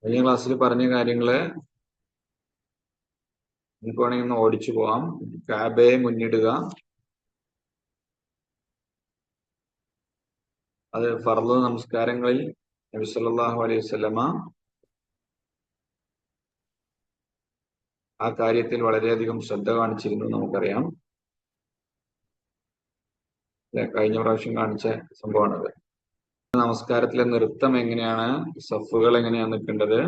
കഴിഞ്ഞ ക്ലാസ്സിൽ പറഞ്ഞ കാര്യങ്ങള് നമുക്ക് വേണമെങ്കിൽ ഒന്ന് ഓടിച്ചു പോവാം. കാബയെ മുന്നിടുക, അത് ഫർള് നമസ്കാരങ്ങളിൽ നബി സല്ലല്ലാഹു അലൈഹി വസല്ലമ ആ കാര്യത്തിൽ വളരെയധികം ശ്രദ്ധ കാണിച്ചിരുന്നു നമുക്കറിയാം. കഴിഞ്ഞ പ്രാവശ്യം കാണിച്ച സംഭവമാണത്. നമസ്കാരത്തിലെ നൃത്തം എങ്ങനെയാണ്, സഫുകൾ എങ്ങനെയാണ് നിൽക്കേണ്ടത്,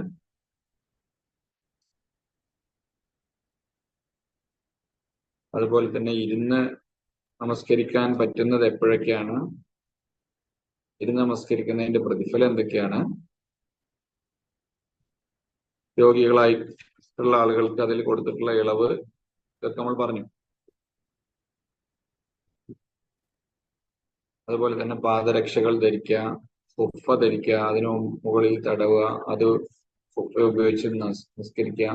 അതുപോലെ തന്നെ ഇരുന്ന് നമസ്കരിക്കാൻ പറ്റുന്നത് എപ്പോഴൊക്കെയാണ്, ഇരുന്ന് നമസ്കരിക്കുന്നതിന്റെ പ്രതിഫലം എന്തൊക്കെയാണ്, രോഗികളായിട്ടുള്ള ആളുകൾക്ക് അതിൽ കൊടുത്തിട്ടുള്ള ഇളവ്, ഇതൊക്കെ നമ്മൾ പറഞ്ഞു. അതുപോലെ തന്നെ പാദരക്ഷകൾ ധരിക്കുക, ഫുഫ ധരിക്കുക, അതിനു മുകളിൽ തടവുക, അത് ഫുഫ ഉപയോഗിച്ച് നിസ്കരിക്കുക.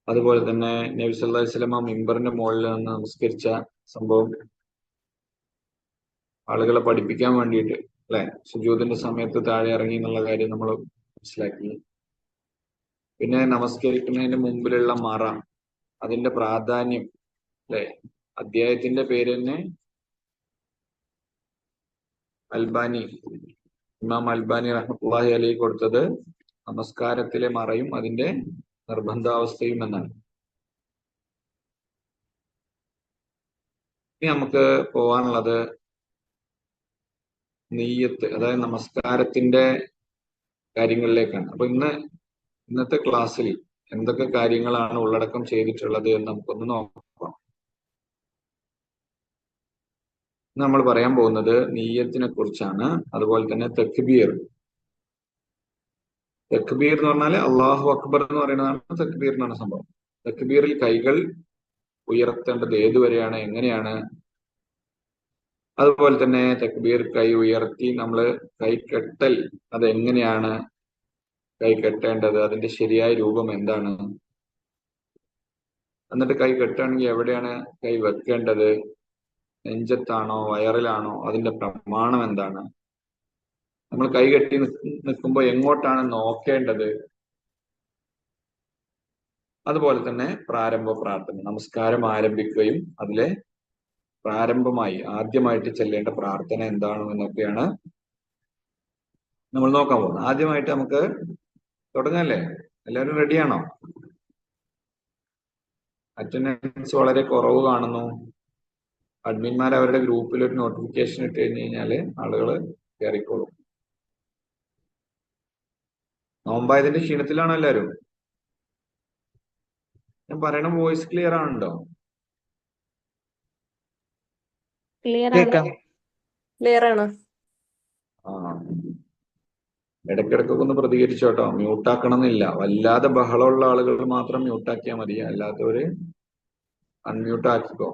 അതുപോലെ തന്നെ നബി സല്ലല്ലാഹു അലൈഹി വസല്ലമ മിമ്പറിന്റെ മുകളിൽ നിന്ന് നമസ്കരിച്ച സംഭവം ആളുകളെ പഠിപ്പിക്കാൻ വേണ്ടിയിട്ട്, അല്ലെ, സുജൂദിന്റെ സമയത്ത് താഴെ ഇറങ്ങി എന്നുള്ള കാര്യം നമ്മൾ മനസ്സിലാക്കി. പിന്നെ നമസ്കരിക്കുന്നതിന് മുമ്പിലുള്ള മറ, അതിന്റെ പ്രാധാന്യം, അല്ലെ, അധ്യായത്തിന്റെ പേര് തന്നെ ഇമാം അൽബാനി റഹ്മത്തുള്ളാഹി അലൈഹി കൊടുത്തത് നമസ്കാരത്തിലെ മറയും അതിന്റെ നിർബന്ധാവസ്ഥയും എന്നാണ്. ഇനി നമുക്ക് പോവാനുള്ളത് നിയ്യത്ത്, അതായത് നമസ്കാരത്തിന്റെ കാര്യങ്ങളിലേക്കാണ്. അപ്പൊ ഇന്നത്തെ ക്ലാസ്സിൽ എന്തൊക്കെ കാര്യങ്ങളാണ് ഉള്ളടക്കം ചെയ്തിട്ടുള്ളത് എന്ന് നമുക്കൊന്ന് നോക്കാം. നമ്മൾ പറയാൻ പോകുന്നത് നിയ്യത്തിനെ കുറിച്ചാണ്. അതുപോലെ തന്നെ തക്ബീർ എന്ന് പറഞ്ഞാൽ അള്ളാഹു അക്ബർ എന്ന് പറയുന്നതാണ് തക്ബീർ എന്നാണ് സംഭവം. തക്ബീറിൽ കൈകൾ ഉയർത്തേണ്ടത് ഏതുവരെയാണ്, എങ്ങനെയാണ്, അതുപോലെ തന്നെ തക്ബീർ കൈ ഉയർത്തി നമ്മൾ കൈ കെട്ടൽ അതെങ്ങനെയാണ്, കൈ കെട്ടേണ്ടത്, അതിന്റെ ശരിയായ രൂപം എന്താണ്, എന്നിട്ട് കൈ കെട്ടുകയാണെങ്കിൽ എവിടെയാണ് കൈ വെക്കേണ്ടത്, നെഞ്ചത്താണോ വയറിലാണോ, അതിന്റെ പ്രമാണം എന്താണ്, നമ്മൾ കൈ കെട്ടി നിൽക്കുമ്പോൾ എങ്ങോട്ടാണ് നോക്കേണ്ടത്, അതുപോലെ തന്നെ പ്രാരംഭ പ്രാർത്ഥന, നമസ്കാരം ആരംഭിക്കുകയും അതിലെ പ്രാരംഭമായി ആദ്യമായിട്ട് ചെല്ലേണ്ട പ്രാർത്ഥന എന്താണ് എന്നൊക്കെയാണ് നമ്മൾ നോക്കാൻ പോകുന്നത്. ആദ്യമായിട്ട് നമുക്ക് തുടങ്ങല്ലേ? എല്ലാവരും റെഡിയാണോ? അറ്റൻഡൻസ് വളരെ കുറവ് കാണുന്നു. അഡ്മിന്മാർ അവരുടെ ഗ്രൂപ്പിൽ ഒരു നോട്ടിഫിക്കേഷൻ ഇട്ട് കഴിഞ്ഞ് കഴിഞ്ഞാൽ ആളുകൾ കയറിക്കോളും. നോമ്പായതിന്റെ ക്ഷീണത്തിലാണോ എല്ലാവരും? ഞാൻ പറയണ വോയിസ് ക്ലിയർ ആണുണ്ടോ? ക്ലിയർ ആണ്. ആ, ഇടയ്ക്കിടയ്ക്കൊക്കെ ഒന്ന് പ്രതികരിച്ചോട്ടോ. മ്യൂട്ടാക്കണം എന്നില്ല. വല്ലാതെ ബഹളമുള്ള ആളുകൾ മാത്രം മ്യൂട്ടാക്കിയാൽ മതി, അല്ലാത്തവര് അൺമ്യൂട്ട് ആക്കിക്കോ.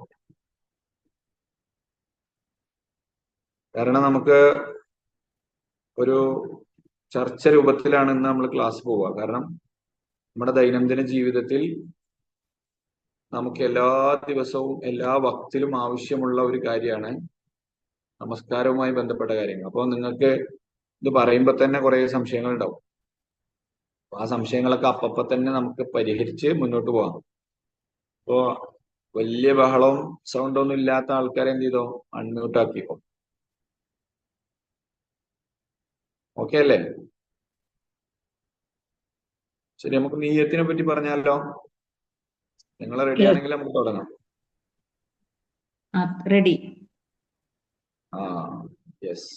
കാരണം നമുക്ക് ഒരു ചർച്ച രൂപത്തിലാണ് ഇന്ന് നമ്മൾ ക്ലാസ് പോവുക. കാരണം നമ്മുടെ ദൈനംദിന ജീവിതത്തിൽ നമുക്ക് എല്ലാ ദിവസവും എല്ലാ വക്തിലും ആവശ്യമുള്ള ഒരു കാര്യമാണ് നമസ്കാരവുമായി ബന്ധപ്പെട്ട കാര്യങ്ങൾ. അപ്പോൾ നിങ്ങൾക്ക് ഇത് പറയുമ്പോൾ തന്നെ കുറെ സംശയങ്ങൾ ഉണ്ടാവും. ആ സംശയങ്ങളൊക്കെ അപ്പപ്പോ തന്നെ നമുക്ക് പരിഹരിച്ച് മുന്നോട്ട് പോകാം. ഇപ്പോ വലിയ ബഹളവും സൗണ്ടൊന്നും ഇല്ലാത്ത ആൾക്കാരെ എന്ത് ചെയ്തോ, അൺമ്യൂട്ട് ആക്കിക്കോ. ഓക്കെ അല്ലേ? ശരി, നമുക്ക് നീയത്തിനെ പറ്റി പറഞ്ഞാലോ? നിങ്ങൾ റെഡി ആണെങ്കിൽ നമുക്ക് തുടങ്ങാം. റെഡി. ആ, യെസ്.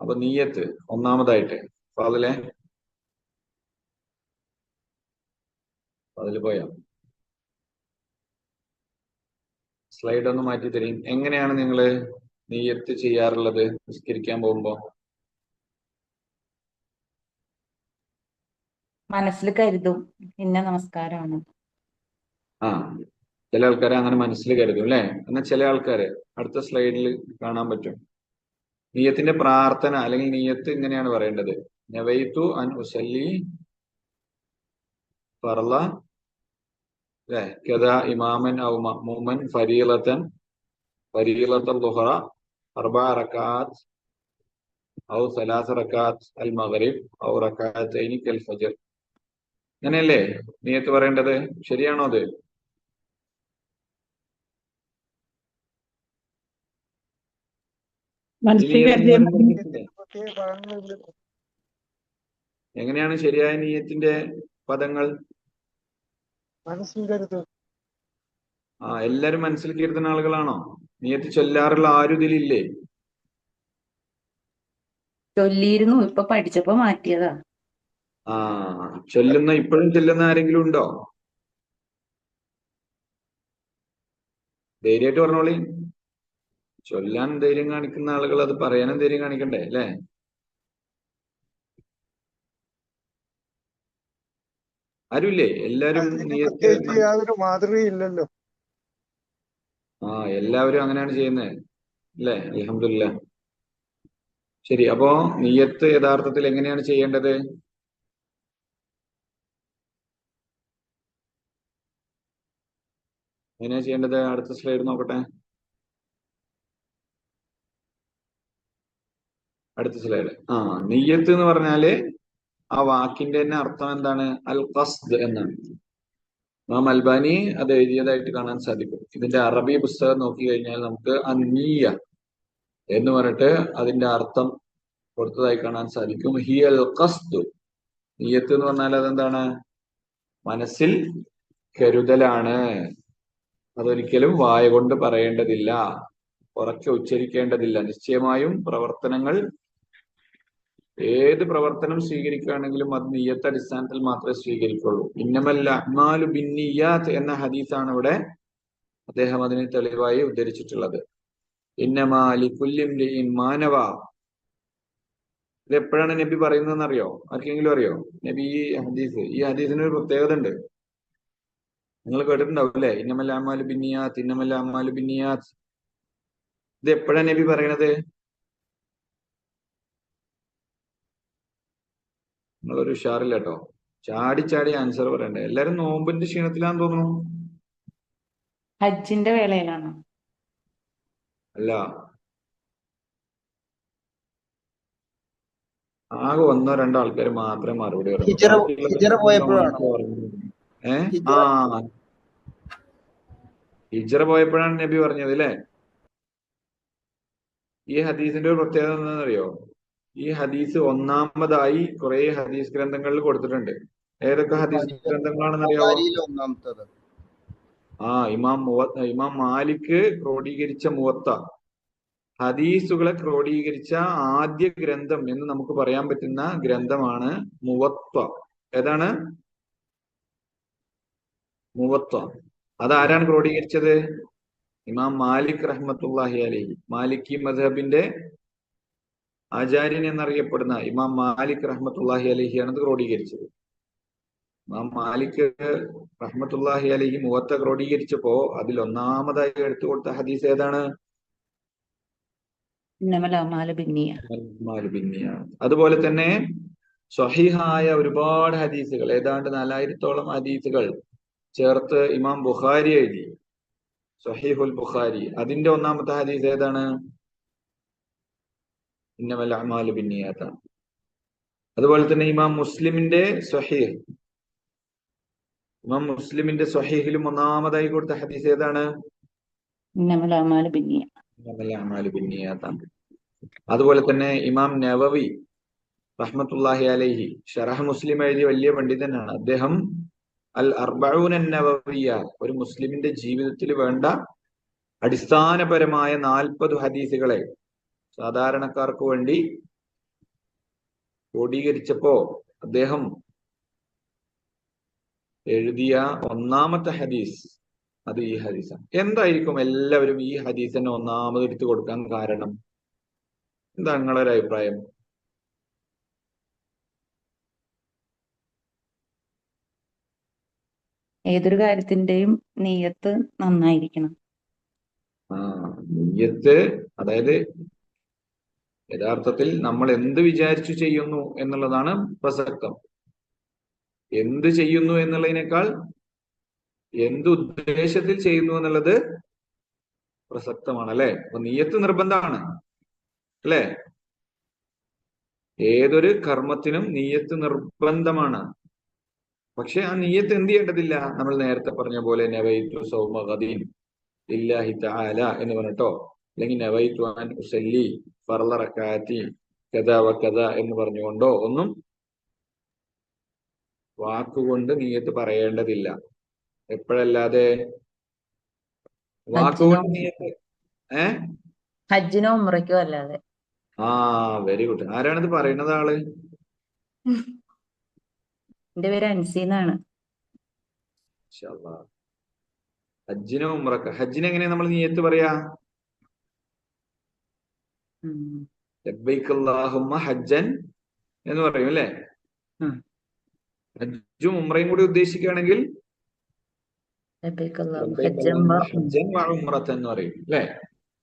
അപ്പൊ നീയത്ത് ഒന്നാമതായിട്ട് അതിൽ പോയാ സ്ലൈഡ് ഒന്ന് മാറ്റി തരും. എങ്ങനെയാണ് നിങ്ങൾ നീയത്ത് ചെയ്യാറുള്ളത് നിസ്കരിക്കാൻ പോകുമ്പോ? മനസ്സിൽ കരുതും ഇന്ന നമസ്കാരമാണ്. ആ, ചില ആൾക്കാരെ അങ്ങനെ മനസ്സിൽ കരുതും അല്ലെ. എന്നാൽ ചില ആൾക്കാര് അടുത്ത സ്ലൈഡിൽ കാണാൻ പറ്റും. നീയത്തിന്റെ പ്രാർത്ഥന അല്ലെങ്കിൽ നീയത്ത് ഇങ്ങനെയാണ് പറയേണ്ടത്: നവൈതു അൻ ഉസല്ലി ഫർള അല്ലെ കദാ ഇമാമൻ ഔ മഅ്മൂമൻ ഫരീളത്തൻ ദുഹറ അർബഅ റകഅത്ത് ഔ സലാസ റകാത്ത് അൽ മഗ്രിബ് ഔ റകഅത്തൈനി കൽ ഫജ്ർ. അങ്ങനെയല്ലേ നിയത്ത് പറയേണ്ടത്? ശരിയാണോ അത്? ഈ നിയത്ത് എന്ന് പറയുന്നത് മനസ്സിലായോ? എങ്ങനെയാണ് ശരിയായ നിയത്തിന്റെ പദങ്ങൾ? എല്ലാരും മനസ്സിൽ കരുതുന്ന ആളുകളാണോ? നിയത്ത് ചൊല്ലാറുള്ള ആരും ഇതിലില്ലേ? ചൊല്ലിയിരുന്നു, ഇപ്പൊ പഠിച്ചപ്പോ മാറ്റിയതാ. ഇപ്പോഴും ചൊല്ലുന്ന ആരെങ്കിലും ഉണ്ടോ? ധൈര്യമായിട്ട് പറഞ്ഞോളി. ചൊല്ലാൻ ധൈര്യം കാണിക്കുന്ന ആളുകൾ അത് പറയാനും ധൈര്യം കാണിക്കണ്ടേ അല്ലേ? ആരുമില്ലേ? എല്ലാരും യാതൊരു മാതൃകയില്ലല്ലോ. എല്ലാവരും അങ്ങനെയാണ് ചെയ്യുന്നത് അല്ലേ? അൽഹംദുലില്ലാ. ശരി, അപ്പോ നിയ്യത്ത് യഥാർത്ഥത്തിൽ എങ്ങനെയാണ് ചെയ്യേണ്ടത്? എങ്ങനെയാ ചെയ്യേണ്ടത്? അടുത്ത സ്ലൈഡ് നോക്കട്ടെ. അടുത്ത സ്ലൈഡ്. നിയ്യത്ത് എന്ന് പറഞ്ഞാല് ആ വാക്കിന്റെ തന്നെ അർത്ഥം എന്താണ്? അൽ ഖസ്ദ് എന്നാണ്. ഇമാം അൽബാനി അത് എഴുതിയതായിട്ട് കാണാൻ സാധിക്കും. ഇതിന്റെ അറബി പുസ്തകം നോക്കി കഴിഞ്ഞാൽ നമുക്ക് അന്നീയ എന്ന് പറഞ്ഞിട്ട് അതിന്റെ അർത്ഥം കൊടുത്തതായി കാണാൻ സാധിക്കും. ഹി അൽ ഖസ്ദ്. നിയ്യത്ത് എന്ന് പറഞ്ഞാൽ അതെന്താണ്? മനസ്സിൽ കരുതലാണ്. അതൊരിക്കലും വായ കൊണ്ട് പറയേണ്ടതില്ല, ഉറക്കെ ഉച്ചരിക്കേണ്ടതില്ല. നിശ്ചയമായും ഏത് പ്രവർത്തനം സ്വീകരിക്കുകയാണെങ്കിലും അത് നിയ്യത്ത് അടിസ്ഥാനത്തിൽ മാത്രമേ സ്വീകരിക്കുള്ളൂ. ഇന്നമൽ അഅ്മാലു ബിന്നിയ്യാത്ത് എന്ന ഹദീസാണ് ഇവിടെ അദ്ദേഹം അതിന് തെളിവായി ഉദ്ധരിച്ചിട്ടുള്ളത്. ഇന്നമാ ലികുല്ലി ഇംറിഇൻ മാ നവാ. ഇത് എപ്പോഴാണ് നബി പറയുന്നതെന്ന് അറിയോ? ആർക്കെങ്കിലും അറിയോ? നബി ഈ ഹദീസിന് ഒരു പ്രത്യേകത ഉണ്ട്. നിങ്ങൾ കേട്ടിട്ടുണ്ടാവും അല്ലെ? ഇന്നമൽ അഅ്മാലു ബിന്നിയ്യാത്ത്, ഇന്നമൽ അഅ്മാലു ബിന്നിയ്യാത്ത്. ഇത് എപ്പോഴാണ് നബി പറയണത്? നിങ്ങളൊരു ഉഷാറില്ല കേട്ടോ. ചാടി ആൻസർ പറയണ്ടേ. എല്ലാരും നോമ്പിന്റെ ക്ഷീണത്തിലാന്ന് തോന്നുന്നു. ഹജ്ജിന്റെ വേളയിലാണോ? അല്ല, ആകെ ഒന്നോ രണ്ടോ ആൾക്കാർ മാത്രമേ മറുപടി ഹിജ്റ പോയപ്പോഴാണ് നബി പറഞ്ഞത് അല്ലേ? ഈ ഹദീസിന്റെ ഒരു പ്രത്യേകത എന്താണെന്നറിയോ? ഈ ഹദീസ് ഒന്നാമതായി കുറെ ഹദീസ് ഗ്രന്ഥങ്ങളിൽ കൊടുത്തിട്ടുണ്ട്. ഏതൊക്കെ ഹദീസ് ഗ്രന്ഥങ്ങളാണെന്നറിയാവോ? ഇമാം മാലിക് ക്രോഡീകരിച്ച മുവത്ത, ഹദീസുകളെ ക്രോഡീകരിച്ച ആദ്യ ഗ്രന്ഥം എന്ന് നമുക്ക് പറയാൻ പറ്റുന്ന ഗ്രന്ഥമാണ് മുവത്ത. ഏതാണ്? മുവത്ത. അതാരാണ് ക്രോഡീകരിച്ചത്? ഇമാം മാലിക് റഹ്മത്തുള്ളാഹി അലൈഹി. മാലിക്കി മദ്ഹബിന്റെ ആചാര്യൻ എന്നറിയപ്പെടുന്ന ഇമാം മാലിക് റഹ്മത്തുള്ളാഹി അലൈഹിയാണ് ഇത് ക്രോഡീകരിച്ചത്. ഇമാം മാലിക് റഹ്മത്തുള്ളാഹി അലൈഹി മുവത്ത ക്രോഡീകരിച്ചപ്പോ അതിൽ ഒന്നാമതായി എടുത്തു കൊടുത്ത ഹദീസ് ഏതാണ്? അതുപോലെ തന്നെ സ്വഹീഹായ ഒരുപാട് ഹദീസുകൾ, ഏതാണ്ട് 4000-ഓളം ഹദീസുകൾ ചേർത്ത് ഇമാം ബുഖാരി എഴുതി, സ്വഹീഹുൽ ബുഖാരി. അതിന്റെ ഒന്നാമത്തെ ഹദീസ് ഏതാണ്? ഇന്നമൽ അഅ്മാലു ബിന്നിയ്യാത്താണ്. അതുപോലെ തന്നെ ഇമാം മുസ്ലിമിന്റെ സ്വഹീഹിലും ഒന്നാമതായി കൊടുത്ത ഹദീസ് ഏതാണ്? ഇന്നമൽ അഅ്മാലു ബിന്നിയ്യാത്താണ്. അതുപോലെ തന്നെ ഇമാം നവവി റഹ്മത്തുള്ളാഹി അലൈഹി ശറഹ് മുസ്ലിം എഴുതിയ വലിയ പണ്ഡിതനാണ് അദ്ദേഹം. അൽ അർബഊന നവവിയ്യ, ഒരു മുസ്ലിമിന്റെ ജീവിതത്തിൽ വേണ്ട അടിസ്ഥാനപരമായ 40 ഹദീസുകളെ സാധാരണക്കാർക്ക് വേണ്ടി ക്രോഡീകരിച്ചപ്പോ അദ്ദേഹം എഴുതിയ ഒന്നാമത്തെ ഹദീസ് അത് ഈ ഹദീസാണ്. എന്തായിരിക്കും എല്ലാവരും ഈ ഹദീസിനെ ഒന്നാമത് എടുത്തു കൊടുക്കാൻ കാരണം? എന്താ നിങ്ങളൊരു അഭിപ്രായം? ഏതൊരു കാര്യത്തിന്റെയും നിയ്യത്ത് നന്നായിരിക്കണം. നിയ്യത്ത്, അതായത് യഥാർത്ഥത്തിൽ നമ്മൾ എന്ത് വിചാരിച്ചു ചെയ്യുന്നു എന്നുള്ളതാണ് പ്രസക്തം. എന്ത് ചെയ്യുന്നു എന്നുള്ളതിനേക്കാൾ എന്ത് ഉദ്ദേശത്തിൽ ചെയ്യുന്നു എന്നുള്ളത് പ്രസക്തമാണ് അല്ലെ? അപ്പൊ നിയ്യത്ത് നിർബന്ധമാണ് അല്ലെ? ഏതൊരു കർമ്മത്തിനും നീയത്ത് നിർബന്ധമാണ്. പക്ഷെ ആ നീയത്ത് എന്ത് ചെയ്യേണ്ടതില്ല? നമ്മൾ നേരത്തെ പറഞ്ഞ പോലെ നവൈതു സൗമ ഗദീൻ ലില്ലാഹി തആല എന്ന് പറഞ്ഞിട്ടോ, അല്ലെങ്കിൽ നവൈതു അൻ ഉസല്ലി ഫർള റകഅത്തി കദാ വ കദാ എന്ന് പറഞ്ഞുകൊണ്ടോ ഒന്നും വാക്കുകൊണ്ട് നീയത്ത് പറയേണ്ടതില്ല. എപ്പോഴല്ലാതെ ഹജ്ജിനോ വാക്കുകൊണ്ട് നീയത്ത് ഏഹ് ഹജ്ജിനോ ഉംറയ്ക്കോ അല്ലാതെ. ആ വെരി ഗുഡ്. ആരാണിത് പറയുന്നത് ആള്? എന്റെ പേര് അൻസീന്നാണ്. മാഷാ അല്ലാഹ്. ഹജ്ജിനോ ഉംറക്ക്. ഹജ്ജിന് എങ്ങനെയാ നമ്മൾ നീയത്ത് പറയാ? ഉം. ലബ്ബൈക അല്ലാഹുമ്മ ഹജ്ജൻ എന്ന് പറയും അല്ലേ? ഉം. ഹജ്ജും ഉംറയും കൂടി ഉദ്ദേശിക്കുകയാണെങ്കിൽ ലബ്ബൈക അല്ലാഹുമ്മ ലബ്ബൈക ഹജ്ജൻ അല്ലാഹുമ്മ ഹജ്ജൻ വ ഉംറത്തൻ എന്ന് പറയും അല്ലേ?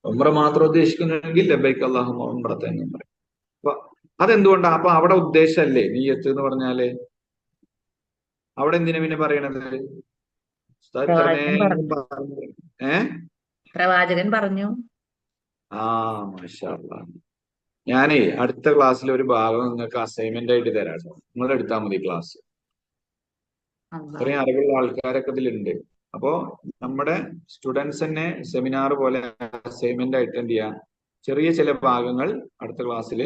ഉംറ മാത്രം ഉദ്ദേശിക്കുന്നുണ്ടെങ്കിൽ ലബ്ബൈക അല്ലാഹുമ്മ ഉംറത്തൻ എന്ന് പറയും. അപ്പൊ അതെന്തുകൊണ്ടാ? അപ്പൊ അവിടെ ഉദ്ദേശമല്ലേ നീയത്ത് എന്ന് പറഞ്ഞാല്? അവിടെ എന്തിനാ പിന്നെ പറയണത്? ഉസ്താദ് ഇത്ര പ്രവാചകൻ നേരം പറഞ്ഞു. പറഞ്ഞു. ഏഹ് പ്രവാചകൻ പറഞ്ഞു. ആ മാഷാ അല്ലാഹ്. ഞാനേ അടുത്ത ക്ലാസ്സിൽ ഒരു ഭാഗം നിങ്ങൾക്ക് അസൈൻമെന്റ് ആയിട്ട് തരാം കേട്ടോ. നിങ്ങൾ എടുത്താൽ മതി ക്ലാസ്. അല്ലാഹ്. ഇത്രയും അറിവുള്ള ആൾക്കാരൊക്കെ ഇതിലുണ്ട്. അപ്പോ നമ്മുടെ സ്റ്റുഡൻസ് തന്നെ സെമിനാർ പോലെ അസൈൻമെന്റ് ആയിട്ട് എന്ത് ചെയ്യാം, ചെറിയ ചില ഭാഗങ്ങൾ അടുത്ത ക്ലാസ്സിൽ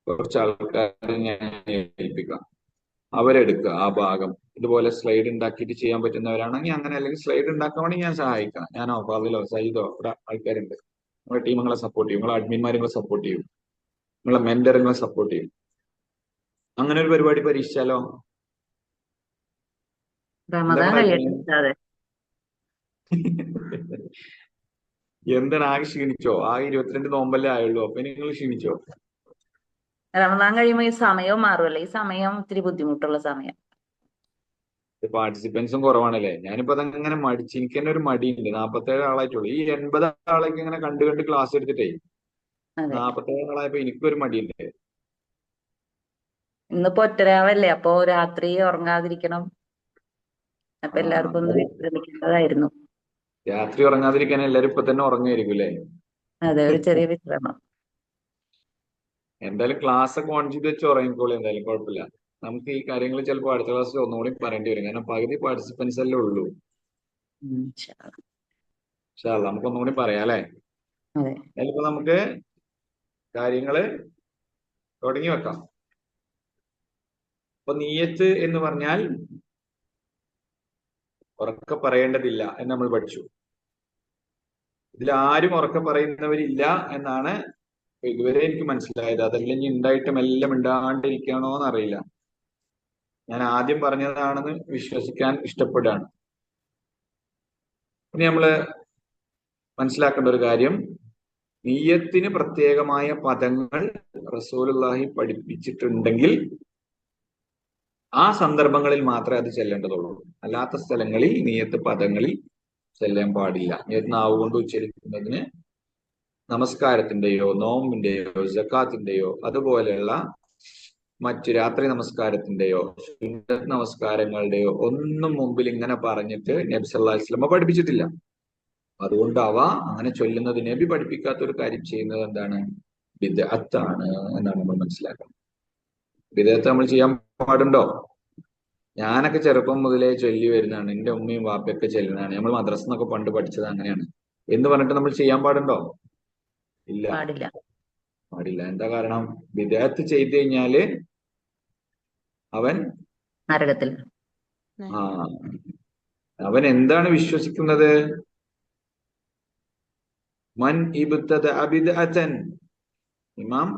കുറച്ച് ആൾക്കാരെ ഞാൻ ഏൽപ്പിക്കാം. അവരെടുക്കുക ആ ഭാഗം. ഇതുപോലെ സ്ലൈഡ് ഉണ്ടാക്കിയിട്ട് ചെയ്യാൻ പറ്റുന്നവരാണെങ്കിൽ അങ്ങനെ, അല്ലെങ്കിൽ സ്ലൈഡ് ഉണ്ടാക്കാൻ വേണ്ടി ഞാൻ സഹായിക്കാം. ഞാനോ ഫാദിലോ സയ്യിദോ ഇവിടെ ആൾക്കാരുണ്ട്. നിങ്ങളുടെ ടീം നിങ്ങളെ സപ്പോർട്ട് ചെയ്യും, നിങ്ങളെ അഡ്മിന്മാർ നിങ്ങളെ സപ്പോർട്ട് ചെയ്യും, നിങ്ങളെ മെന്റർ നിങ്ങളെ സപ്പോർട്ട് ചെയ്യും. അങ്ങനെ ഒരു പരിപാടി പരീക്ഷിച്ചാലോ? എന്താ റമദാൻ നിങ്ങളെ കഴിയട്ടെ അഭിപ്രായം? ഉസ്താദെ. എന്താണ് ആകെ ക്ഷീണിച്ചോ? ആകെ 22 നോമ്പല്ലേ ആയുള്ളൂ, അപ്പൊ നിങ്ങൾ ക്ഷീണിച്ചോ? റമദാൻ കഴിയുമ്പോ ഈ സമയവും മാറുമല്ലോ. ഈ സമയം ഇത്തിരി ബുദ്ധിമുട്ടുള്ള സമയം. പാർട്ടിസിപ്പൻസും കുറവാണല്ലേ? ഞാനിപ്പോ അതങ്ങനെ മടിച്ച്, എനിക്ക് തന്നെ ഒരു മടിയുണ്ട്. 47 ആളായിട്ടുള്ളൂ. ഈ 80 ആളേക്ക് ഇങ്ങനെ കണ്ട് കണ്ട് ക്ലാസ് എടുത്തിട്ടേ അതെ. 47 ആളായപ്പോ എനിക്കൊരു മടിയുണ്ട്. ഇന്നിപ്പോ ഒറ്റരാവല്ലേ, അപ്പൊ രാത്രി ഉറങ്ങാതിരിക്കണം. അപ്പൊ ആ എല്ലാവർക്കും ഒന്ന് വിശ്രമിക്കേണ്ടതായിരുന്നു. രാത്രി ഉറങ്ങാതിരിക്കാൻ എല്ലാരും ഇപ്പൊ തന്നെ ഉറങ്ങായിരിക്കും അല്ലേ? അതെ, ഒരു ചെറിയ വിശ്രമം. എന്തായാലും ക്ലാസ് ഒക്കെ ഓൺ ചെയ്ത് വെച്ച് ഉറങ്ങിക്കോളൂ. എന്തായാലും കുഴപ്പമില്ല. നമുക്ക് ഈ കാര്യങ്ങൾ ചിലപ്പോൾ അടുത്ത ക്ലാസ്സിൽ ഒന്നുകൂടി പറയേണ്ടി വരും. കാരണം പകുതി പാർട്ടിസിപ്പൻസ് അല്ലേ ഉള്ളൂ. ഇൻഷാ അല്ലാ. പക്ഷെ നമുക്ക് ഒന്നുകൂടി പറയാം അല്ലേ? അതെ. അതിലിപ്പോ നമുക്ക് കാര്യങ്ങള് തുടങ്ങി വെക്കാം. അപ്പൊ നീയത്ത് എന്ന് പറഞ്ഞാൽ ഉറക്കെ പറയേണ്ടതില്ല എന്ന് നമ്മൾ പഠിച്ചു. ഇതിൽ ആരും ഉറക്കെ പറയുന്നവരില്ല എന്നാണ് ഇതുവരെ എനിക്ക് മനസ്സിലായത്. അതല്ലെങ്കിൽ ഉണ്ടായിട്ടും എല്ലാം ഉണ്ടാണ്ടിരിക്കണോ എന്നറിയില്ല. ഞാൻ ആദ്യം പറഞ്ഞതാണെന്ന് വിശ്വസിക്കാൻ ഇഷ്ടപ്പെടുകയാണ്. ഇനി നമ്മള് മനസ്സിലാക്കേണ്ട ഒരു കാര്യം, നീയത്തിന് പ്രത്യേകമായ പദങ്ങൾ റസൂലുള്ളാഹി പഠിപ്പിച്ചിട്ടുണ്ടെങ്കിൽ ആ സന്ദർഭങ്ങളിൽ മാത്രമേ അത് ചെല്ലേണ്ടതുള്ളൂ. അല്ലാത്ത സ്ഥലങ്ങളിൽ നീയത്ത് പദങ്ങളിൽ ചെല്ലാൻ പാടില്ല. നീയത്ത് നാവ് കൊണ്ട് ഉച്ചരിക്കുന്നതിന് നമസ്കാരത്തിന്റെയോ നോമ്പിന്റെയോ സക്കാത്തിന്റെയോ അതുപോലെയുള്ള മറ്റു രാത്രി നമസ്കാരത്തിന്റെയോ സുന്നത്ത് നമസ്കാരങ്ങളുടെയോ ഒന്നും മുമ്പിൽ ഇങ്ങനെ പറഞ്ഞിട്ട് നബി സല്ലല്ലാഹു അലൈഹി വസല്ലം പഠിപ്പിച്ചിട്ടില്ല. അതുകൊണ്ട് അവ അങ്ങനെ ചൊല്ലുന്നത്, നബി പഠിപ്പിക്കാത്ത ഒരു കാര്യം ചെയ്യുന്നത് എന്താണ്? ബിദ്അത്താണ് എന്നാണ് നമ്മൾ മനസ്സിലാക്കുന്നത്. ബിദ്അത്ത് നമ്മൾ ചെയ്യാൻ പാടുണ്ടോ? ഞാനൊക്കെ ചെറുപ്പം മുതലേ ചൊല്ലി വരുന്നതാണ്. എന്റെ ഉമ്മയും വാപ്പയൊക്കെ ചെല്ലുന്നതാണ്. നമ്മൾ മദ്രസ എന്നൊക്കെ പണ്ട് പഠിച്ചത് അങ്ങനെയാണ്. എന്ന് പറഞ്ഞിട്ട് നമ്മൾ ചെയ്യാൻ പാടുണ്ടോ? ഇല്ല, പാടില്ല. പാടില്ല. എന്താ കാരണം? ബിദ്അത്ത് ചെയ്തു കഴിഞ്ഞാല് അവൻ നരകത്തിൽ. ആ അവൻ എന്താണ് വിശ്വസിക്കുന്നത്? മൻ ഇബ്തദഅ ബിദ്അതൻ. ഇമാം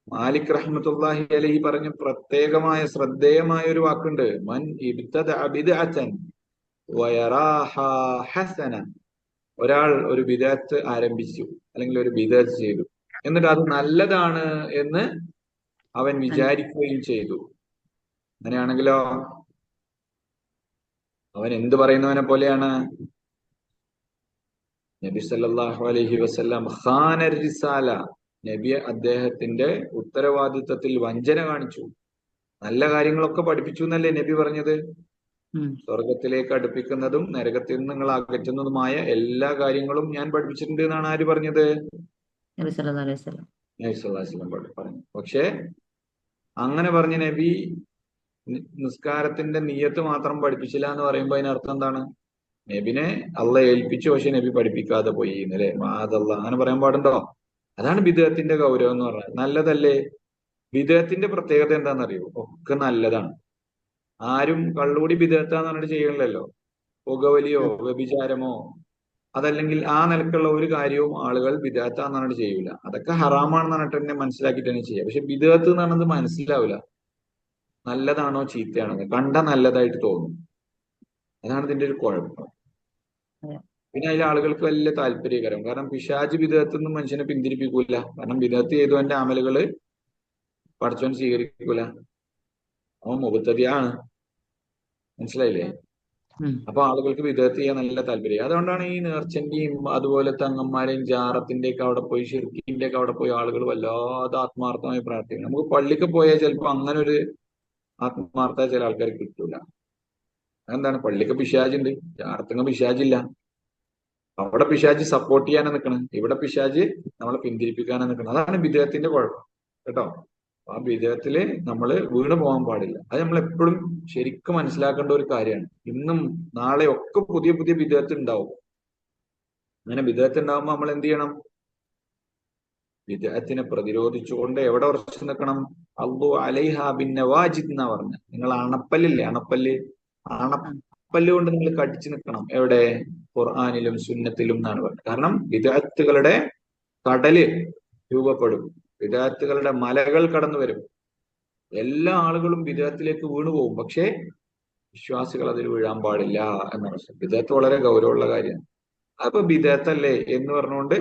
മാലിക് റഹ്മത്തുള്ളാഹി അലൈഹി പറഞ്ഞ പ്രത്യേകമായ ശ്രദ്ധേയമായ ഒരു വാക്കുണ്ട്. മൻ ഇബ്തദഅ ബിദ്അതൻ വയറാഹാ ഹസന. ഒരാൾ ഒരു ബിദ്അത്ത് ആരംഭിച്ചു, അല്ലെങ്കിൽ ഒരു ബിദ്അത്ത് ചെയ്തു, എന്നിട്ട് അത് നല്ലതാണ് എന്ന് അവൻ വിചാരിക്കുകയും ചെയ്തു. അങ്ങനെയാണെങ്കിലോ അവൻ എന്ത് പറയുന്നവനെ പോലെയാണ്? നബി സല്ലല്ലാഹു അലൈഹി വസല്ലം ഖാന റിസാല. നബി അദ്ദേഹത്തിന്റെ ഉത്തരവാദിത്തത്തിൽ വഞ്ചന കാണിച്ചു. നല്ല കാര്യങ്ങളൊക്കെ പഠിപ്പിച്ചു എന്നല്ലേ നബി പറഞ്ഞത്? സ്വർഗത്തിലേക്ക് അടുപ്പിക്കുന്നതും നരകത്തിൽ നിന്ന് നിങ്ങൾ അകറ്റുന്നതുമായ എല്ലാ കാര്യങ്ങളും ഞാൻ പഠിപ്പിച്ചിട്ടുണ്ട് എന്നാണ് ആര് പറഞ്ഞത്? നബി സല്ലല്ലാഹു അലൈഹി വസല്ലം. നബി സല്ലല്ലാഹു അലൈഹി വസല്ലം പറഞ്ഞു. പക്ഷെ അങ്ങനെ പറഞ്ഞ നബി നിസ്കാരത്തിന്റെ നിയ്യത്ത് മാത്രം പഠിപ്പിച്ചില്ല എന്ന് പറയുമ്പോൾ അതിനർത്ഥം എന്താണ്? നബിനെ അള്ളാഹ് ഏൽപ്പിച്ചു, പക്ഷെ നബി പഠിപ്പിക്കാതെ പോയി എന്നല്ലേ? മാദല്ലാ, അങ്ങനെ പറയാൻ പാടുണ്ടോ? അതാണ് ബിദ്അത്തിന്റെ ഗൗരവം എന്ന് പറഞ്ഞാൽ. നല്ലതല്ലേ? ബിദ്അത്തിന്റെ പ്രത്യേകത എന്താണെന്നറിയോ? ഒക്കെ നല്ലതാണ്. ആരും കള്ളുകൂടി ബിദ്അത്താന്ന് പറഞ്ഞിട്ട് ചെയ്യണില്ലല്ലോ. പുകവലിയോ വ്യഭിചാരമോ അതല്ലെങ്കിൽ ആ നിലക്കുള്ള ഒരു കാര്യവും ആളുകൾ ബിദ്അത്താന്ന് പറഞ്ഞിട്ട് ചെയ്യൂല. അതൊക്കെ ഹറാമാണെന്ന് പറഞ്ഞിട്ട് തന്നെ മനസ്സിലാക്കിയിട്ട് തന്നെ ചെയ്യാം. പക്ഷെ ബിദ്അത്ത് എന്ന് പറഞ്ഞത് മനസ്സിലാവില്ല. നല്ലതാണോ ചീത്തയാണോ കണ്ട നല്ലതായിട്ട് തോന്നും. അതാണ് ഇതിന്റെ ഒരു കുഴപ്പം. പിന്നെ അതിൽ ആളുകൾക്ക് വലിയ താല്പര്യകരം. കാരണം പിശാച് ബിദ്അത്തൊന്നും മനുഷ്യനെ പിന്തിരിപ്പിക്കൂല. കാരണം ബിദ്അത്ത് ചെയ്തവന്റെ അമലുകള് പടച്ചവൻ സ്വീകരിക്കൂല. അവൻ മുബത്തദിയാണ്. മനസ്സിലായില്ലേ? അപ്പൊ ആളുകൾക്ക് ബിദ്അത്ത് ചെയ്യാൻ നല്ല താല്പര്യം. അതുകൊണ്ടാണ് ഈ നേർച്ചന്റെയും അതുപോലെ തങ്ങന്മാരെയും ജാറത്തിന്റെ ഒക്കെ അവിടെ പോയി ഷിർക്കിന്റെ ഒക്കെ അവിടെ പോയി ആളുകൾ വല്ലാതെ ആത്മാർത്ഥമായി പ്രാർത്ഥിക്കണം. നമുക്ക് പള്ളിക്ക് പോയാൽ ചിലപ്പോ അങ്ങനെ ഒരു ആത്മാർത്ഥത ചില ആൾക്കാർക്ക് കിട്ടൂല. അതെന്താണ്? പള്ളിക്ക് പിശാചുണ്ട്, ജാറത്തങ്ങ് പിശാചില്ല. അവിടെ പിശാച് സപ്പോർട്ട് ചെയ്യാനാണ് നിൽക്കണം, ഇവിടെ പിശാച് നമ്മളെ പിന്തിരിപ്പിക്കാനാണ് നിൽക്കണം. അതാണ് ബിദ്അത്തിന്റെ കുഴപ്പം കേട്ടോ. ആ ബിദ്അത്തില് നമ്മൾ വീണ് പോകാൻ പാടില്ല. അത് നമ്മൾ എപ്പോഴും ശരിക്കും മനസ്സിലാക്കേണ്ട ഒരു കാര്യമാണ്. ഇന്നും നാളെ ഒക്കെ പുതിയ പുതിയ ബിദ്അത്ത് ഉണ്ടാവും. അങ്ങനെ ബിദ്അത്ത് ഉണ്ടാവുമ്പോൾ നമ്മൾ എന്ത് ചെയ്യണം? ബിദ്അത്തിനെ പ്രതിരോധിച്ചുകൊണ്ട് എവിടെ ഉറച്ചു നിൽക്കണം? അള്ളു അലൈഹ ബിൻ നവാജിദ് എന്നാ പറഞ്ഞ. നിങ്ങൾ അണപ്പല്ലില്ലേ, അണപ്പല്ല് കൊണ്ട് നിങ്ങൾ കടിച്ചു നിൽക്കണം. എവിടെ? ഖുർആനിലും സുന്നത്തിലും എന്നാണ് പറഞ്ഞത്. കാരണം ബിദ്അത്തുകളുടെ കടല് രൂപപ്പെടും, ബിദ്അത്തുകളുടെ മലകൾ കടന്നു വരും. എല്ലാ ആളുകളും ബിദ്അത്തിലേക്ക് വീണുപോകും. പക്ഷേ വിശ്വാസികൾ അതിൽ വീഴാൻ പാടില്ല എന്നാണ്. ബിദ്അത്ത് വളരെ ഗൗരവമുള്ള കാര്യമാണ്. അപ്പൊ ബിദ്അത്തല്ലേ എന്ന് പറഞ്ഞുകൊണ്ട്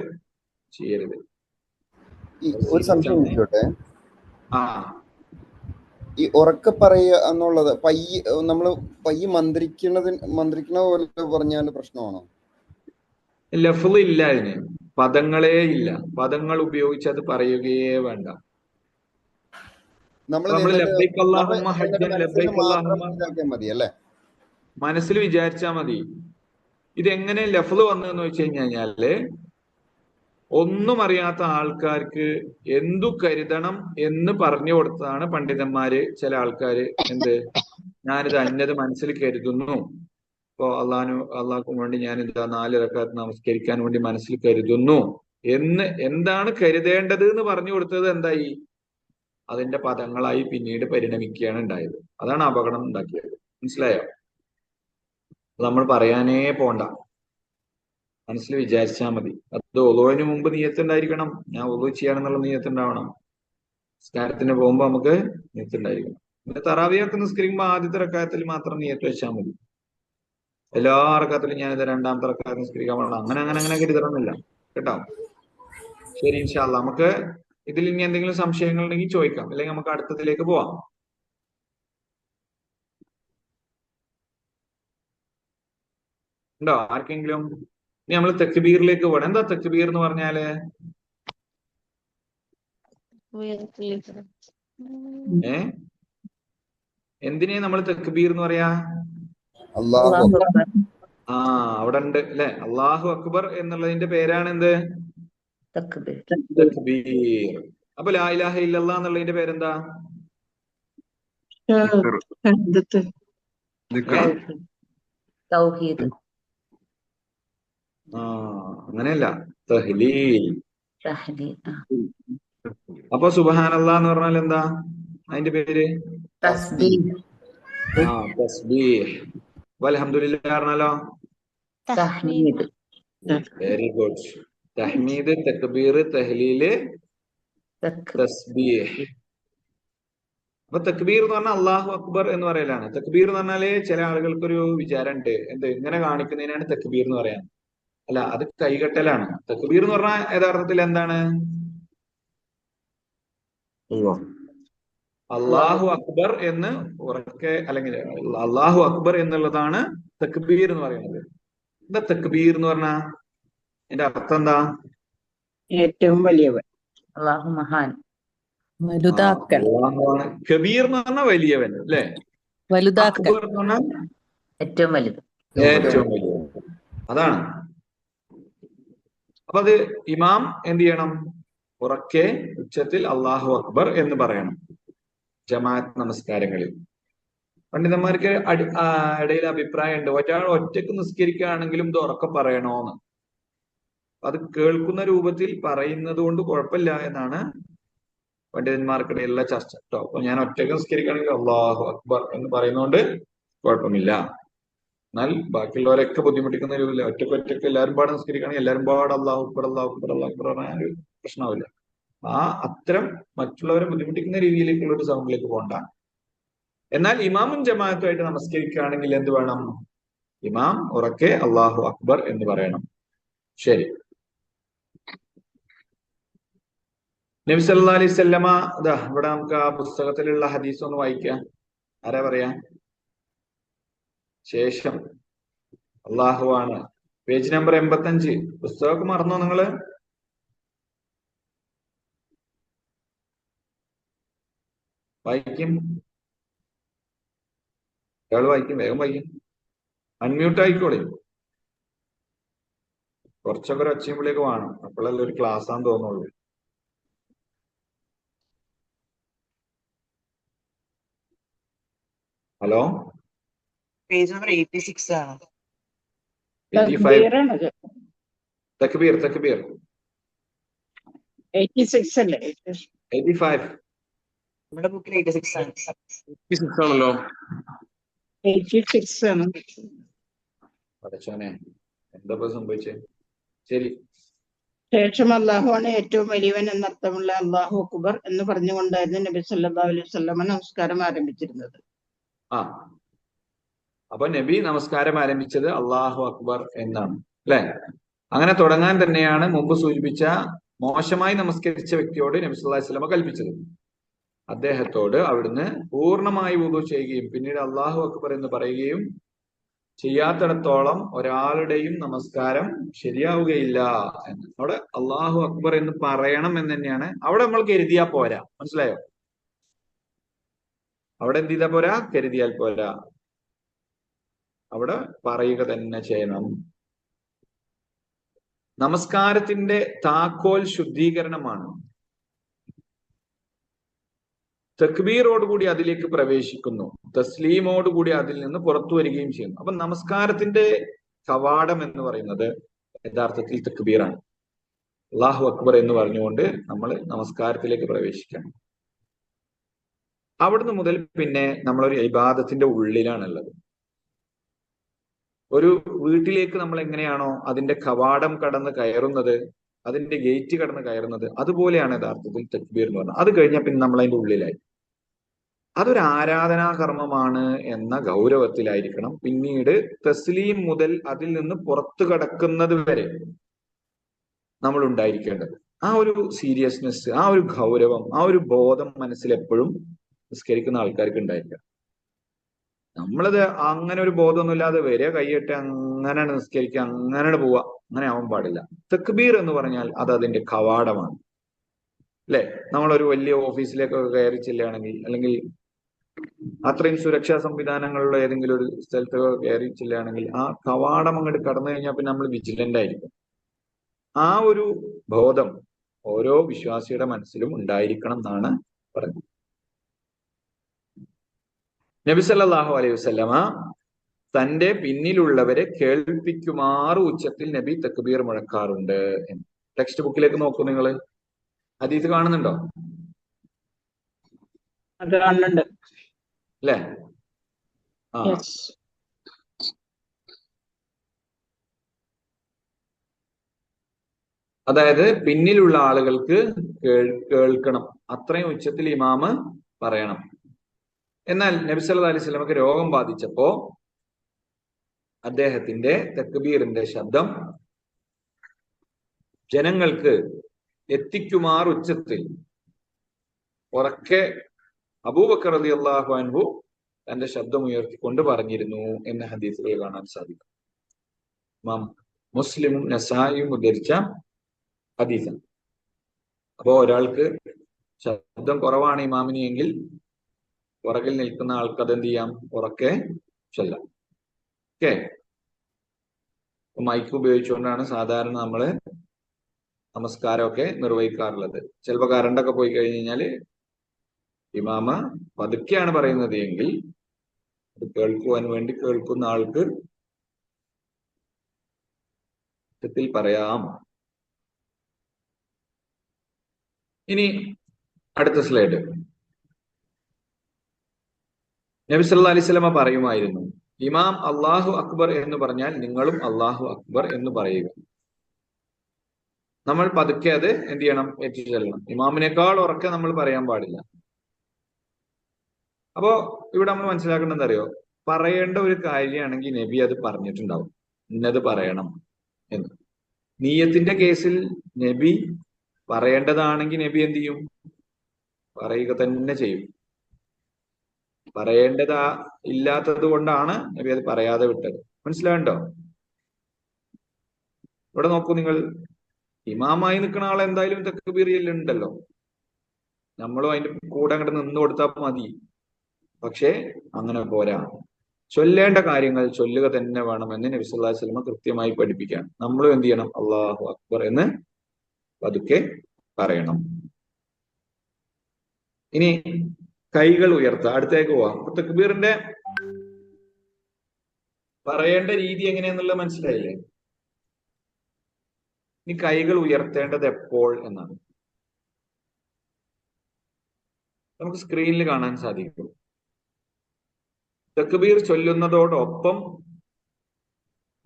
ചെയ്യരുത്. ഒരു സംശയം ചോദിച്ചോട്ടെ. ആ, ഈ ഉറക്കെ പറയുക എന്നുള്ളത് നമ്മള് പയ്യെ മന്ത്രിക്കണ പോലെ പറഞ്ഞാൽ പ്രശ്നമാണോ? ലഫ്ള് ഇല്ല, അതിന് പദങ്ങളേ ഇല്ല. പദങ്ങൾ ഉപയോഗിച്ച് അത് പറയുകയേ വേണ്ട. നമ്മൾ ലബ്ബൈക അല്ലാഹുമ്മ ഹജ്ജൻ ലബ്ബൈക അല്ലാഹുമ്മ മതി അല്ലേ? മനസ്സിൽ വിചാരിച്ചാൽ മതി. ഇതെങ്ങനെ ലഫ്ള് വന്നതെന്ന് വെച്ച് കഴിഞ്ഞാല്, ഒന്നും അറിയാത്ത ആൾക്കാർക്ക് എന്തു കരുതണം എന്ന് പറഞ്ഞു കൊടുത്തതാണ് പണ്ഡിതന്മാര്. ചില ആൾക്കാര് ഞാനിത് അന്യത് മനസ്സിൽ കരുതുന്നു. ഇപ്പോ അള്ളാഹ്ക്കും വേണ്ടി ഞാനിതാ 4 റക്അത്ത് നമസ്കരിക്കാൻ വേണ്ടി മനസ്സിൽ കരുതുന്നു എന്താണ് കരുതേണ്ടത് എന്ന് പറഞ്ഞു കൊടുത്തത് എന്തായി? അതിന്റെ പദങ്ങളായി പിന്നീട് പരിണമിക്കുകയാണ് ഉണ്ടായത്. അതാണ് അപകടം ഉണ്ടാക്കിയത്. മനസ്സിലായോ? നമ്മൾ പറയാനേ പോണ്ട, മനസ്സിൽ വിചാരിച്ചാൽ മതി. അത് ഒളുവിന് മുമ്പ് നിയ്യത്തുണ്ടായിരിക്കണം. ഞാൻ ഒളു ചെയ്യാണെന്നുള്ള നിയ്യത്തുണ്ടാവണം. നിസ്കാരത്തിന് പോകുമ്പോ നമുക്ക് നിയ്യത്തുണ്ടായിരിക്കണം. പിന്നെ തറാവിയൊക്കെ നിസ്കരിക്കുമ്പോ ആദ്യത്തെ റക്അത്തിൽ മാത്രം നിയ്യത്ത് വെച്ചാൽ മതി. എല്ലാ റക്അത്തിലും ഞാനിത് 2ാമത്തെ റക്അത്ത് നിസ്കരിക്കാൻ പാടില്ല, അങ്ങനെ കരുതണമെന്നില്ല കേട്ടോ. ശരി, ഇൻഷാ അല്ലാഹ് നമുക്ക് ഇതിൽ ഇനി എന്തെങ്കിലും സംശയങ്ങൾ ഉണ്ടെങ്കിൽ ചോദിക്കാം, അല്ലെങ്കിൽ നമുക്ക് അടുത്തതിലേക്ക് പോവാം. ഉണ്ടോ ആർക്കെങ്കിലും? ഇനി നമ്മൾ തക്ബീറിലേക്ക് പോകണം. എന്താ തക്ബീർ എന്ന് പറഞ്ഞാല്? എന്തിനേ നമ്മൾ തക്ബീർ എന്ന് പറയാ? അവിടെ ഉണ്ട് അല്ലെ? അല്ലാഹു അക്ബർ എന്നുള്ളതിന്റെ പേരാണ് എന്ത്? തക്ബീർ. അപ്പൊ ലാ ഇലാഹ ഇല്ലല്ലാഹ് എന്നുള്ളതിന്റെ പേരെന്താ? തൗഹീദ്. അങ്ങനെയല്ല, തഹ്ലീൽ. അപ്പൊ സുബ്ഹാനല്ലാഹ് എന്ന് പറഞ്ഞാൽ എന്താ അതിന്റെ പേര്? തസ്ബീഹ്. തസ്ബീഹ്. അൽഹംദുലില്ലാഹ് പറഞ്ഞാലോ? തഹ്മീദ്. Very good. തഹ്മീദ്, തക്ബീർ, തഹ്ലീല്, തസ്ബീഹ്. അപ്പൊ തക്ബീർ എന്ന് പറഞ്ഞാൽ അല്ലാഹു അക്ബർ എന്ന് പറയലാണ്. തക്ബീർ എന്ന് പറഞ്ഞാല് ചില ആളുകൾക്കൊരു വിചാരമുണ്ട്, ഇങ്ങനെ കാണിക്കുന്നതിനാണ് തക്ബീർ എന്ന് പറയാൻ. അല്ല, അത് കൈകെട്ടലാണ്. തക്ബീർ എന്ന് പറഞ്ഞാൽ യഥാർത്ഥത്തിൽ എന്താണ്? അല്ലാഹു അക്ബർ എന്ന് ഉറക്കെ, അല്ലെങ്കിൽ അല്ലാഹു അക്ബർ എന്നുള്ളതാണ് തക്ബീർ എന്ന് പറയുന്നത്. എന്താ തക്ബീർ എന്ന് പറഞ്ഞാ എന്റെ അർത്ഥം എന്താ? ഏറ്റവും വലിയവൻ, അല്ലാഹു മഹാൻ, വലുതാക്കൽ. കബീർ എന്ന് പറഞ്ഞാൽ വലിയവൻ അല്ലെ? വലുതാക്കൽ അക്ബർ എന്ന് പറഞ്ഞാൽ ഏറ്റവും വലുത്, ഏറ്റവും വലിയവൻ. അതാണ്. അപ്പൊ അത് ഇമാം എന്ത് ചെയ്യണം? ഉറക്കെ ഉച്ചത്തിൽ അള്ളാഹു അക്ബർ എന്ന് പറയണം ജമാഅത്ത് നമസ്കാരങ്ങളിൽ. പണ്ഡിതന്മാർക്ക് ഇടയിൽ അഭിപ്രായമുണ്ട്, ഒരാൾ ഒറ്റക്ക് നിസ്കരിക്കുകയാണെങ്കിലും ഇത് ഉറക്കെ പറയണോന്ന്. അത് കേൾക്കുന്ന രൂപത്തിൽ പറയുന്നത് കൊണ്ട് കുഴപ്പമില്ല എന്നാണ് പണ്ഡിതന്മാർക്കിടയിലുള്ള ചർച്ച കേട്ടോ. അപ്പൊ ഞാൻ ഒറ്റക്ക് നിസ്കരിക്കുകയാണെങ്കിൽ അള്ളാഹു അക്ബർ എന്ന് പറയുന്നതുകൊണ്ട് കുഴപ്പമില്ല. എന്നാൽ ബാക്കിയുള്ളവരൊക്കെ ബുദ്ധിമുട്ടിക്കുന്ന രൂപമില്ല. ഒറ്റക്ക് എല്ലാവരും പാടെ നിസ്കരിക്കുകയാണെങ്കിൽ എല്ലാവരും പാടെ അള്ളാഹു അക്ബർ അള്ളാഹു അക്ബർ അള്ളാഹു അക്ബർ പറഞ്ഞാൽ ഒരു പ്രശ്നമാവില്ല. അത്തരം മറ്റുള്ളവരെ ബുദ്ധിമുട്ടിക്കുന്ന രീതിയിലേക്കുള്ള ഒരു സൗണ്ടിലേക്ക് പോകണ്ട. എന്നാൽ ഇമാമും ജമാഅത്തുമായിട്ട് നമസ്കരിക്കുകയാണെങ്കിൽ എന്ത് വേണം? ഇമാം ഉറക്കെ അള്ളാഹു അക്ബർ എന്ന് പറയണം. ശരി. നബി സല്ലല്ലാഹു അലൈഹി വസല്ലമ ഇവിടെ നമുക്ക് ആ പുസ്തകത്തിലുള്ള ഹദീസ് ഒന്ന് വായിക്കാം. ആരാ പറയാ? ശേഷം അള്ളാഹു ആണ്. Page number 85. പുസ്തകമൊക്കെ മറന്നോ നിങ്ങള്? വായിക്കും. ഒരാൾ വായിക്കും, വേഗം വായിക്കും. അൺമ്യൂട്ട് ആയിക്കോളെ. കുറച്ചൊക്കെ ഒരു ഒച്ചയുമ്പോഴേക്ക് വേണം, അപ്പോഴല്ലേ ഒരു ക്ലാസ് ആണെന്ന് തോന്നുള്ളൂ. ഹലോ, പേജ് നമ്പർ 86 ആണ്. 85. തക്ബീർ 86 അല്ലേ? 85. നമ്മുടെ ബുക്കിൽ 86 ആണ്. 86 ആണല്ലോ. 86 ആണ്. പഠിച്ചോനെ, എന്താ സംഭവിച്ചേ? ശരി. ശേഷം അള്ളാഹുവാണ് ഏറ്റവും വലിയവൻ എന്നർത്ഥമുള്ള അള്ളാഹു അക്ബർ എന്ന് പറഞ്ഞുകൊണ്ടായിരുന്നു നബി സല്ലല്ലാഹു അലൈഹി വസല്ലമ നമസ്കാരം ആരംഭിച്ചിരുന്നത്. അപ്പൊ നബി നമസ്കാരം ആരംഭിച്ചത് അള്ളാഹു അക്ബർ എന്നാണ്, അല്ലെ? അങ്ങനെ തുടങ്ങാൻ തന്നെയാണ് മുമ്പ് സൂചിപ്പിച്ച മോശമായി നമസ്കരിച്ച വ്യക്തിയോട് നബി സല്ലല്ലാഹു അലൈഹി വസല്ലമ കൽപ്പിച്ചത്. അദ്ദേഹത്തോട് അവിടുന്ന് പൂർണ്ണമായി വുദു ചെയ്യുകയും പിന്നീട് അള്ളാഹു അക്ബർ എന്ന് പറയുകയും ചെയ്യാത്തിടത്തോളം ഒരാളുടെയും നമസ്കാരം ശരിയാവുകയില്ല എന്ന്. അവിടെ അള്ളാഹു അക്ബർ എന്ന് പറയണം എന്ന് തന്നെയാണ്. അവിടെ നമ്മൾ കരുതിയാ പോരാ, മനസ്സിലായോ? അവിടെ എന്ത് ചെയ്താ പോരാ? കരുതിയാൽ പോരാ, അവിടെ പറയുക തന്നെ ചെയ്യണം. നമസ്കാരത്തിന്റെ താക്കോൽ ശുദ്ധീകരണമാണ്. തക്ബീറോടുകൂടി അതിലേക്ക് പ്രവേശിക്കുന്നു, തസ്ലീമോടുകൂടി അതിൽ നിന്ന് പുറത്തു വരികയും ചെയ്യുന്നു. അപ്പൊ നമസ്കാരത്തിന്റെ കവാടം എന്ന് പറയുന്നത് യഥാർത്ഥത്തിൽ തക്ബീറാണ്. അല്ലാഹു അക്ബർ എന്ന് പറഞ്ഞുകൊണ്ട് നമ്മൾ നമസ്കാരത്തിലേക്ക് പ്രവേശിക്കണം. അവിടുന്ന് മുതൽ പിന്നെ നമ്മളൊരു ഇബാദത്തിന്റെ ഉള്ളിലാണുള്ളത്. ഒരു വീട്ടിലേക്ക് നമ്മൾ എങ്ങനെയാണോ അതിന്റെ കവാടം കടന്ന് കയറുന്നത്, അതിന്റെ ഗേറ്റ് കടന്ന് കയറുന്നത്, അതുപോലെയാണ് യഥാർത്ഥത്തിൽ തക്ബീർ എന്ന് പറഞ്ഞത്. അത് കഴിഞ്ഞാൽ പിന്നെ നമ്മൾ അതിന്റെ ഉള്ളിലായി. അതൊരു ആരാധനാ കർമ്മമാണ് എന്ന ഗൗരവത്തിലായിരിക്കണം പിന്നീട് തസ്ലീം മുതൽ അതിൽ നിന്ന് പുറത്തു കടക്കുന്നത് വരെ നമ്മൾ ഉണ്ടായിരിക്കേണ്ടത്. ആ ഒരു സീരിയസ്നെസ്, ആ ഒരു ഗൗരവം, ആ ഒരു ബോധം മനസ്സിൽ എപ്പോഴും നിസ്കരിക്കുന്ന ആൾക്കാർക്ക് ഉണ്ടായിരിക്കണം. നമ്മളത് അങ്ങനെ ഒരു ബോധമൊന്നുമില്ലാതെ വരിക, കൈയിട്ട് അങ്ങനെ നിസ്കരിക്കുക, അങ്ങനെ പോവുക, അങ്ങനെ ആവാൻ പാടില്ല. തക്ബീർ എന്ന് പറഞ്ഞാൽ അത് അതിന്റെ കവാടമാണ്, അല്ലെ? നമ്മളൊരു വലിയ ഓഫീസിലേക്കൊക്കെ കയറി ചെല്ലുകയാണെങ്കിൽ, അല്ലെങ്കിൽ അത്രയും സുരക്ഷാ സംവിധാനങ്ങളുള്ള ഏതെങ്കിലും ഒരു സ്ഥലത്തൊക്കെ കയറി ചെല്ലുകയാണെങ്കിൽ ആ കവാടം അങ്ങോട്ട് കടന്നു കഴിഞ്ഞാൽ പിന്നെ നമ്മൾ വിജിലന്റ് ആയിരിക്കും. ആ ഒരു ബോധം ഓരോ വിശ്വാസിയുടെ മനസ്സിലും ഉണ്ടായിരിക്കണം എന്നാണ് പറഞ്ഞത്. നബി സല്ലല്ലാഹു അലൈഹി വസല്ലമ തന്റെ പിന്നിലുള്ളവരെ കേൾപ്പിക്കുമാറ് ഉച്ചത്തിൽ നബി തക്ബീർ മുഴക്കാറുണ്ട്. ടെക്സ്റ്റ് ബുക്കിലേക്ക് നോക്കൂ നിങ്ങൾ. ഹദീസ് കാണുന്നുണ്ടോ? അത് കാണുന്നുണ്ട്. അല്ലേ? Yes. അതായത് പിന്നിലുള്ള ആളുകൾക്ക് കേൾക്കണം, അത്രയും ഉച്ചത്തിൽ ഇമാമ് പറയണം. എന്നാൽ നബി സല്ലല്ലാഹു അലൈഹി വസല്ലമക്ക് രോഗം ബാധിച്ചപ്പോ അദ്ദേഹത്തിന്റെ തക്ബീറിന്റെ ശബ്ദം ജനങ്ങൾക്ക് എത്തിക്കുമാർ ഉച്ചത്തിൽ ഉറക്കെ അബൂബക്കർ റളിയല്ലാഹു അൻഹു തന്റെ ശബ്ദം ഉയർത്തിക്കൊണ്ട് പറഞ്ഞിരുന്നു എന്ന ഹദീസുകൾ കാണാൻ സാധിക്കും. ഇമാം മുസ്ലിമും നസായിയും ഉദ്ധരിച്ച ഹദീസാണ്. അപ്പോ ഒരാൾക്ക് ശബ്ദം കുറവാണ് ഇമാമിന് എങ്കിൽ പുറകിൽ നിൽക്കുന്ന ആൾക്ക് അതെന്ത് ചെയ്യാം? ഉറക്കെ ചൊല്ലാം. ഓക്കെ. മൈക്ക് ഉപയോഗിച്ചുകൊണ്ടാണ് സാധാരണ നമ്മള് നമസ്കാരമൊക്കെ നിർവഹിക്കാറുള്ളത്. ചിലപ്പോൾ കറണ്ടൊക്കെ പോയി കഴിഞ്ഞ് കഴിഞ്ഞാല് ഇമാമ പതുക്കെയാണ് പറയുന്നത് എങ്കിൽ അത് കേൾക്കുവാൻ വേണ്ടി കേൾക്കുന്ന ആൾക്ക് ഉച്ചത്തിൽ പറയാം. ഇനി അടുത്ത സ്ലൈഡ്. നബി സല്ലല്ലാഹു അലൈഹി വസല്ലമ പറയുമായിരുന്നു, ഇമാം അല്ലാഹു അക്ബർ എന്ന് പറഞ്ഞാൽ നിങ്ങളും അല്ലാഹു അക്ബർ എന്ന് പറയുക. നമ്മൾ പതുക്കെ അത് എന്ത് ചെയ്യണം? ഏറ്റുചൊല്ലണം. ഇമാമിനേക്കാൾ ഉറക്കെ നമ്മൾ പറയാൻ പാടില്ല. അപ്പോ ഇവിടെ നമ്മൾ മനസ്സിലാക്കേണ്ടത് അറിയോ, പറയേണ്ട ഒരു കാര്യമാണെങ്കിൽ നബി അത് പറഞ്ഞിട്ടുണ്ടാവും, ഇന്നത് പറയണം എന്ന്. നിയ്യത്തിന്റെ കേസിൽ നബി പറയേണ്ടതാണെങ്കിൽ നബി എന്ത് ചെയ്യും? പറയുക തന്നെ ചെയ്യും. പറയേണ്ടതാ ഇല്ലാത്തത് കൊണ്ടാണ് നബി അത് പറയാതെ വിട്ടത്. മനസ്സിലാകണ്ടോ? ഇവിടെ നോക്കൂ നിങ്ങൾ, ഇമാമായി നിൽക്കുന്ന ആൾ എന്തായാലും തക്ബീർ ഉണ്ടല്ലോ, നമ്മളും അതിന്റെ കൂടെ അങ്ങോട്ട് നിന്ന് കൊടുത്താൽ മതി. പക്ഷേ അങ്ങനെ പോരാ, ചൊല്ലേണ്ട കാര്യങ്ങൾ ചൊല്ലുക തന്നെ വേണമെന്ന് നബി സല്ലല്ലാഹു അലൈഹി വസല്ലം കൃത്യമായി പഠിപ്പിക്കാൻ. നമ്മളും എന്ത് ചെയ്യണം? അല്ലാഹു അക്ബർ എന്ന് പതുക്കെ പറയണം. ഇനി കൈകൾ ഉയർത്തുക. അടുത്തേക്ക് പോവാം. തക്ബീറിന്റെ പറയേണ്ട രീതി എങ്ങനെയാന്നുള്ളത് മനസ്സിലായില്ലേ? ഇനി കൈകൾ ഉയർത്തേണ്ടത് എപ്പോൾ എന്നാണ് നമുക്ക് സ്ക്രീനിൽ കാണാൻ സാധിക്കും. തക്ബീർ ചൊല്ലുന്നതോടൊപ്പം,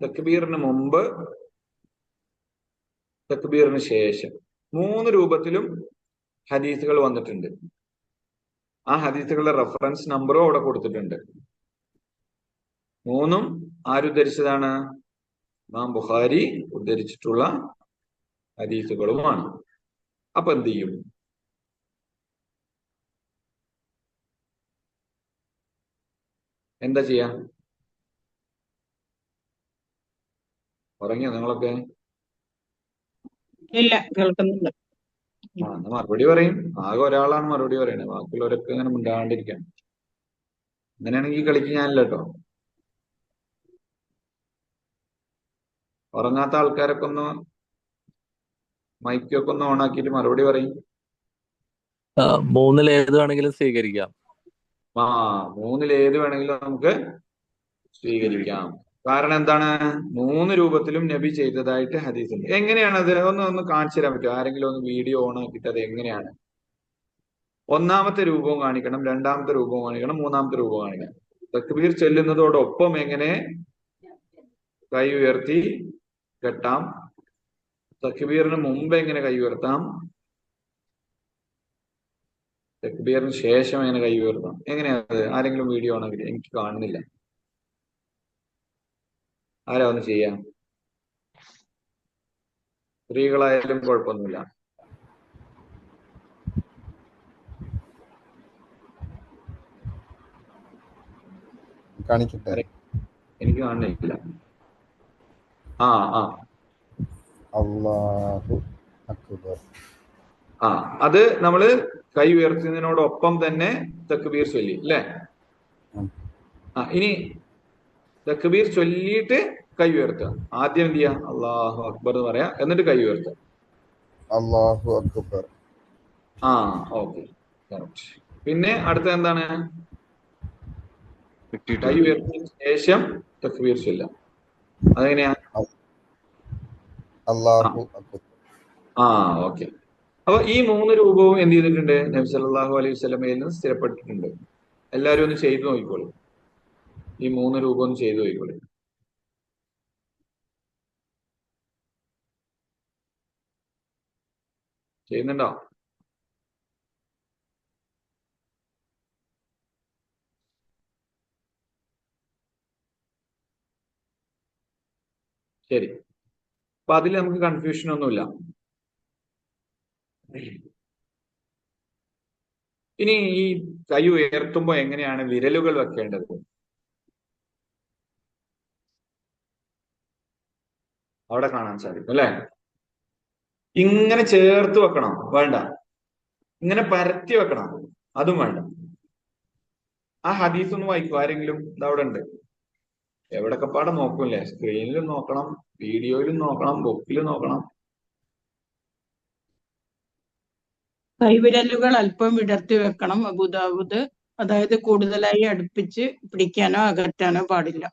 തക്ബീറിന് മുമ്പ്, തക്ബീറിന് ശേഷം 3 രൂപത്തിലും ഹദീസുകൾ വന്നിട്ടുണ്ട്. ആ ഹദീസുകളുടെ റെഫറൻസ് നമ്പറും അവിടെ കൊടുത്തിട്ടുണ്ട്. 3ഉം ആരുദ്ധരിച്ചതാണ്? ഇമാം ബുഖാരി ഉദ്ധരിച്ചിട്ടുള്ള ഹദീസുകളുമാണ്. അപ്പൊ എന്ത് ചെയ്യും? എന്താ ചെയ്യാ? ഉറങ്ങിയോ നിങ്ങളൊക്കെ? ഇല്ല, കേൾക്കുന്നുണ്ട്. എന്നാ മറുപടി പറയും. ആകെ ഒരാളാണ് മറുപടി പറയണത്, ബാക്കിയുള്ളവരൊക്കെ ഇങ്ങനെ മിണ്ടാണ്ടിരിക്കാൻ. അങ്ങനെയാണെങ്കിൽ കളിക്ക് ഞാനില്ല കേട്ടോ. ഉറങ്ങാത്ത ആൾക്കാരൊക്കെ ഒന്ന് മൈക്കൊക്കെ ഒന്ന് ഓണാക്കിയിട്ട് മറുപടി പറയും. 3-ൽ ഏത് വേണമെങ്കിലും സ്വീകരിക്കാം. 3-ൽ ഏത് വേണമെങ്കിലും നമുക്ക് സ്വീകരിക്കാം. കാരണം എന്താണ്? 3 രൂപത്തിലും നബി ചെയ്തതായിട്ട് ഹദീസ് ഉണ്ട്. എങ്ങനെയാണത്? ഒന്ന് കാണിച്ചു തരാൻ പറ്റുമോ? ആരെങ്കിലും ഒന്ന് വീഡിയോ ഓൺ ആക്കിയിട്ട് അത് എങ്ങനെയാണ്? 1-ാമത്തെ രൂപവും കാണിക്കണം, 2-ാമത്തെ രൂപവും കാണിക്കണം, 3-ാമത്തെ രൂപവും കാണിക്കണം. തക്ബീർ ചൊല്ലുന്നതോടൊപ്പം എങ്ങനെ കൈ ഉയർത്തി കെട്ടാം, തക്ബീറിന് മുമ്പ് എങ്ങനെ കൈ ഉയർത്താം, തക്ബീറിന് ശേഷം എങ്ങനെ കൈ ഉയർത്താം, എങ്ങനെയാണത്? ആരെങ്കിലും വീഡിയോ ആണെങ്കിൽ എനിക്ക് കാണുന്നില്ല. ആരാ ഒന്ന് ചെയ്യാം? സ്ത്രീകളായാലും കുഴപ്പമൊന്നുമില്ല. കാണിക്കട്ടെ. എനിക്ക് കാണുന്നില്ല. അല്ലാഹു അക്ബർ. അത് നമ്മള് കൈ ഉയർത്തുന്നതിനോടൊപ്പം തന്നെ തക്ബീർ ചൊല്ലി അല്ലേ? ഇനി തക്ബീർ ചൊല്ലിയിട്ട് കൈ ഉയർത്തുക. ആദ്യം എന്ത് ചെയ്യാ? അല്ലാഹു അക്ബർ എന്ന് പറയാ, എന്നിട്ട് കൈ ഉയർത്തുക. അല്ലാഹു അക്ബർ. ഓക്കെ. പിന്നെ അടുത്ത എന്താണ്? കൈ ഉയർത്തിയതിനു ശേഷം തക്ബീർ ചൊല്ലാം. അതെങ്ങനെയാ? അല്ലാഹു അക്ബർ. ഓക്കെ. അപ്പൊ ഈ 3 രൂപവും എന്ത് ചെയ്തിട്ടുണ്ട്? നബി സല്ലല്ലാഹു അലൈഹി വസല്ലമയിൽ നിന്ന് സ്ഥിരപ്പെട്ടിട്ടുണ്ട്. എല്ലാവരും ഒന്ന് ചെയ്തു നോക്കിക്കോളൂ. ഈ 3 രൂപം ഒന്ന് ചെയ്തു നോക്കിക്കോളൂ. ചെയ്യുന്നുണ്ടോ? ശരി. അപ്പൊ അതിൽ നമുക്ക് കൺഫ്യൂഷൻ ഒന്നുമില്ല. ഇനി ഈ കൈ ഉയർത്തുമ്പോ എങ്ങനെയാണ് വിരലുകൾ വെക്കേണ്ടത്? അവിടെ കാണാൻ സാധിക്കും അല്ലെ? ഇങ്ങനെ ചേർത്ത് വെക്കണം, വേണ്ട. ഇങ്ങനെ പരത്തി വെക്കണം, അതും വേണ്ട. ആ ഹദീസ് ഒന്ന് വായിക്കും ആരെങ്കിലും? ഇതവിടെ ഉണ്ട്. എവിടൊക്കെ പാടെ നോക്കൂല്ലേ? സ്ക്രീനിലും നോക്കണം, വീഡിയോയിലും നോക്കണം, ബുക്കിലും നോക്കണം. കൈവിരലുകൾ അല്പം വിടർത്തി വെക്കണം. അബൂദാവൂദ്. അതായത് കൂടുതലായി അടുപ്പിച്ച് പിടിക്കാനോ അകറ്റാനോ പാടില്ല.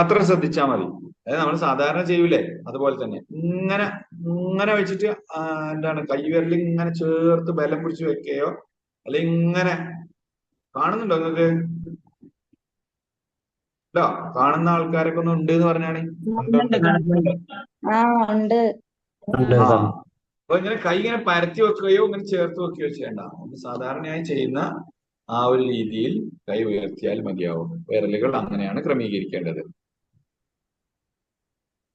അത്ര ശ്രദ്ധിച്ചാൽ മതി. അതായത് നമ്മൾ സാധാരണ ചെയ്യൂലേ അതുപോലെ തന്നെ ഇങ്ങനെ ഇങ്ങനെ വെച്ചിട്ട് എന്താണ് കൈവിരൽ ഇങ്ങനെ ചേർത്ത് ബലം പിടിച്ച് വെക്കുകയോ അല്ലെങ്കിൽ ഇങ്ങനെ കാണുന്നുണ്ടോ നിങ്ങൾക്ക്? ഉണ്ടോ? കാണുന്ന ആൾക്കാരൊക്കെ ഒന്ന് ഉണ്ട് എന്ന് പറഞ്ഞാണ്. ഉണ്ട്. അപ്പൊ ഇങ്ങനെ കൈ ഇങ്ങനെ പരത്തി വെക്കുകയോ ഇങ്ങനെ ചേർത്ത് വെക്കുകയോ ചെയ്യണ്ട. നമ്മൾ സാധാരണയായി ചെയ്യുന്ന ആ ഒരു രീതിയിൽ കൈ ഉയർത്തിയാൽ മതിയാവും. വിരലുകൾ അങ്ങനെയാണ് ക്രമീകരിക്കേണ്ടത്.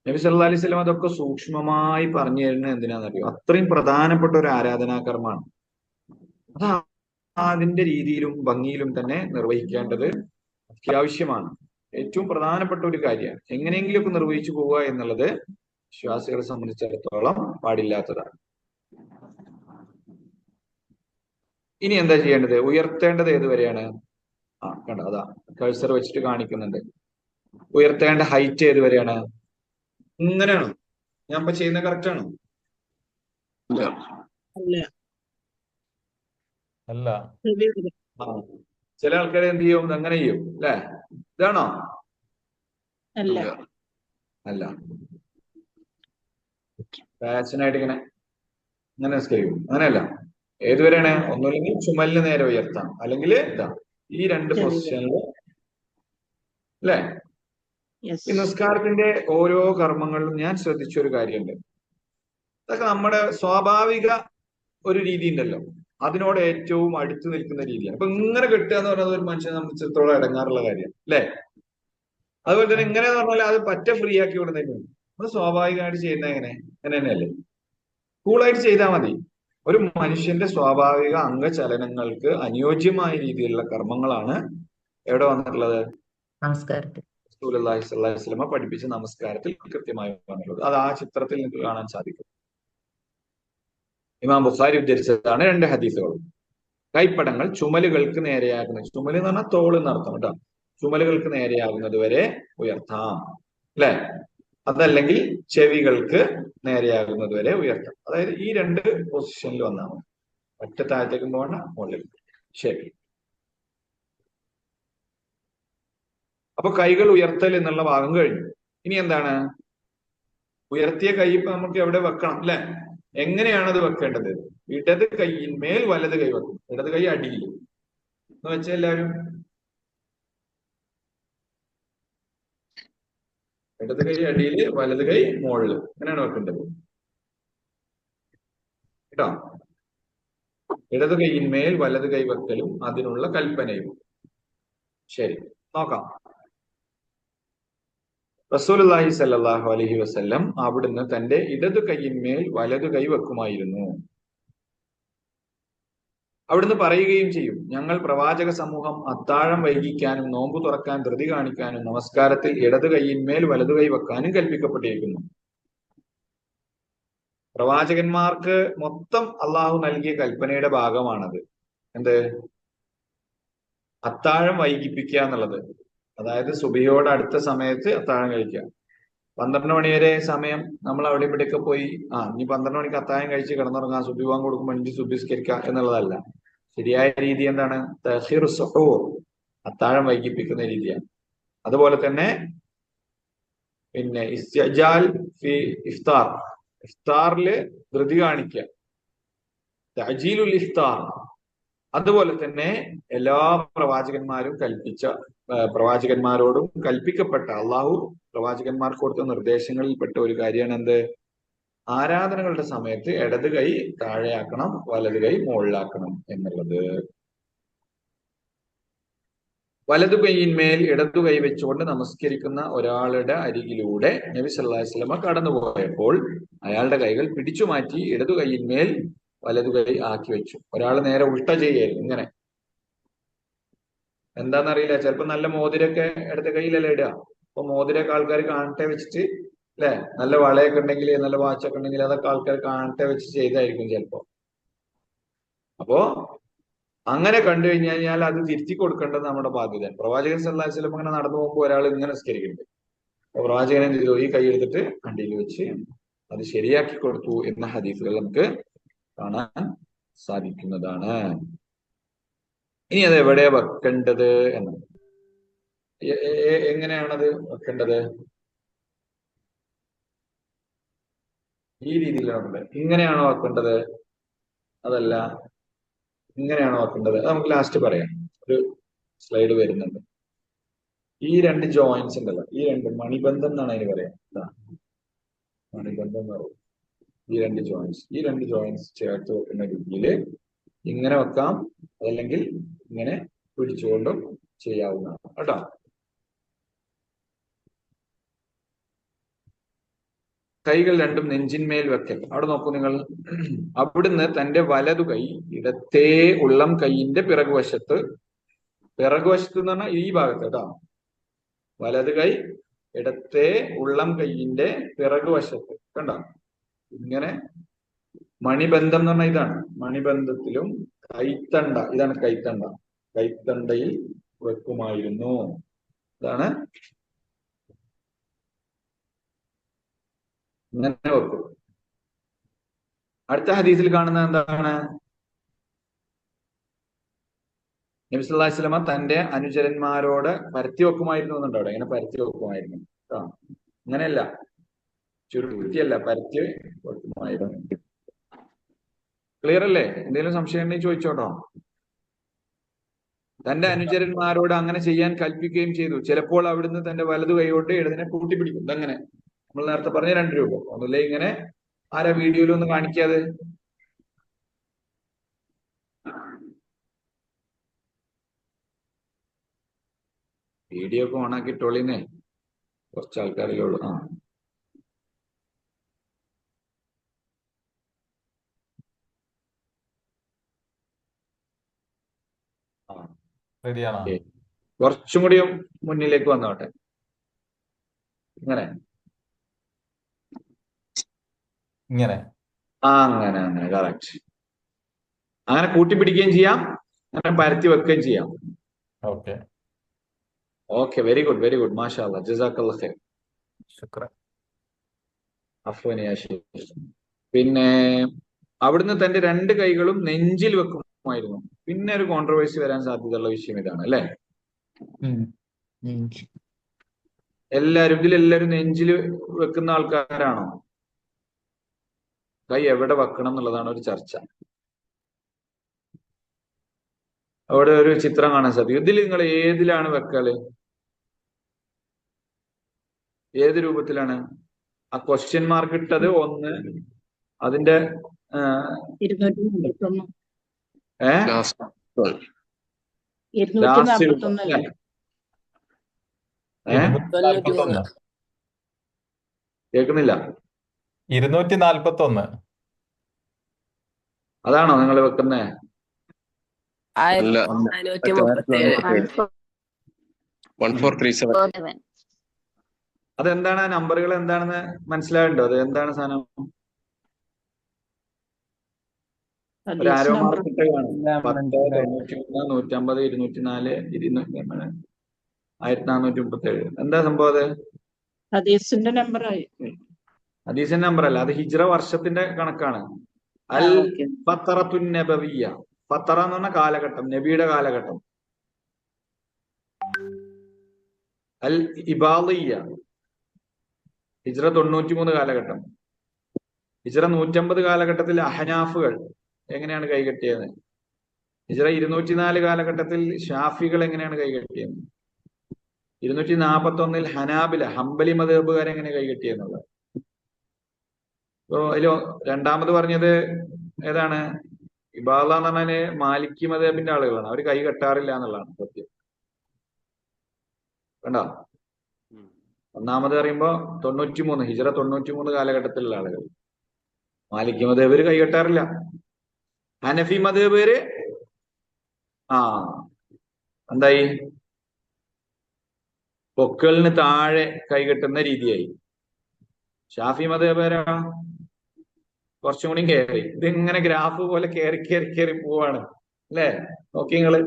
നബി സല്ലല്ലാഹു അലൈഹി വസല്ലം അതൊക്കെ സൂക്ഷ്മമായി പറഞ്ഞു തരുന്നത് എന്തിനാണെന്നറിയോ? അത്രയും പ്രധാനപ്പെട്ട ഒരു ആരാധനാകർമ്മമാണ്. അത് അതിന്റെ രീതിയിലും ഭംഗിയിലും തന്നെ നിർവഹിക്കേണ്ടത് അത്യാവശ്യമാണ്. ഏറ്റവും പ്രധാനപ്പെട്ട ഒരു കാര്യമാണ്. എങ്ങനെയെങ്കിലുമൊക്കെ നിർവഹിച്ചു പോവുക എന്നുള്ളത് വിശ്വാസികളെ സംബന്ധിച്ചിടത്തോളം പാടില്ലാത്തതാണ്. ഇനി എന്താ ചെയ്യേണ്ടത്? ഉയർത്തേണ്ടത് ഏതുവരെയാണ്? കണ്ടോ, അതാ കഴ്സർ വെച്ചിട്ട് കാണിക്കുന്നുണ്ട്. ഉയർത്തേണ്ട ഹൈറ്റ് ഏതുവരെയാണ്? ഇങ്ങനെയാണോ? ഞാൻ ഇപ്പൊ ചെയ്യുന്ന കറക്റ്റ് ആണോ? അല്ല. ചില ആൾക്കാർ എന്ത് ചെയ്യും? അങ്ങനെ ചെയ്യും അല്ലെ? ഇതാണോ? അല്ല. അല്ല. ഫാഷനായിട്ട് ഇങ്ങനെ നിസ്കരിക്കും. അങ്ങനെയല്ല. ഏതുവരെയാണ്? ഒന്നുമില്ലെങ്കിൽ ചുമലിന് നേരെ ഉയർത്താം, അല്ലെങ്കിൽ ഇതാ ഈ രണ്ട് പൊസിഷനില് അല്ലെ? ഈ നിസ്കാരത്തിന്റെ ഓരോ കർമ്മങ്ങളിലും ഞാൻ ശ്രദ്ധിച്ചൊരു കാര്യമുണ്ട്. അതൊക്കെ നമ്മുടെ സ്വാഭാവിക ഒരു രീതി ഉണ്ടല്ലോ, അതിനോട് ഏറ്റവും അടുത്ത് നിൽക്കുന്ന രീതിയാണ്. അപ്പൊ ഇങ്ങനെ കെട്ടുക എന്ന് പറയുന്നത് ഒരു മനുഷ്യനെ സംബന്ധിച്ചിടത്തോളം ഇടങ്ങാറുള്ള കാര്യം അല്ലെ? അതുപോലെ തന്നെ ഇങ്ങനെ പറഞ്ഞാൽ അത് പറ്റ ഫ്രീ ആക്കി വിടുന്നതിന് നമ്മൾ സ്വാഭാവികമായിട്ട് ചെയ്യുന്നത് അങ്ങനെ തന്നെയല്ലേ? കൂളായിട്ട് ചെയ്താൽ മതി. ഒരു മനുഷ്യന്റെ സ്വാഭാവിക അംഗചലനങ്ങൾക്ക് അനുയോജ്യമായ രീതിയിലുള്ള കർമ്മങ്ങളാണ് എവിടെ വന്നിട്ടുള്ളത്? നമസ്കാരത്തിൽ. റസൂലുള്ളാഹി സ്വല്ലല്ലാഹി അലൈഹി വസല്ലം പഠിപ്പിച്ച നമസ്കാരത്തിൽ കൃത്യമായി വന്നിട്ടുള്ളത്. അത് ആ ചിത്രത്തിൽ നിങ്ങൾക്ക് കാണാൻ സാധിക്കും. ഇമാം ബുഖാരി ഉദ്ധരിച്ചതാണ് രണ്ട് ഹദീസുകളും. കൈപ്പടങ്ങൾ ചുമലുകൾക്ക് നേരെയാകുന്നത്, ചുമല് എന്ന് പറഞ്ഞാൽ തോള് എന്നർത്ഥം കേട്ടോ, ചുമലുകൾക്ക് നേരെയാകുന്നത് വരെ ഉയർത്താം അല്ലെ? അതല്ലെങ്കിൽ ചെവികൾക്ക് നേരെയാകുന്നത് വരെ ഉയർത്താം. അതായത് ഈ രണ്ട് പൊസിഷനിൽ വന്നാൽ മതി. ഒറ്റ താഴത്തേക്കും പോകണ്ട, മുകളിൽ. ശരി. അപ്പൊ കൈകൾ ഉയർത്തൽ എന്നുള്ള ഭാഗം കഴിഞ്ഞു. ഇനി എന്താണ്? ഉയർത്തിയ കൈ ഇപ്പൊ നമുക്ക് എവിടെ വെക്കണം അല്ലെ? എങ്ങനെയാണ് അത് വെക്കേണ്ടത്? ഇടത് കൈയിന്മേൽ വലത് കൈ വെക്കും. ഇടത് കൈ അടിയിൽ എന്ന് വെച്ചാൽ എല്ലാവരും ഇടത് കൈ അടിയിൽ വലത് കൈ മുകളിൽ, അങ്ങനെയാണ് വെക്കേണ്ടത് കേട്ടോ. ഇടത് കൈയിന്മേൽ വലത് കൈ വെക്കലും അതിനുള്ള കൽപ്പനയും. ശരി, നോക്കാം. റസൂലുള്ളാഹി സ്വല്ലല്ലാഹു അലൈഹി വസല്ലം അവിടുന്ന് തന്റെ ഇടതു കൈയിന്മേൽ വലതു കൈ വെക്കുമായിരുന്നു. അവിടുന്ന് പറയുകയും ചെയ്യും, ഞങ്ങൾ പ്രവാചക സമൂഹം അത്താഴം വൈകിക്കാനും നോമ്പു തുറക്കാൻ ധൃതി കാണിക്കാനും നമസ്കാരത്തിൽ ഇടതു കൈയിന്മേൽ വലതു കൈ വെക്കാനും കൽപ്പിക്കപ്പെട്ടിരിക്കുന്നു. പ്രവാചകന്മാർക്ക് മൊത്തം അള്ളാഹു നൽകിയ കൽപ്പനയുടെ ഭാഗമാണത്. എന്ത്? അത്താഴം വൈകിപ്പിക്കുക എന്നുള്ളത്. അതായത് സുബഹിയോട് അടുത്ത സമയത്ത് അത്താഴം കഴിക്കുക. 12 മണി വരെ സമയം നമ്മൾ അവിടെ ഇവിടെയൊക്കെ പോയി ഇനി 12 മണിക്ക് അത്താഴം കഴിച്ച് കിടന്നുറങ്ങാം, സുബഹി വാങ്ങ് കൊടുക്കുമ്പോൾ എനിക്ക് സുബഹിസ്കരിക്കുക എന്നുള്ളതല്ല. ശരിയായ രീതി എന്താണ്? തഖീറു സുഹൂർ, അത്താഴം വൈകിപ്പിക്കുന്ന രീതിയാണ്. അതുപോലെ തന്നെ പിന്നെ ഇസ്തിഅജാൽ ഫി ഇഫ്താർ, ഇഫ്താറില് ധൃതി കാണിക്കുക, തഅജീലുൽ ഇഫ്താർ. അതുപോലെ തന്നെ എല്ലാ പ്രവാചകന്മാരോടും കൽപ്പിക്കപ്പെട്ട, അള്ളാഹു പ്രവാചകന്മാർക്ക് കൊടുത്ത നിർദ്ദേശങ്ങളിൽപ്പെട്ട ഒരു കാര്യമാണ് എന്ത്? ആരാധനകളുടെ സമയത്ത് ഇടത് കൈ താഴെയാക്കണം, വലത് കൈ മുകളിലാക്കണം എന്നുള്ളത്. വലതു കൈയിന്മേൽ ഇടതു കൈ വെച്ചുകൊണ്ട് നമസ്കരിക്കുന്ന ഒരാളുടെ അരികിലൂടെ നബി സല്ലല്ലാഹു അലൈഹി വസല്ലം കടന്നുപോയപ്പോൾ അയാളുടെ കൈകൾ പിടിച്ചു മാറ്റി ഇടതു കൈയിന്മേൽ വലതു കൈ ആക്കി വെച്ചു. ഒരാൾ നേരെ ഉൾട്ട ചെയ്യായിരുന്നു. ഇങ്ങനെ എന്താന്നറിയില്ല, ചിലപ്പോ നല്ല മോതിരൊക്കെ ഇടത്തെ കയ്യിലല്ലേ ഇടുക. അപ്പൊ മോതിരൊക്കെ ആൾക്കാർ കാണട്ടെ വെച്ചിട്ട് അല്ലെ, നല്ല വളയൊക്കെ ഉണ്ടെങ്കിൽ, നല്ല വാച്ചൊക്കെ ഉണ്ടെങ്കിൽ അതൊക്കെ ആൾക്കാർ കാണട്ടെ വെച്ച് ചെയ്തായിരിക്കും ചിലപ്പോ. അപ്പോ അങ്ങനെ കണ്ടു കഴിഞ്ഞാൽ അത് തിരുത്തി കൊടുക്കേണ്ടത് നമ്മുടെ ബാധ്യത. പ്രവാചകൻ സല്ലല്ലാഹു അലൈഹി വസല്ലം അങ്ങനെ നടന്നു പോകുമ്പോൾ ഒരാൾ ഇങ്ങനെ നിസ്കരിക്കുന്നുണ്ട്. അപ്പൊ പ്രവാചകൻ എന്ത് ചെയ്തു? ഈ കൈ എടുത്തിട്ട് അണ്ടിയിൽ വെച്ച് അത് ശരിയാക്കി കൊടുത്തു എന്ന ഹദീസുകൾ നമുക്ക് കാണാൻ സാധിക്കുന്നതാണ്. ഇനി അത് എവിടെയാ വെക്കേണ്ടത് എന്ന്, എങ്ങനെയാണത് വെക്കേണ്ടത്? ഈ രീതിയിലാണ്. ഇങ്ങനെയാണോ വെക്കേണ്ടത്, അതല്ല ഇങ്ങനെയാണോ വെക്കേണ്ടത്? അത് നമുക്ക് ലാസ്റ്റ് പറയാം. ഒരു സ്ലൈഡ് വരുന്നുണ്ട്. ഈ രണ്ട് ജോയിന്റ്സ് ഉണ്ടല്ലോ, ഈ രണ്ട് മണിബന്ധം എന്നാണ് അതിന് പറയാം. മണിബന്ധം എന്ന് പറയും ഈ രണ്ട് ജോയിന്റ്സ് ചേർത്ത് വെക്കുന്ന രീതിയിൽ ഇങ്ങനെ വെക്കാം, അതല്ലെങ്കിൽ ഇങ്ങനെ പിടിച്ചുകൊണ്ടും ചെയ്യാവുന്നതാണ് കേട്ടോ. കൈകൾ രണ്ടും നെഞ്ചിന്മേൽ വെക്കൽ. അവിടെ നോക്കൂ നിങ്ങൾ. അവിടുന്ന് തന്റെ വലതു കൈ ഇടത്തേ ഉള്ളം കൈയിന്റെ പിറകുവശത്ത് എന്ന് പറഞ്ഞാൽ ഈ ഭാഗത്ത് കേട്ടോ. വലത് കൈ ഇടത്തേ ഉള്ളം കൈയിന്റെ പിറകുവശത്ത് കണ്ടോ, ഇങ്ങനെ മണിബന്ധം എന്ന് പറഞ്ഞാൽ ഇതാണ്. മണിബന്ധത്തിലും കൈത്തണ്ട, ഇതാണ് കൈത്തണ്ട, കൈത്തണ്ടയിൽ വെക്കുമായിരുന്നു. ഇതാണ്, ഇങ്ങനെ വെക്കും. അടുത്ത ഹദീസിൽ കാണുന്നത് എന്താണ്? നബി സല്ലല്ലാഹു അലൈഹി വസല്ലമ തന്റെ അനുചരന്മാരോട് പരത്തി വെക്കുമായിരുന്നു എന്നുണ്ടോ അവിടെ? ഇങ്ങനെ പരത്തി വെക്കുമായിരുന്നു കേട്ടോ. അങ്ങനെയല്ല, ചുരുട്ടിയല്ല, പരത്തി വെക്കുമായിരുന്നു. ക്ലിയർ അല്ലേ? എന്തെങ്കിലും സംശയം ഉണ്ടെങ്കിൽ ചോദിച്ചോട്ടോ. തന്റെ അനുചരന്മാരോട് അങ്ങനെ ചെയ്യാൻ കൽപ്പിക്കുകയും ചെയ്തു. ചിലപ്പോൾ അവിടുന്ന് തന്റെ വലതു കൈകൊണ്ട് ഇടതിനെ കൂട്ടിപ്പിടിക്കും. ഇതങ്ങനെ നമ്മൾ നേരത്തെ പറഞ്ഞ 2 രൂപ ഒന്നുമില്ല. ഇങ്ങനെ ആരാ വീഡിയോയിലൊന്ന് കാണിക്കാതെ? വീഡിയോ ഒക്കെ ഓണാക്കി ഇട്ടോളിന്നേ, കുറച്ച് ആൾക്കാരല്ലേ ഉള്ളൂ. റെഡിയാണോ? കുറച്ചും കൂടി മുന്നിലേക്ക് വന്നോട്ടെ. ഇങ്ങനെ ഇങ്ങനെ അങ്ങനെ അങ്ങനെ കറക്റ്റ്. അങ്ങനെ കൂട്ടിപ്പിടിക്കുകയും ചെയ്യാം, അങ്ങനെ പരത്തി വെക്കുകയും ചെയ്യാം. ഓക്കെ, ഓക്കെ, വെരി ഗുഡ് മാഷാ അല്ലാഹ്, ജസാക്കല്ലാഹ് ഖൈർ. ശുക്രൻ. അഫ്വാൻ യാ ശൈഖ്. പിന്നെ അവിടുന്ന് തന്റെ 2 കൈകളും നെഞ്ചിൽ വെക്കുമായിരുന്നു. പിന്നെ ഒരു കോൺട്രവേഴ്സി വരാൻ സാധ്യതയുള്ള വിഷയം ഇതാണ് അല്ലെ? ഇതിലെല്ലാരും നെഞ്ചിൽ വെക്കുന്ന ആൾക്കാരാണോ? കൈ എവിടെ വെക്കണം എന്നുള്ളതാണ് ഒരു ചർച്ച. അവിടെ ഒരു ചിത്രം കാണാൻ സാധിക്കും. ഇതിൽ നിങ്ങൾ ഏതിലാണ് വെക്കല്? ഏത് രൂപത്തിലാണ്? ആ ക്വസ്റ്റ്യൻ മാർക്ക് ഇട്ടത് ഒന്ന്, അതിന്റെ 241 കേൾക്കുന്നില്ല? 241 അതാണോ നിങ്ങൾ വെക്കുന്നേ? അല്ല, 1437. അതെന്താണ്? ആ നമ്പറുകൾ എന്താണെന്ന് മനസ്സിലാവുണ്ടോ? അത് എന്താണ് സാധനം? ഒരു ആരോ മാർക്ക് ഇട്ട് കാണും. 10, 91, 150, 204, 1437. എന്താ സംഭവം? അത് ഹദീസിന്റെ നമ്പർ ഹദീസിന്റെ നമ്പർ അല്ല, അത് ഹിജ്റ വർഷത്തിന്റെ കണക്കാണ്. അൽ ഫത്തറത്തുൻ നബവിയ്യ. ഫത്തറ എന്ന് പറഞ്ഞ കാലഘട്ടം, നബിയുടെ കാലഘട്ടം. അൽ ഇബാദിയ്യ ഹിജ്റ 93 കാലഘട്ടം. ഹിജ്റ 150 കാലഘട്ടത്തിൽ അഹനാഫുകൾ എങ്ങനെയാണ് കൈകെട്ടിയത്? ഹിജ്റ 204 കാലഘട്ടത്തിൽ ഷാഫികൾ എങ്ങനെയാണ് കൈകെട്ടിയത്? 241 ഹനാബില ഹംബലി മദ്ഹബുകാർ എങ്ങനെ കൈകെട്ടിയെന്നുള്ളത്. അപ്പോ അതിൽ രണ്ടാമത് പറഞ്ഞത് ഏതാണ്? ഇബാദ എന്ന് പറഞ്ഞാല് മാലിക്കി മദ്ഹബിന്റെ ആളുകളാണ്. അവർ കൈ കെട്ടാറില്ല എന്നുള്ളതാണ് സത്യം. കണ്ടോ? ഒന്നാമത് പറയുമ്പോ 93 ഹിജ്റ 93 കാലഘട്ടത്തിലുള്ള ആളുകൾ. മാലിക്കി മദ്ഹബ് കൈ കെട്ടാറില്ല. ഹനഫി മദ്ഹബ് എന്തായി? പൊക്കളിന് താഴെ കൈകെട്ടുന്ന രീതിയായി. ഷാഫി മദ്ഹബ് കുറച്ചും കൂടി കയറി. ഇതിങ്ങനെ ഗ്രാഫ് പോലെ കയറി പോവാണ് അല്ലേ? നോക്കി നിങ്ങള്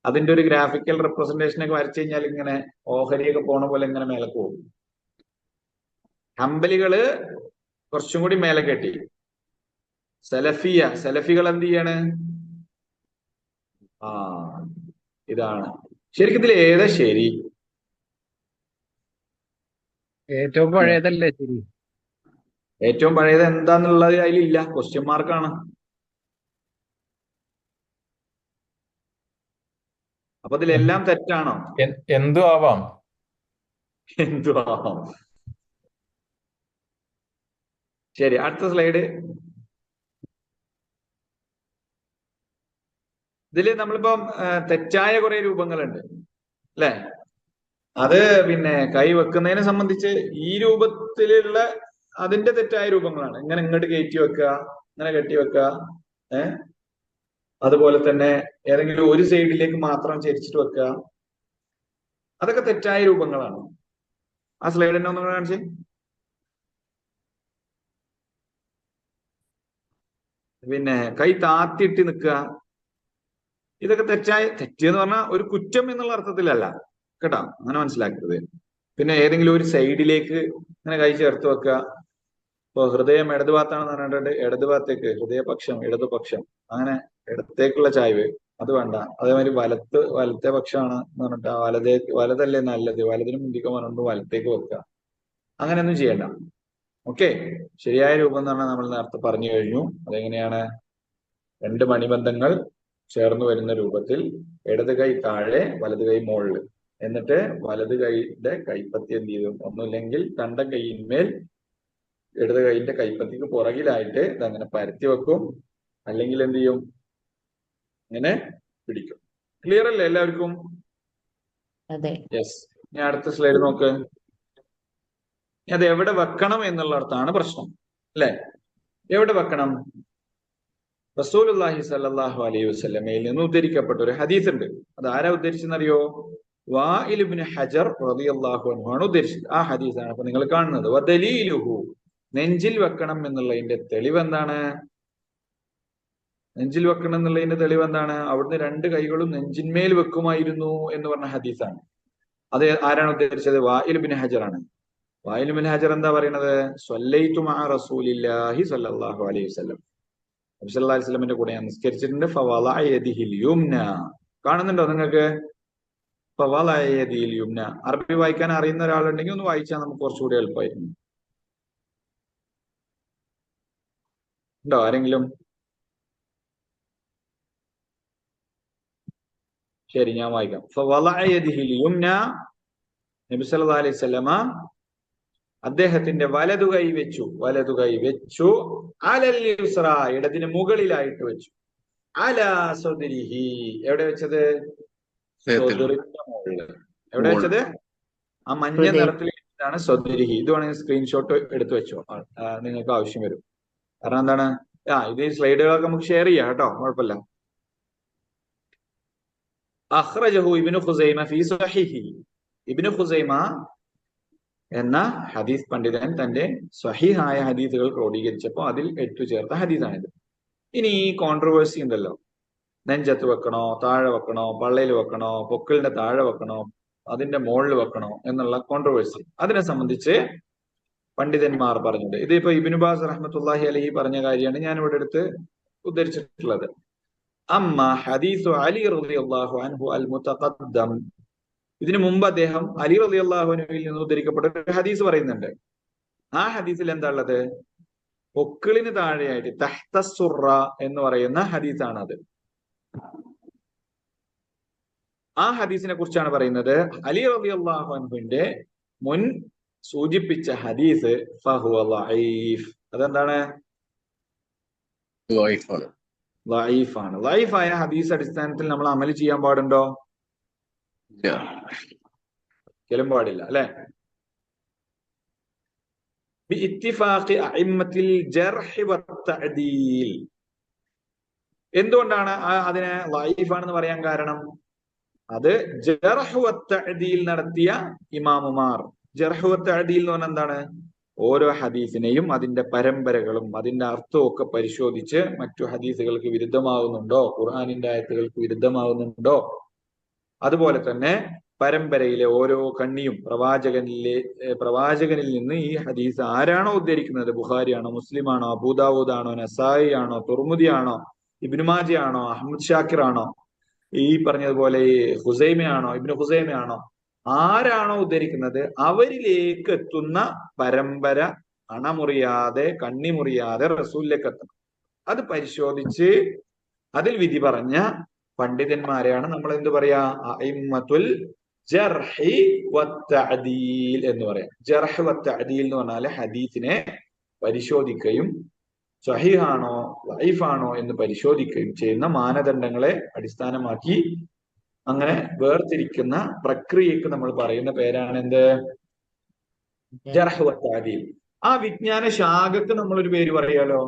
അതിന്റെ ഒരു ഗ്രാഫിക്കൽ റെപ്രസെന്റേഷൻ ഒക്കെ വരച്ചു കഴിഞ്ഞാൽ ഇങ്ങനെ ഓഹരിയൊക്കെ പോണ പോലെ ഇങ്ങനെ മേലെ പോകും. ഹംബലികള് കുറച്ചും കൂടി മേലെ കെട്ടി. സലഫികൾ എന്ത് ചെയ്യാണ്? ആ, ഇതാണ് ശരിക്കും. ഇതിൽ ഏതാ ശരി? ഏറ്റവും പഴയതല്ലേ ശരി? ഏറ്റവും പഴയത് എന്താന്നുള്ളത് അതിലില്ല, ക്വസ്റ്റ്യൻ മാർക്കാണ്. അപ്പൊ ഇതിലെല്ലാം തെറ്റാണോ? എന്തു ആവാം. എന്തുവാ? ശരി, അടുത്ത സ്ലൈഡ്. ഇതില് നമ്മളിപ്പം തെറ്റായ കുറെ രൂപങ്ങളുണ്ട് അല്ലെ? അത് പിന്നെ കൈ വെക്കുന്നതിനെ സംബന്ധിച്ച് ഈ രൂപത്തിലുള്ള അതിന്റെ തെറ്റായ രൂപങ്ങളാണ്. ഇങ്ങനെ ഇങ്ങോട്ട് കയറ്റി വെക്കുക, ഇങ്ങനെ കെട്ടി വെക്കുക, അതുപോലെ തന്നെ ഏതെങ്കിലും ഒരു സൈഡിലേക്ക് മാത്രം ചരിച്ചിട്ട് വെക്കുക, അതൊക്കെ തെറ്റായ രൂപങ്ങളാണ്. ആ സ്ലൈഡ് തന്നെ ഒന്ന് കാണിച്ചേ. പിന്നെ കൈ താത്തിയിട്ട് നിൽക്കുക, ഇതൊക്കെ തെറ്റെന്ന് പറഞ്ഞാൽ ഒരു കുറ്റം എന്നുള്ള അർത്ഥത്തിലല്ല കേട്ടോ, അങ്ങനെ മനസ്സിലാക്കരുത്. പിന്നെ ഏതെങ്കിലും ഒരു സൈഡിലേക്ക് ഇങ്ങനെ കൈ ചേർത്ത് വെക്കുക. ഇപ്പൊ ഹൃദയം ഇടതുഭാഗത്താണെന്ന് പറഞ്ഞിട്ട് ഇടതുഭാഗത്തേക്ക് ഹൃദയപക്ഷം ഇടതുപക്ഷം, അങ്ങനെ ഇടത്തേക്കുള്ള ചായ്വ് അത് വേണ്ട. അതേമാതിരി വലത്തെ പക്ഷമാണ് എന്ന് പറഞ്ഞിട്ട് വലതല്ലേ നല്ലത്, വലതിന് മുന്തിക്കാൻ പറഞ്ഞിട്ട് വലത്തേക്ക് വെക്കുക, അങ്ങനെയൊന്നും ചെയ്യണ്ട. ഓക്കെ, ശരിയായ രൂപം എന്ന് പറഞ്ഞാൽ നമ്മൾ നേരത്തെ പറഞ്ഞു കഴിഞ്ഞു. അതെങ്ങനെയാണ്? 2 മണിബന്ധങ്ങൾ ചേർന്ന് വരുന്ന രൂപത്തിൽ ഇടത് കൈ താഴെ വലത് കൈ മുകളിൽ, എന്നിട്ട് വലത് കൈയുടെ കൈപ്പത്തി എന്ത് ചെയ്യും? ഒന്നുമില്ലെങ്കിൽ കണ്ട കൈയിന്മേൽ ഇടത് കൈന്റെ കൈപ്പത്തിക്ക് പുറകിലായിട്ട് ഇതങ്ങനെ പരത്തി വെക്കും, അല്ലെങ്കിൽ എന്ത് ചെയ്യും? ഇങ്ങനെ പിടിക്കും. ക്ലിയർ അല്ലേ എല്ലാവർക്കും? അതെ. യെസ്. ഞാൻ അടുത്ത സ്ലൈഡ് നോക്ക്. അത് എവിടെ വെക്കണം എന്നുള്ളിടത്താണ് പ്രശ്നം അല്ലെ? എവിടെ വെക്കണം? റസൂലുള്ളാഹി സ്വല്ലല്ലാഹു അലൈഹി വസല്ലമയിൽ നിന്ന് ഉദ്ധരിക്കപ്പെട്ട ഒരു ഹദീസ് ഉണ്ട്. അത് ആരാ ഉദ്ധരിച്ചെന്നറിയോ? വാഇൽ ഇബ്നു ഹജർ റളിയല്ലാഹു അൻഹു ആണ് ഉദ്ധരിച്ചത്. ആ ഹദീസാണ് അപ്പൊ നിങ്ങൾ കാണുന്നത്. വദലീലുഹു, നെഞ്ചിൽ വെക്കണം എന്നുള്ളതിന്റെ തെളിവ് എന്താണ്? നെഞ്ചിൽ വെക്കണം എന്നുള്ളതിന്റെ തെളിവ് എന്താണ്? അവിടുന്ന് 2 കൈകളും നെഞ്ചിന്മേൽ വെക്കുമായിരുന്നു എന്ന് പറഞ്ഞ ഹദീസാണ്. അത് ആരാണ് ഉദ്ധരിച്ചത്? വാഇൽ ഇബ്നു ഹജർ ആണ്. വാഇൽ ഇബ്നു ഹജർ എന്താ പറയുന്നത്? സ്വല്ലൈതു മഅ റസൂലില്ലാഹി സ്വല്ലല്ലാഹു അലൈഹി വസല്ലം, നബി സല്ലല്ലാഹു അലൈഹി വസല്ലമിന്റെ കൂടെ ഞാൻ നിസ്കരിച്ചിട്ടുണ്ട്. ഫവളഅ യദിഹിൽ യുംന, കാണുന്നുണ്ടോ നിങ്ങൾക്ക്? ഫവളഅ യദിഹിൽ യുംന. അറബി വായിക്കാൻ അറിയുന്ന ഒരാളുണ്ടെങ്കിൽ ഒന്ന് വായിച്ചാൽ നമുക്ക് കുറച്ചുകൂടി എളുപ്പമായിരുന്നു. ഉണ്ടോ ആരെങ്കിലും? ശരി, ഞാൻ വായിക്കാം. ഫവളഅ യദിഹിൽ യുംന, നബി സല്ലല്ലാഹു അലൈഹി വസല്ലമ അദ്ദേഹത്തിന്റെ വലതുകൈ വെച്ചു അലൽ യുസ്ര, ഇടതിന് മുകളിലായിട്ട് വെച്ചു. അലാ സദ്രിഹി, എവിടെ വെച്ചത്? സദ്റിന്റെ മുകളിൽ. എവിടെ വെച്ചത്? ആ മഞ്ഞ നിറത്തിലാണ് സദ്രിഹി. ഇത് വേണമെങ്കിൽ സ്ക്രീൻഷോട്ട് എടുത്തു വെച്ചോ, നിങ്ങൾക്ക് ആവശ്യം വരും. കാരണം എന്താണ്? ഇത് സ്ലൈഡുകളൊക്കെ നമുക്ക് ഷെയർ ചെയ്യാം കേട്ടോ, കുഴപ്പമില്ല. അഖ്റജഹു ഇബ്നു ഖുസൈമ ഫീ സ്വഹീഹി, ഇബ്നു ഖുസൈമ എന്ന ഹദീസ് പണ്ഡിതൻ തന്റെ സ്വഹീഹായ ഹദീസുകൾ ക്രോഡീകരിച്ചപ്പോൾ അതിൽ ചേർത്ത ഹദീസാണിത്. ഇനി ഈ കോൺട്രവേഴ്സി ഉണ്ടല്ലോ, നെഞ്ചത്ത് വെക്കണോ, താഴെ വെക്കണോ, പള്ളയിൽ വെക്കണോ, പൊക്കിളിന്റെ താഴെ വെക്കണോ, അതിന്റെ മുകളിൽ വെക്കണോ എന്നുള്ള കോൺട്രവേഴ്സി, അതിനെ സംബന്ധിച്ച് പണ്ഡിതന്മാർ പറഞ്ഞിട്ടുണ്ട്. ഇതിപ്പോ ഇബ്നു ബാസ് റഹ്മത്തുള്ളാഹി അലൈഹി പറഞ്ഞ കാര്യമാണ് ഞാൻ ഇവിടെ എടുത്ത് ഉദ്ധരിച്ചിട്ടുള്ളത്. അമ്മ ഹദീസു അലി റളിയല്ലാഹു അൻഹു അൽ മുതഖദ്ദം, ഇതിനു മുമ്പ് അദ്ദേഹം അലി റളിയല്ലാഹു അൻഹുവിൽ നിന്ന് ഉദ്ധരിക്കപ്പെട്ട ഒരു ഹദീസ് പറയുന്നുണ്ട്. ആ ഹദീസിൽ എന്താ ഉള്ളത്? പൊക്കിളിന് താഴെയായിട്ട് തഹ്ത സുറ എന്ന് പറയുന്ന ഹദീസാണ് അത്. ആ ഹദീസിനെ കുറിച്ചാണ് പറയുന്നത്. അലി റളിയല്ലാഹു അൻഹുവിന്റെ മുൻ സൂചിപ്പിച്ച ഹദീസ് ഫഹുവ ലഈഫ്. അതെന്താണ്? ലഈഫാണ്. ലഈഫായ ഹദീസ് അടിസ്ഥാനത്തിൽ നമ്മൾ അമൽ ചെയ്യാൻ പാടുണ്ടോ? ഒരിക്കലും പാടില്ല അല്ലെ? ബിഇത്തിഫാഖി അഇമ്മത്തിൽ ജർഹ് വത്തഅദീൽ. എന്തുകൊണ്ടാണ് അതിനെ ലഈഫാണെന്ന് പറയാൻ കാരണം? അത് ജർഹ് വത്തഅദീൽ നടത്തിയ ഇമാമുമാർ. ജർഹ് വത്തഅദീൽ എന്ന് പറഞ്ഞാൽ എന്താണ്? ഓരോ ഹദീസിനെയും അതിന്റെ പരമ്പരകളും അതിന്റെ അർത്ഥവും ഒക്കെ പരിശോധിച്ച് മറ്റു ഹദീസുകൾക്ക് വിരുദ്ധമാവുന്നുണ്ടോ, ഖുർആനിന്റെ ആയത്തുകൾക്ക് വിരുദ്ധമാവുന്നുണ്ടോ, അതുപോലെ തന്നെ പരമ്പരയിലെ ഓരോ കണ്ണിയും പ്രവാചകനിൽ നിന്ന് ഈ ഹദീസ് ആരാണോ ഉദ്ധരിക്കുന്നത്, ബുഖാരിയാണോ, മുസ്ലിമാണോ, അബൂദാവൂദാണോ, നസായി ആണോ, തുർമുദി ആണോ, ഇബ്നു മാജ ആണോ, അഹമ്മദ് ഷാക്കിർ ആണോ, ഈ പറഞ്ഞതുപോലെ ഈ ഹുസൈമയാണോ, ഇബ്നു ഹുസൈമയാണോ, ആരാണോ ഉദ്ധരിക്കുന്നത് അവരിലേക്ക് എത്തുന്ന പരമ്പര അണമുറിയാതെ കണ്ണിമുറിയാതെ റസൂലിലേക്ക് എത്തണം. അത് പരിശോധിച്ച് അതിൽ വിധി പറഞ്ഞ പണ്ഡിതന്മാരെയാണ് നമ്മൾ എന്ത് പറയാ, അഇമ്മത്തുൽ ജർഹി വത്തഅദീൽ എന്ന് പറയാം. ജർഹ് വത്തഅദീൽ എന്ന് പറഞ്ഞാല് ഹദീസിനെ പരിശോധിക്കുകയും സ്വഹീഹാണോ ലൈഫാണോ എന്ന് പരിശോധിക്കുകയും ചെയ്യുന്ന മാനദണ്ഡങ്ങളെ അടിസ്ഥാനമാക്കി അങ്ങനെ വേർതിരിക്കുന്ന പ്രക്രിയക്ക് നമ്മൾ പറയുന്ന പേരാണ് എന്ത്, ജർഹ് വത്തഅദീൽ. ആ വിജ്ഞാന ശാഖക്ക് നമ്മളൊരു പേര് പറയാലോ,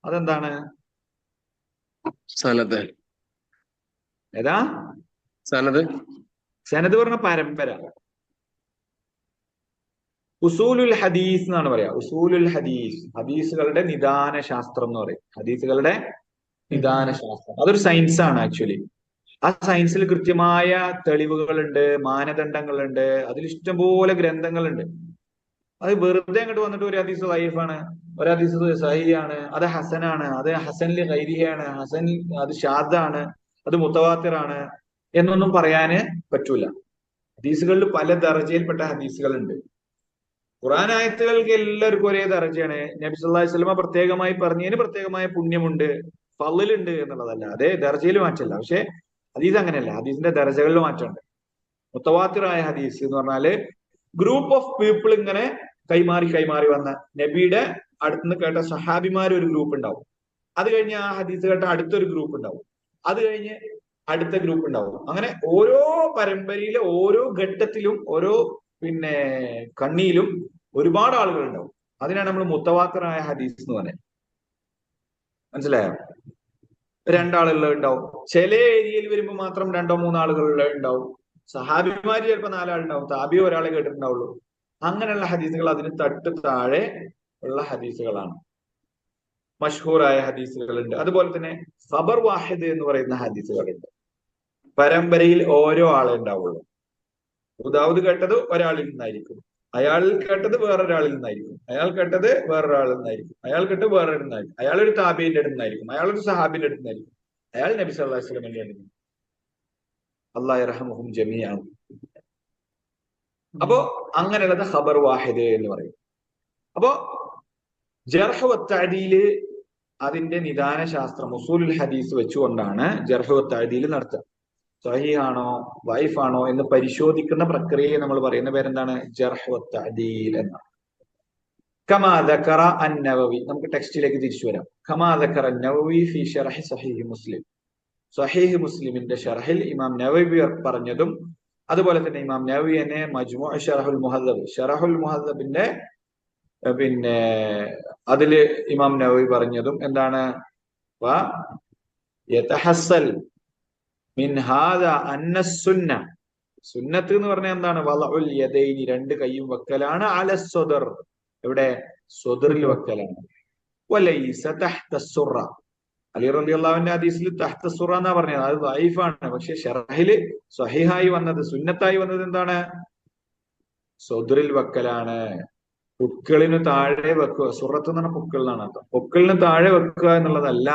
അതെന്താണ്? സനദ്. ഏതാ? സനദ്. സനദ് പറഞ്ഞ പരമ്പര. ഉസൂലുൽ ഹദീസ് എന്നാണ് പറയാ. ഉസൂലുൽ ഹദീസ്, ഹദീസുകളുടെ നിദാന ശാസ്ത്രം എന്ന് പറയും. ഹദീസുകളുടെ നിദാന ശാസ്ത്രം അതൊരു സയൻസ് ആണ് ആക്ച്വലി. ആ സയൻസിൽ കൃത്യമായ തെളിവുകളുണ്ട്, മാനദണ്ഡങ്ങളുണ്ട്, അതിൽ ഇഷ്ടംപോലെ ഗ്രന്ഥങ്ങളുണ്ട്. അത് വെറുതെ അങ്ങോട്ട് വന്നിട്ട് ഒരു ഹദീസ് ലൈഫാണ്, ഒരു ഹദീസ് സഹിയാണ്, അത് ഹസനാണ്, അത് ഹസനിൽ ഗൈരിയാണ്, ഹസൻ അത് ഷാദാണ്, അത് മുത്തവാത്തിറാണ് എന്നൊന്നും പറയാന് പറ്റൂല. ഹദീസുകളിൽ പല ദർജയിൽപ്പെട്ട ഹദീസുകളുണ്ട്. ഖുർആൻ ആയത്തുകൾക്ക് എല്ലാവർക്കും ഒരേ ദർജയാണ്. നബി സല്ലല്ലാഹു അലൈഹി വസല്ലമ പ്രത്യേകമായി പറഞ്ഞതിന് പ്രത്യേകമായ പുണ്യമുണ്ട്, ഫളിലുണ്ട് എന്നുള്ളതല്ല. അതേ ദർജയിൽ മാറ്റമല്ല. പക്ഷെ ഹദീസ് അങ്ങനെയല്ല, ഹദീസിന്റെ ദർജകളിൽ മാറ്റമുണ്ട്. മുത്തവാത്തിറായ ഹദീസ് എന്ന് പറഞ്ഞാല് ഗ്രൂപ്പ് ഓഫ് പീപ്പിൾ ഇങ്ങനെ കൈമാറി വന്ന നബിയുടെ അടുത്തുനിന്ന് കേട്ട സഹാബിമാർ ഒരു ഗ്രൂപ്പ് ഉണ്ടാവും. അത് കഴിഞ്ഞ് ആ ഹദീസ് കേട്ട അടുത്തൊരു ഗ്രൂപ്പ് ഉണ്ടാവും. അത് കഴിഞ്ഞ് അടുത്ത ഗ്രൂപ്പ് ഉണ്ടാവും. അങ്ങനെ ഓരോ പരമ്പരയിലെ ഓരോ ഘട്ടത്തിലും ഓരോ കണ്ണിയിലും ഒരുപാട് ആളുകൾ ഉണ്ടാവും. അതിനാണ് നമ്മൾ മുത്തവാത്തിറായ ഹദീസ് എന്ന് പറയുന്നത്. മനസ്സിലായോ? രണ്ടാളുകൾ ഉണ്ടാവും. ചില ഏരിയയിൽ വരുമ്പോൾ മാത്രം 2-3 ആളുകൾ ഉണ്ടാവും. സഹാബിമാര് ചിലപ്പോൾ 4 ആളുണ്ടാവും, താബി ഒരാളെ കേട്ടിട്ടുണ്ടാവുള്ളൂ. അങ്ങനെയുള്ള ഹദീസുകൾ അതിന് തൊട്ട് താഴെ ഉള്ള ഹദീസുകളാണ്. മഷ്ഹൂറായ ഹദീസുകളുണ്ട്. അതുപോലെ തന്നെ ഖബർ വാഹിദ് എന്ന് പറയുന്ന ഹദീസുകളുണ്ട്. പരമ്പരയിൽ ഓരോ ആളെ ഉണ്ടാവുള്ളൂ. ദാവൂദ് കേട്ടത് ഒരാളിൽ നിന്നായിരിക്കും, അയാൾ കേട്ടത് വേറൊരാളിൽ നിന്നായിരിക്കും, അയാൾ കേട്ടത് വേറൊരാളിൽ നിന്നായിരിക്കും, അയാൾ കേട്ടത് വേറൊരു നിന്നായിരിക്കും, അയാൾ ഒരു താബീന്റെ അടുത്ത് നിന്നായിരിക്കും, അയാൾ ഒരു സഹാബിന്റെ അടുത്ത് നിന്നായിരിക്കും, അയാൾ നബി സല്ലല്ലാഹു അലൈഹി വസല്ലമയുടെ അടുത്ത്. അല്ലാഹു യർഹമുഹും ജമീഅൻ. അപ്പോ അങ്ങനെയുള്ളത് ഖബർ വാഹിദ് എന്ന് പറയും. അപ്പോ ജർഹ് വത്തഅദീല് അതിന്റെ നിദാന ശാസ്ത്രം ഉസൂലുൽ ഹദീസ് വെച്ചുകൊണ്ടാണ് ജർഹ് വത്തഅദീൽ നടത്തുക. സഹീഹാണോ വൈഫാണോ എന്ന് പരിശോധിക്കുന്ന പ്രക്രിയയെ നമ്മൾ പറയുന്ന പേരെന്താണ്? ജർഹ് വത്തഅദീൽ എന്നാണ്. കമാ ദക്കറ അൻ-നവവി. നമുക്ക് ടെക്സ്റ്റിലേക്ക് തിരിച്ചു വരാം. കമാ ദക്കറ അൻ-നവവി ഫി ശർഹി സഹീഹ് മുസ്ലിം. സഹീഹ് മുസ്ലിമിന്റെ ഷർഹിൽ ഇമാം നവവി പറഞ്ഞതും അതുപോലെ തന്നെ ഇമാം നവവി തന്നെ മജ്മൂ' ശറഹുൽ മുഹദ്ദബ്, ശറഹുൽ മുഹദ്ദബിന്റെ അതില് ഇമാം നവവി പറഞ്ഞതും എന്താണ്? യതഹസ്സൽ മിൻ ഹാദാ അന്ന സുന്ന. സുന്നത്ത് എന്ന് പറഞ്ഞാൽ എന്താണ്? വളഉൽ യദൈനി, 2 കൈയും വെക്കലാണ്. അല സ്വദർ, എവിടെ? സ്വദറിൽ വെക്കലാണ്. വലൈസ തഹ്ത സുറ. അലി റളിയല്ലാഹു അൻഹു ഹദീസിൽ തഹ്ത സുറ എന്നാ പറഞ്ഞത്. അത് ദഈഫാണ്. പക്ഷെ ശർഹിൽ സ്വഹീഹായി വന്നത്, സുന്നത്തായി വന്നത് എന്താണ്? സ്വദറിൽ വെക്കലാണ്. പുക്കളിന് താഴെ വെക്കുക. സുറത്ത് എന്ന് പറഞ്ഞ പുക്കൾ എന്നാണ് അർത്ഥം. പുക്കളിന് താഴെ വെക്കുക എന്നുള്ളതല്ല.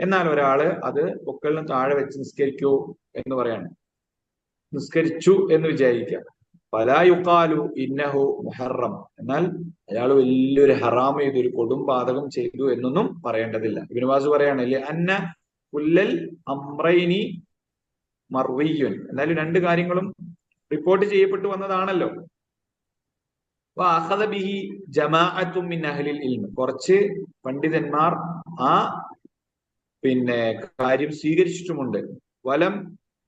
എന്നാൽ ഒരാള് അത് പുക്കളിന് താഴെ വെച്ച് നിസ്കരിക്കൂ എന്ന് പറയാണ്. നിസ്കരിച്ചു എന്ന് വിചാരിക്കുക. ഫലാ യുഖാലു ഇന്നഹു മുഹറം. എന്നാൽ അയാൾ വലിയൊരു ഹറാം ചെയ്തു, ഒരു കൊടും പാതകം ചെയ്തു എന്നൊന്നും പറയേണ്ടതില്ല. ഇബ്നു ബാസ് പറയാണ് അന്ന കുല്ലൽ അംറൈനി മർവിയുൻ. എന്നാലും 2 കാര്യങ്ങളും റിപ്പോർട്ട് ചെയ്യപ്പെട്ടു വന്നതാണല്ലോ. വഅഖദ ബിഹി ജമാഅത്തും മിൻ അഹ്ലിൽ ഇൽം. കുറച്ച് പണ്ഡിതന്മാർ ആ കാര്യം സ്വീകരിച്ചിട്ടുമുണ്ട്. വലം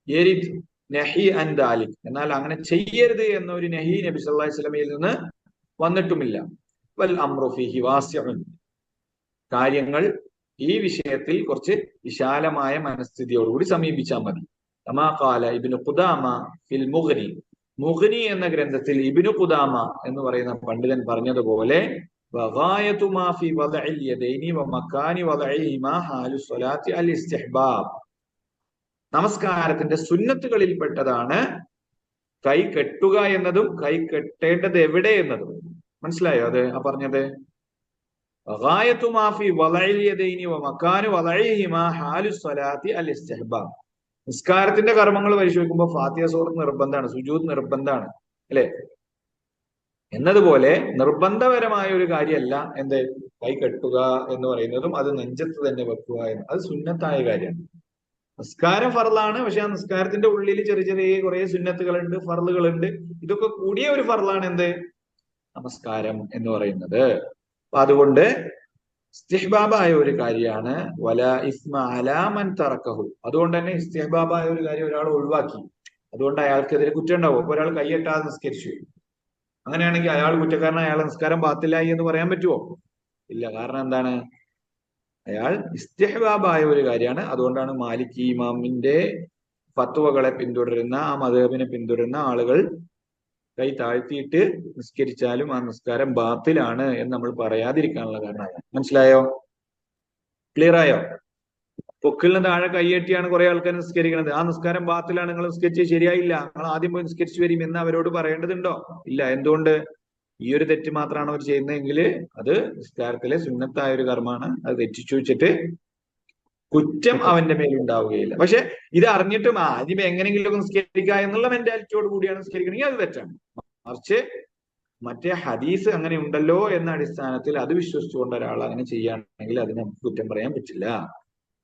യരിദ് നഹി അൻ ദാലിക്. എന്നാൽ അങ്ങനെ ചെയ്യരുത് എന്നൊരു നഹി നബി സല്ലല്ലാഹു അലൈഹി വസല്ലമയിൽ നിന്ന് വന്നിട്ടുമില്ല. വൽ അംറു ഫീഹി വാസിഉൻ. കാര്യങ്ങൾ ഈ വിഷയത്തിൽ കുറച്ച് വിശാലമായ മനസ്ഥിതിയോടുകൂടി സമീപിച്ചാൽ മതി. കമാ ഖാല ഇബ്നു ഖുദാമ ഫിൽ മുഗ്നി. മുഗ്നി എന്ന ഗ്രന്ഥത്തിൽ ഇബ്നു ഖുദാമ എന്ന് പറയുന്ന പണ്ഡിതൻ പറഞ്ഞതുപോലെ വഗായതു മാ ഫി വദഇൽ യദൈനി വമകാനി വദഇഹിമാ ഹാലു സ്വലാത്തി അൽ ഇസ്തിഹ്ബാബ്. നമസ്കാരത്തിന്റെ സുന്നത്തുകളിൽപ്പെട്ടതാണ് കൈ കെട്ടുക എന്നതും കൈ കെട്ടേണ്ടത് എവിടെ എന്നതും. മനസ്സിലായോ അത് ആ പറഞ്ഞത്? ഗായത്തു മാ ഫീ വളഇൽ യദൈനി വമകാനു വളഇഹിമാ ഹാലു സ്വലാത്തി അൽ ഇസ്തിഹ്ബാബ്. നിസ്കാരത്തിന്റെ കർമ്മങ്ങൾ പരിശോധിക്കുമ്പോൾ ഫാത്തിഹ സൂറത്ത് നിർബന്ധമാണ്, സുജൂദ് നിർബന്ധമാണ്, അല്ലെ? എന്നതുപോലെ നിർബന്ധപരമായ ഒരു കാര്യമല്ല എന്ത് കൈ കെട്ടുക എന്ന് പറയുന്നതും അത് നെഞ്ചത്ത് തന്നെ വെക്കുക എന്ന്. അത് സുന്നത്തായ കാര്യമാണ്. നിസ്കാരം ഫർളാണ്, പക്ഷെ ആ നിസ്കാരത്തിന്റെ ഉള്ളിൽ ചെറിയ ചെറിയ കുറെ സുന്നത്തുകളുണ്ട്, ഫർളുകളുണ്ട്. ഇതൊക്കെ കൂടിയ ഒരു ഫർളാണ് എന്ത് നമസ്കാരം എന്ന് പറയുന്നത്. അപ്പൊ അതുകൊണ്ട് ഇസ്തിഹ്ബാബായ ഒരു കാര്യമാണ് വല ഇസ്മ അലാ മൻ തറക്കഹു. അതുകൊണ്ട് തന്നെ ഇസ്തിഹ്ബാബായ ഒരു കാര്യം ഒരാൾ ഒഴിവാക്കി, അതുകൊണ്ട് അയാൾക്കെതിരെ കുറ്റം ഉണ്ടാവും. അപ്പൊ ഒരാൾ കൈയെട്ടാതെ നിസ്കരിച്ചു, അങ്ങനെയാണെങ്കിൽ അയാൾ കുറ്റക്കാരനായ അയാളെ നിസ്കാരം ബാത്തിലായി എന്ന് പറയാൻ പറ്റുമോ? ഇല്ല. കാരണം എന്താണ്? അയാൾ ഇസ്തിഹ്ബാബായ ഒരു കാര്യമാണ്. അതുകൊണ്ടാണ് മാലിക്കി ഇമാമിന്റെ ഫത്വകളെ പിന്തുടരുന്ന, ആ മദ്ഹബിനെ പിന്തുടരുന്ന ആളുകൾ കൈ താഴ്ത്തിയിട്ട് നിസ്കരിച്ചാലും ആ നിസ്കാരം ബാത്തിലാണ് എന്ന് നമ്മൾ പറയാതിരിക്കാനുള്ള കാരണമാണ്. മനസ്സിലായോ? ക്ലിയർ ആയോ? പൊക്കിലിന് താഴെ കൈയെട്ടിയാണ് കുറെ ആൾക്കാർ നിസ്കരിക്കുന്നത്. ആ നിസ്കാരം ബാത്തിലാണ്, നിങ്ങൾ നിസ്കരിച്ചത് ശരിയായില്ല, നിങ്ങൾ ആദ്യം പോയി നിസ്കരിച്ചു വരും എന്ന് അവരോട് പറയേണ്ടതുണ്ടോ? ഇല്ല. എന്തുകൊണ്ട്? ഈ ഒരു തെറ്റ് മാത്രമാണ് അവർ ചെയ്യുന്നതെങ്കിൽ അത് നിസ്കാരത്തിലെ സുന്നത്തായ ഒരു കർമ്മമാണ്. അത് തെറ്റിച്ചു വെച്ചിട്ട് കുറ്റം അവന്റെ മേലുണ്ടാവുകയില്ല. പക്ഷെ ഇത് അറിഞ്ഞിട്ടും ആദ്യം എങ്ങനെയെങ്കിലും നിസ്കരിക്കുക എന്നുള്ള മെന്റാലിറ്റിയോട് കൂടിയാണ് നിസ്കരിക്കണമെങ്കിൽ അത് തെറ്റാണ്. മറിച്ച് മറ്റേ ഹദീസ് അങ്ങനെ ഉണ്ടല്ലോ എന്ന അടിസ്ഥാനത്തിൽ അത് വിശ്വസിച്ചുകൊണ്ട് ഒരാൾ അങ്ങനെ ചെയ്യുകയാണെങ്കിൽ അതിന് നമുക്ക് കുറ്റം പറയാൻ പറ്റില്ല.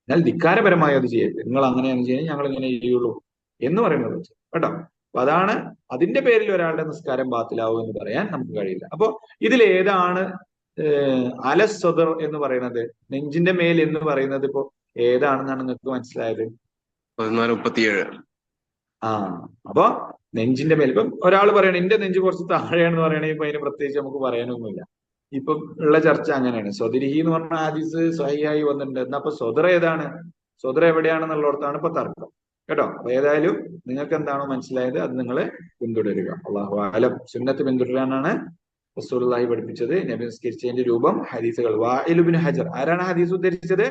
എന്നാൽ ധിക്കാരപരമായി അത് ചെയ്യരുത്. നിങ്ങൾ അങ്ങനെയാണ് ചെയ്യുന്നത്, ഞങ്ങൾ ഇങ്ങനെ ചെയ്യുള്ളൂ എന്ന് പറയുന്നത് കേട്ടോ. അപ്പൊ അതാണ്, അതിന്റെ പേരിൽ ഒരാളുടെ നിസ്കാരം ബാത്തിലാവും എന്ന് പറയാൻ നമുക്ക് കഴിയില്ല. അപ്പൊ ഇതിലേതാണ് അലസ്വദർ എന്ന് പറയുന്നത്, നെഞ്ചിന്റെ മേൽ എന്ന് പറയുന്നത് ഇപ്പോ ഏതാണെന്നാണ് നിങ്ങൾക്ക് മനസ്സിലായത്? 14:37. അപ്പൊ നെഞ്ചിന്റെ മേൽ ഇപ്പം ഒരാൾ പറയണ എന്റെ നെഞ്ച് കുറച്ച് താഴെയാണെന്ന് പറയണെങ്കിൽ ഇപ്പൊ അതിന് പ്രത്യേകിച്ച് നമുക്ക് പറയാനൊന്നുമില്ല. ഇപ്പം ഉള്ള ചർച്ച അങ്ങനെയാണ്. സ്വദരിഹി എന്ന് പറഞ്ഞ ഹദീസ് സ്വഹീഹായി വന്നിട്ടുണ്ട്. എന്നാ അപ്പൊ സ്വദർ ഏതാണ്, സ്വദർ എവിടെയാണെന്നുള്ളിടത്താണ് ഇപ്പൊ തർക്കം കേട്ടോ. അപ്പൊ ഏതായാലും നിങ്ങൾക്ക് എന്താണോ മനസ്സിലായത് അത് നിങ്ങൾ പിന്തുടരുക. അല്ലാഹു അഅലം. സുന്നത്ത് പിന്തുടരാനാണ് റസൂലുള്ളാഹി പഠിപ്പിച്ചത്. നബി നിസ്കരിച്ചതിന്റെ രൂപം ഹദീസുകൾ. വാഇൽ ഇബ്നു ഹജർ ആരാണ് ഹദീസ് ഉദ്ധരിച്ചത്?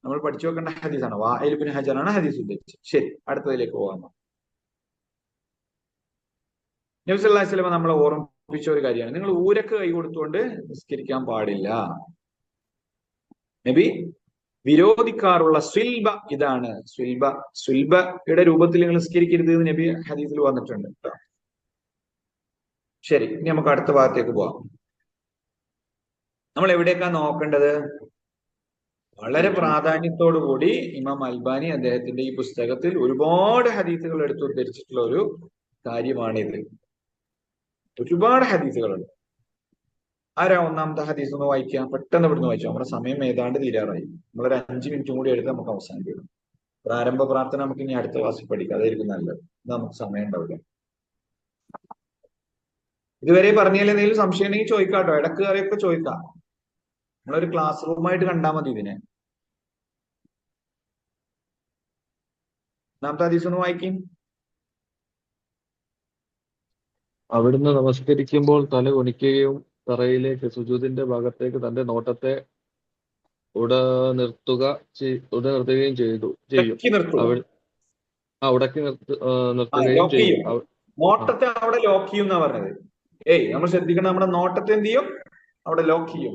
നമ്മൾ പഠിച്ചു വെക്കേണ്ട ഹദീസാണ്. വാഇൽ ഇബ്നു ഹജറാണ് ഹദീസ് ഉദ്ധരിച്ചത്. ശരി, അടുത്തതിലേക്ക് പോകാം. നബി സല്ലല്ലാഹു അലൈഹി വസല്ലം നമ്മളെ ഓർമ്മിപ്പിച്ച ഒരു കാര്യമാണ്, നിങ്ങൾ ഊരക്ക് കൈ കൊടുത്തുകൊണ്ട് നിസ്കരിക്കാൻ പാടില്ല. നബി വിരോധിക്കാറുള്ള സ്വിൽബ ഇതാണ്. സ്വിൽബയുടെ രൂപത്തിൽ നിങ്ങൾ നിസ്കരിക്കരുത് എന്ന് നബി ഹദീസിൽ വന്നിട്ടുണ്ട് കേട്ടോ. ശരി, ഇനി നമുക്ക് അടുത്ത ഭാഗത്തേക്ക് പോവാം. നമ്മൾ എവിടേക്കാ നോക്കേണ്ടത്? വളരെ പ്രാധാന്യത്തോടു കൂടി ഇമാം അൽബാനി അദ്ദേഹത്തിന്റെ ഈ പുസ്തകത്തിൽ ഒരുപാട് ഹദീസുകൾ എടുത്തുദ്ധരിച്ചിട്ടുള്ള ഒരു കാര്യമാണിത്. ഒരുപാട് ഹദീസുകളുണ്ട്. ആരാ ഒന്നാമത്തെ ഹദീസ് ഒന്ന് വായിക്കാം? പെട്ടെന്ന് ഇവിടുന്ന് വായിച്ചു. നമ്മുടെ സമയം ഏതാണ്ട് തീരാറായി. നമ്മളൊരു 5 മിനിറ്റും കൂടി എടുത്ത് നമുക്ക് അവസാനിക്കണം. പ്രാരംഭ പ്രാർത്ഥന നമുക്ക് ഇനി അടുത്ത ക്ലാസ്സിൽ പഠിക്കാം, അതായിരിക്കും നല്ലത്. നമുക്ക് സമയം ഉണ്ടാവില്ല. ഇതുവരെ പറഞ്ഞാൽ എന്തെങ്കിലും സംശയം ഉണ്ടെങ്കിൽ ചോദിക്കാട്ടോ, ഇടക്ക് കയറിയൊക്കെ ചോദിക്കാം. നമ്മളൊരു ക്ലാസ് റൂമായിട്ട് കണ്ടാൽ മതി ഇതിനെ. ഒന്നാമത്തെ ഹദീസ് ഒന്ന് വായിക്കും. അവിടുന്ന് നമസ്കരിക്കുമ്പോൾ തല കുനിക്കുകയും തറയിലേക്ക് സുജൂദിന്റെ ഭാഗത്തേക്ക് തന്റെ നോട്ടത്തെ ഉടനിർത്തുകയും ചെയ്യും. ഉടക്കി നിർത്തുകയും ചെയ്യും. നോട്ടത്തെ അവിടെ ലോക്ക് ചെയ്യും എന്നാ പറഞ്ഞത്. നമ്മൾ ശ്രദ്ധിക്കണം, നമ്മുടെ നോട്ടത്തെ എന്ത് ചെയ്യും? അവിടെ ലോക്ക് ചെയ്യും.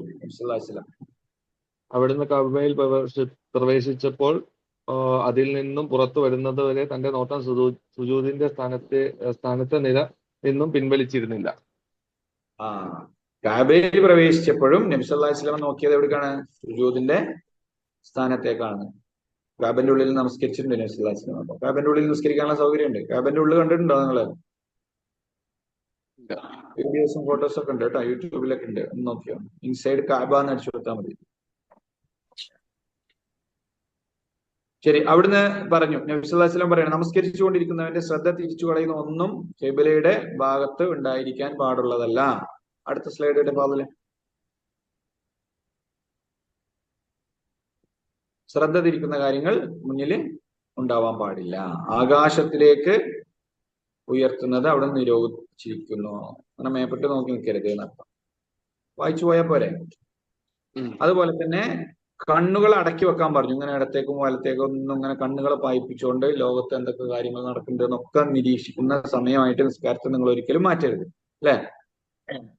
അവിടുന്ന് കഅബയിൽ പ്രവേശിച്ചപ്പോൾ അതിൽ നിന്നും പുറത്തു വരുന്നത് വരെ തന്റെ നോട്ടം സുജൂദിന്റെ സ്ഥാനത്തെ നില നിന്നും പിൻവലിച്ചിരുന്നില്ല. കഅബയിൽ പ്രവേശിച്ചപ്പോഴും നബി സല്ലല്ലാഹു അലൈഹി വസല്ലം നോക്കിയത് എവിടേക്കാണ്? സുജൂദിന്റെ സ്ഥാനത്തേക്കാണ്. കഅബന്റെ ഉള്ളിൽ നമസ്കരിച്ചിട്ടുണ്ട് നബി സല്ലല്ലാഹു അലൈഹി വസല്ലം. അപ്പൊ കഅബന്റെ ഉള്ളിൽ നിസ്കരിക്കാനുള്ള സൗകര്യമുണ്ട്. കഅബന്റെ ഉള്ളിൽ കണ്ടിട്ടുണ്ടോ നിങ്ങള്? വീഡിയോസും ഫോട്ടോസും ഒക്കെ ഉണ്ട് കേട്ടോ, യൂട്യൂബിലൊക്കെ ഉണ്ട്. ഒന്ന് നോക്കിയോ, ഇൻസൈഡ് കഅബ എന്ന് അടിച്ചു കൊടുത്താൽ മതി. ശരി, അവിടുന്ന് പറഞ്ഞു നബി സല്ലല്ലാഹു അലൈഹി വസല്ലം പറയണം, നമസ്കരിച്ചുകൊണ്ടിരിക്കുന്നവന്റെ ശ്രദ്ധ തിരിച്ചു കളയുന്ന ഒന്നും ഖിബലയുടെ ഭാഗത്ത് ഉണ്ടായിരിക്കാൻ പാടുള്ളതല്ല. അടുത്ത സ്ലൈഡ് ഫാദിലെ. ശ്രദ്ധ തിരിക്കുന്ന കാര്യങ്ങൾ മുന്നിൽ ഉണ്ടാവാൻ പാടില്ല. ആകാശത്തിലേക്ക് ഉയർത്തുന്നത് അവിടെ നിരോധിച്ചിരിക്കുന്നു. അങ്ങനെ മേപ്പെട്ട് നോക്കി നിൽക്കരുത് എന്നർത്ഥം. വായിച്ചു പോയാൽ പോരെ. അതുപോലെ തന്നെ കണ്ണുകൾ അടക്കി വെക്കാൻ പറഞ്ഞു. ഇങ്ങനെ ഇടത്തേക്കും വലത്തേക്കും ഒന്നും ഇങ്ങനെ കണ്ണുകളെ പായിപ്പിച്ചുകൊണ്ട് ലോകത്ത് എന്തൊക്കെ കാര്യങ്ങൾ നടക്കുന്നുണ്ട് എന്നൊക്കെ നിരീക്ഷിക്കുന്ന സമയമായിട്ട് നിസ്കാരത്തെ നിങ്ങൾ ഒരിക്കലും മാറ്റരുത്. അല്ലെ?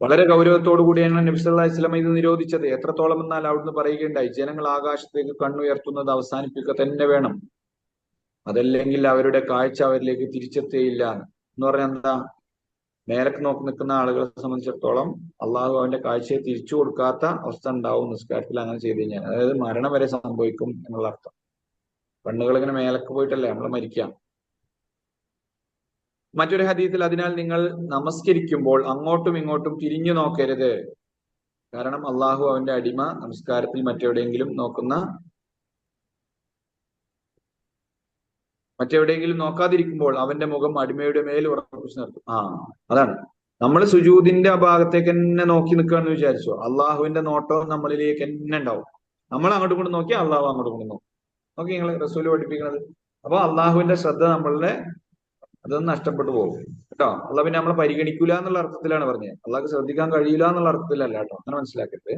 വളരെ ഗൗരവത്തോടു കൂടിയാണ് നബി സല്ലല്ലാഹു അലൈഹി വസല്ലം ഇത് നിരോധിച്ചത്. എത്രത്തോളം എന്നാൽ അവിടുന്ന് പറയുകയുണ്ടായി, ജനങ്ങൾ ആകാശത്തേക്ക് കണ്ണുയർത്തുന്നത് അവസാനിപ്പിക്കുക തന്നെ വേണം, അതല്ലെങ്കിൽ അവരുടെ കാഴ്ച അവരിലേക്ക് തിരിച്ചെത്തുകയില്ല എന്ന് പറഞ്ഞാൽ എന്താ? മേലക്ക് നോക്കി നിൽക്കുന്ന ആളുകളെ സംബന്ധിച്ചിടത്തോളം അള്ളാഹു അവന്റെ കാഴ്ചയെ തിരിച്ചു കൊടുക്കാത്ത അവസ്ഥ ഉണ്ടാവും നിസ്കാരത്തിൽ അങ്ങനെ ചെയ്ത് കഴിഞ്ഞാൽ. അതായത് മരണം വരെ സംഭവിക്കും എന്നുള്ള അർത്ഥം. കണ്ണുകൾ ഇങ്ങനെ മേലക്ക് പോയിട്ടല്ലേ നമ്മൾ മരിക്കാം. മറ്റൊരു ഹദീസിൽ, അതിനാൽ നിങ്ങൾ നമസ്കരിക്കുമ്പോൾ അങ്ങോട്ടും ഇങ്ങോട്ടും തിരിഞ്ഞു നോക്കരുത്, കാരണം അള്ളാഹു അവന്റെ അടിമ നമസ്കാരത്തിൽ മറ്റെവിടെയെങ്കിലും നോക്കാതിരിക്കുമ്പോൾ അവന്റെ മുഖം അടിമയുടെ മേൽ ഉറപ്പിച്ചു നിർത്തും. അതാണ് നമ്മൾ സുജൂദിന്റെ ആ ഭാഗത്തേക്ക് തന്നെ നോക്കി നിൽക്കുകയെന്ന് വിചാരിച്ചോ, അള്ളാഹുവിന്റെ നോട്ടവും നമ്മളിലേക്ക് തന്നെ ഉണ്ടാവും. നമ്മൾ അങ്ങോട്ടും ഇങ്ങോട്ടും നോക്കി അള്ളാഹു അങ്ങോട്ടും ഇങ്ങോട്ടും നോക്കും. നോക്കി നിങ്ങൾ റസൂല് പഠിപ്പിക്കുന്നത്. അപ്പൊ അള്ളാഹുവിന്റെ ശ്രദ്ധ നമ്മളുടെ അതൊന്നും നഷ്ടപ്പെട്ടു പോകും കേട്ടോ. അള്ളാഹ് പിന്നെ നമ്മളെ പരിഗണിക്കൂല എന്നുള്ള അർത്ഥത്തിലാണ് പറഞ്ഞത്, അള്ളാഹ്ക്ക് ശ്രദ്ധിക്കാൻ കഴിയില്ല എന്നുള്ള അർത്ഥത്തിലല്ല കേട്ടോ. അങ്ങനെ മനസ്സിലാക്കരുത്.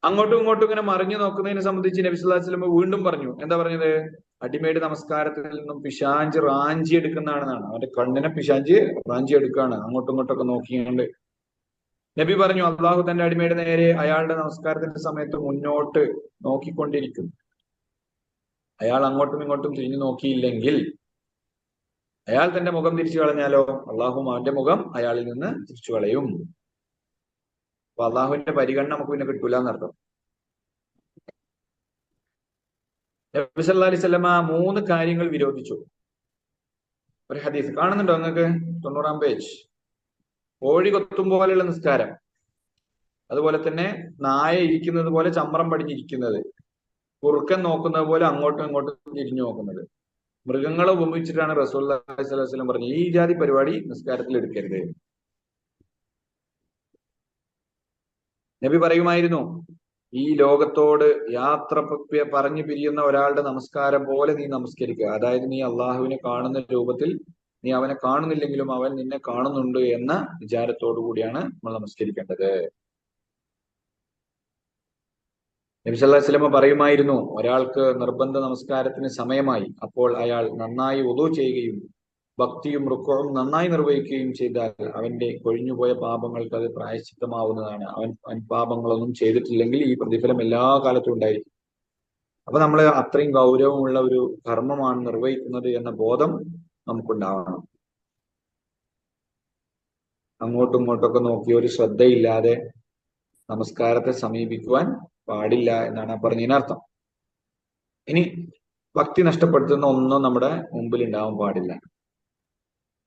അങ്ങോട്ടും ഇങ്ങോട്ടും ഇങ്ങനെ മറിഞ്ഞു നോക്കുന്നതിനെ സംബന്ധിച്ച് നബി സല്ലല്ലാഹു അലൈഹി വസല്ലം വീണ്ടും പറഞ്ഞു. എന്താ പറഞ്ഞത്? അടിമയുടെ നമസ്കാരത്തിൽ നിന്നും പിശാച് റാഞ്ചി എടുക്കുന്നതാണെന്നാണ്. അവന്റെ കണ്ണിനെ പിശാച് റാഞ്ചി എടുക്കുകയാണ് അങ്ങോട്ടും ഇങ്ങോട്ടൊക്കെ നോക്കിയുണ്ട്. നബി പറഞ്ഞു, അള്ളാഹു തന്റെ അടിമയുടെ നേരെ അയാളുടെ നമസ്കാരത്തിന്റെ സമയത്ത് മുന്നോട്ട് നോക്കിക്കൊണ്ടിരിക്കും. അയാൾ അങ്ങോട്ടും ഇങ്ങോട്ടും തിരിഞ്ഞു നോക്കിയില്ലെങ്കിൽ അയാൾ തന്റെ മുഖം തിരിച്ചു കളഞ്ഞാലോ അള്ളാഹു അവന്റെ മുഖം അയാളിൽ നിന്ന് തിരിച്ചു കളയും. അപ്പൊ അള്ളാഹുവിന്റെ പരിഗണന നമുക്ക് പിന്നെ കിട്ടൂല എന്നർത്ഥം. നബി സല്ലല്ലാഹു അലൈഹി വസല്ലമ 3 കാര്യങ്ങൾ വിരോധിച്ചു. ഒരു ഹദീസ് കാണുന്നുണ്ടോ നിങ്ങൾക്ക്? 90-ാം പേജ്. കോഴി കൊത്തും പോലെയുള്ള നിസ്കാരം, അതുപോലെ തന്നെ നായ ഇരിക്കുന്നത് പോലെ ചമ്രം പടിഞ്ഞിരിക്കുന്നത്, കുറുക്കൻ നോക്കുന്നത് പോലെ അങ്ങോട്ടും ഇങ്ങോട്ടും തിരിഞ്ഞു നോക്കുന്നത്, മൃഗങ്ങളെ ഉപമിച്ചിട്ടാണ് റസൂലുള്ളാഹി സ്വല്ലല്ലാഹു അലൈഹി വസല്ലം പറഞ്ഞത്, ഈ ജാതി പരിപാടി നിസ്കാരത്തിൽ എടുക്കരുത്. നബി പറയുമായിരുന്നു, ഈ ലോകത്തോട് യാത്ര പറഞ്ഞു പിരിയുന്ന ഒരാളുടെ നമസ്കാരം പോലെ നീ നമസ്കരിക്കുക. അതായത് നീ അള്ളാഹുവിനെ കാണുന്ന രൂപത്തിൽ, നീ അവനെ കാണുന്നില്ലെങ്കിലും അവൻ നിന്നെ കാണുന്നുണ്ട് എന്ന വിചാരത്തോടു കൂടിയാണ് നമ്മൾ നമസ്കരിക്കേണ്ടത്. നബി സല്ലല്ലാഹു അലൈഹി വസല്ലം പറയുമായിരുന്നു, ഒരാൾക്ക് നിർബന്ധ നമസ്കാരത്തിന് സമയമായി, അപ്പോൾ അയാൾ നന്നായി വുളൂ ചെയ്യുകയും ഭക്തിയും റുക്കുഉം നന്നായി നിർവഹിക്കുകയും ചെയ്താൽ അവന്റെ കൊഴിഞ്ഞുപോയ പാപങ്ങൾക്ക് അത് പ്രായശ്ചിത്തമാവുന്നതാണ്. അവൻ പാപങ്ങളൊന്നും ചെയ്തിട്ടില്ലെങ്കിൽ ഈ പ്രതിഫലം എല്ലാ കാലത്തും ഉണ്ടായിരിക്കും. അപ്പൊ നമ്മൾ അത്രയും ഗൗരവമുള്ള ഒരു കർമ്മമാണ് നിർവഹിക്കുന്നത് എന്ന ബോധം നമുക്കുണ്ടാവണം. അങ്ങോട്ടും ഇങ്ങോട്ടൊക്കെ നോക്കി ഒരു ശ്രദ്ധയില്ലാതെ നമസ്കാരത്തെ സമീപിക്കുവാൻ പാടില്ല എന്നാണ് പറഞ്ഞതിനർത്ഥം. ഇനി ഭക്തി നഷ്ടപ്പെടുത്തുന്ന ഒന്നും നമ്മുടെ മുമ്പിൽ ഉണ്ടാവാൻ പാടില്ല.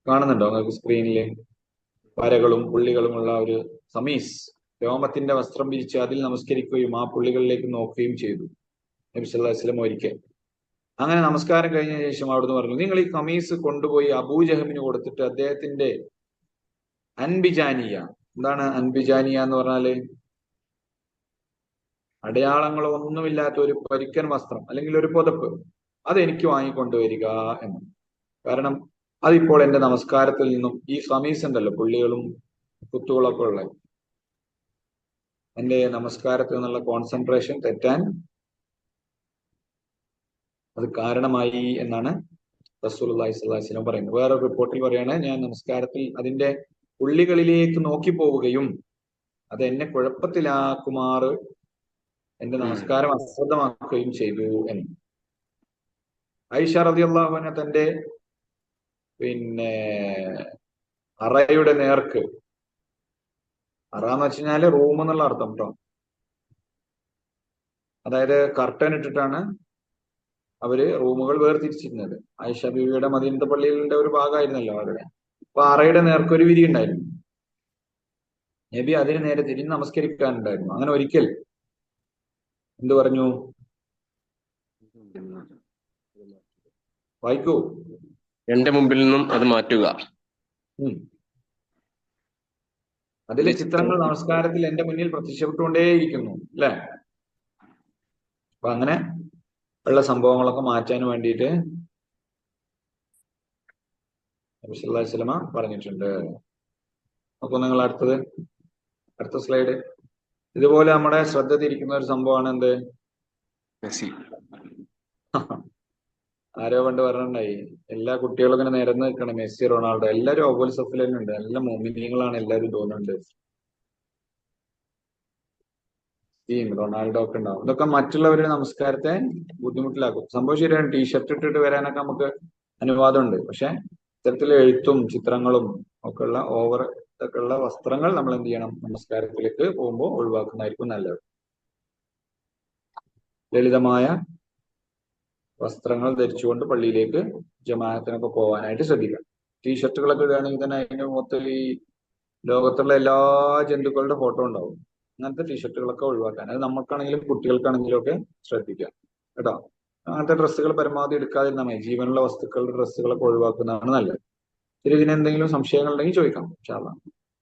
കാണുന്നുണ്ടോ നിങ്ങൾക്ക് സ്ക്രീനില്? വരകളും പുള്ളികളുമുള്ള ഒരു സമീസ്, രോമത്തിന്റെ വസ്ത്രം വിരിച്ച് അതിൽ നമസ്കരിക്കുകയും ആ പുള്ളികളിലേക്ക് നോക്കുകയും ചെയ്തു നബി സല്ലല്ലാഹു അലൈഹി വസല്ലം ഒരിക്കൽ. അങ്ങനെ നമസ്കാരം കഴിഞ്ഞ ശേഷം അവിടുന്ന് പറഞ്ഞു, നിങ്ങൾ ഈ കമീസ് കൊണ്ടുപോയി അബൂജഹമിന് കൊടുത്തിട്ട് അദ്ദേഹത്തിന്റെ അൻബിജാനിയ, എന്താണ് അൻബിജാനിയ എന്ന് പറഞ്ഞാല്? അടയാളങ്ങളോ ഒന്നുമില്ലാത്ത ഒരു പരിക്കൻ വസ്ത്രം അല്ലെങ്കിൽ ഒരു പുതപ്പ്, അതെനിക്ക് വാങ്ങിക്കൊണ്ടുവരിക എന്ന്. കാരണം അതിപ്പോൾ എന്റെ നമസ്കാരത്തിൽ നിന്നും, ഈ സമീസ് ഉണ്ടല്ലോ പുള്ളികളും കുത്തുകളൊക്കെ ഉള്ള, എന്റെ നമസ്കാരത്തിൽ നിന്നുള്ള കോൺസെൻട്രേഷൻ തെറ്റാൻ അത് കാരണമായി എന്നാണ് റസൂലുള്ളാഹി സ്വല്ലല്ലാഹു അലൈഹി വസല്ലം പറയുന്നത്. വേറെ റിപ്പോർട്ടിൽ പറയാണ്, ഞാൻ നമസ്കാരത്തിൽ അതിന്റെ പുള്ളികളിലേക്ക് നോക്കി പോവുകയും അത് എന്നെ കുഴപ്പത്തിലാക്കുമാറ് എന്റെ നമസ്കാരം അശ്രദ്ധമാക്കുകയും ചെയ്തു എന്ന്. ആയിഷ റളിയല്ലാഹു അൻഹ തന്റെ അറയുടെ നേർക്ക്, അറ എന്ന് വെച്ച് കഴിഞ്ഞാല് റൂം എന്നുള്ള അർത്ഥം കേട്ടോ, അതായത് കർട്ടൻ ഇട്ടിട്ടാണ് അവര് റൂമുകൾ വേർതിരിച്ചിരുന്നത്. ആയിഷ ബീവിയുടെ മദീനത്തെ പള്ളിയുടെ ഒരു ഭാഗമായിരുന്നല്ലോ അവരുടെ. അപ്പൊ അറയുടെ നേർക്കൊരു വിരി ഉണ്ടായിരുന്നു. നബി അതിന് നേരെ തിരിഞ്ഞ് നമസ്കരിക്കാനുണ്ടായിരുന്നു. അങ്ങനെ ഒരിക്കൽ എന്ത് പറഞ്ഞു? വായിക്കൂ. എന്റെ മുമ്പിൽ നിന്നും അത് മാറ്റുക. അതിലെ ചിത്രങ്ങൾ നമസ്കാരത്തിൽ എന്റെ മുന്നിൽ പ്രത്യക്ഷപ്പെട്ടുകൊണ്ടേയിരിക്കുന്നു അല്ലെ? അപ്പൊ അങ്ങനെ ഉള്ള സംഭവങ്ങളൊക്കെ മാറ്റാൻ വേണ്ടിയിട്ട് നബി സല്ലല്ലാഹു അലൈഹി വസല്ലം പറഞ്ഞിട്ടുണ്ട്. നോക്കൂ നിങ്ങൾ അടുത്ത സ്ലൈഡ്. ഇതുപോലെ നമ്മുടെ ശ്രദ്ധ തിരിക്കുന്ന ഒരു സംഭവമാണ് എന്ത്? മെസ്സി. ആരോ പണ്ട് പറഞ്ഞിട്ടുണ്ടായി, എല്ലാ കുട്ടികളും ഇങ്ങനെ നിരന്ന് നിൽക്കണം, മെസ്സി റൊണാൾഡോ എല്ലാരും അവൽ സഫിൽ തന്നെ ഉണ്ട്, നല്ല മോമിനിയങ്ങളാണ് എല്ലാവരും തോന്നുന്നുണ്ട്. റൊണാൾഡോ ഒക്കെ ഉണ്ടാവും. ഇതൊക്കെ മറ്റുള്ളവരുടെ നമസ്കാരത്തെ ബുദ്ധിമുട്ടിലാക്കും. സംഭവം ശരിയാണ്, ടീഷർട്ട് ഇട്ടിട്ട് വരാനൊക്കെ നമുക്ക് അനുവാദമുണ്ട്. പക്ഷെ ഇത്തരത്തിലുള്ള എഴുത്തും ചിത്രങ്ങളും ഒക്കെ ഉള്ള ഇതൊക്കെ ഉള്ള വസ്ത്രങ്ങൾ നമ്മൾ എന്ത് ചെയ്യണം? നമസ്കാരത്തിലേക്ക് പോകുമ്പോൾ ഒഴിവാക്കുന്നതായിരിക്കും നല്ലത്. ലളിതമായ വസ്ത്രങ്ങൾ ധരിച്ചുകൊണ്ട് പള്ളിയിലേക്ക് ജമാഅത്തിനൊക്കെ പോകാനായിട്ട് ശ്രദ്ധിക്കാം. ടീഷർട്ടുകളൊക്കെ ഇടുകയാണെങ്കിൽ തന്നെ അതിന്റെ മൊത്തത്തിൽ ഈ ലോകത്തുള്ള എല്ലാ ജന്തുക്കളുടെ ഫോട്ടോ ഉണ്ടാവും. അങ്ങനത്തെ ടീഷർട്ടുകളൊക്കെ ഒഴിവാക്കാൻ, അത് നമുക്കാണെങ്കിലും കുട്ടികൾക്കാണെങ്കിലും ഒക്കെ ശ്രദ്ധിക്കാം കേട്ടോ. അങ്ങനത്തെ ഡ്രസ്സുകൾ പരമാവധി എടുക്കാതിരുന്നാൽ മതി. ജീവനുള്ള വസ്തുക്കളുടെ ഡ്രസ്സുകളൊക്കെ ഒഴിവാക്കുന്നതാണ് നല്ലത്. ശരി, ഇതിന് എന്തെങ്കിലും സംശയങ്ങൾ ഉണ്ടെങ്കിൽ ചോദിക്കാം. ഇൻഷാല്ലാ.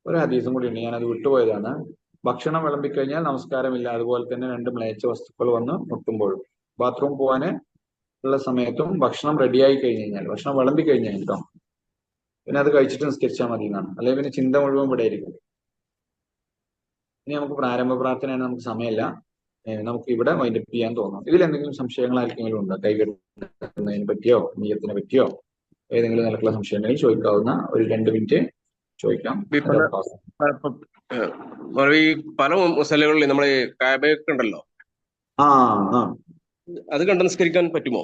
ഒരു ഹദീസും കൂടി ഉണ്ട്, ഞാനത് വിട്ടുപോയതാണ്. ഭക്ഷണം വിളമ്പിക്കഴിഞ്ഞാൽ നമസ്കാരമില്ല. അതുപോലെ തന്നെ 2 മ്ലേച്ഛ വസ്തുക്കൾ വന്ന് മുട്ടുമ്പോഴും ബാത്റൂം പോകാന് ഉള്ള സമയത്തും ഭക്ഷണം റെഡിയായി കഴിഞ്ഞ് കഴിഞ്ഞാൽ, ഭക്ഷണം വിളമ്പി കഴിഞ്ഞാൽ കേട്ടോ, പിന്നെ അത് കഴിച്ചിട്ട് നിസ്കരിച്ചാൽ മതി എന്നാണ്. അല്ലെങ്കിൽ പിന്നെ ചിന്ത മുഴുവൻ ഇവിടെ ആയിരിക്കും. ഇനി നമുക്ക് പ്രാരംഭ പ്രാർത്ഥനയാണ്, നമുക്ക് സമയമില്ല. നമുക്ക് ഇവിടെ വൈൻഡപ്പ് ചെയ്യാൻ തോന്നും. ഇതിൽ എന്തെങ്കിലും സംശയങ്ങൾ ആർക്കെങ്കിലും ഉണ്ടോ? കൈകെട്ടുന്നതിനെ പറ്റിയോ നീയത്തിനെ പറ്റിയോ ഏതെങ്കിലും നിലക്കുള്ള സംശയം ഉണ്ടെങ്കിൽ ചോദിക്കാവുന്ന. ഒരു 2 മിനിറ്റ് ചോദിക്കാം. ഈ പല മുസല്ലകളിൽ നമ്മളെ കാബയൊക്കെ ഉണ്ടല്ലോ, ആ അത് കണ്ട് നിസ്കരിക്കാൻ പറ്റുമോ?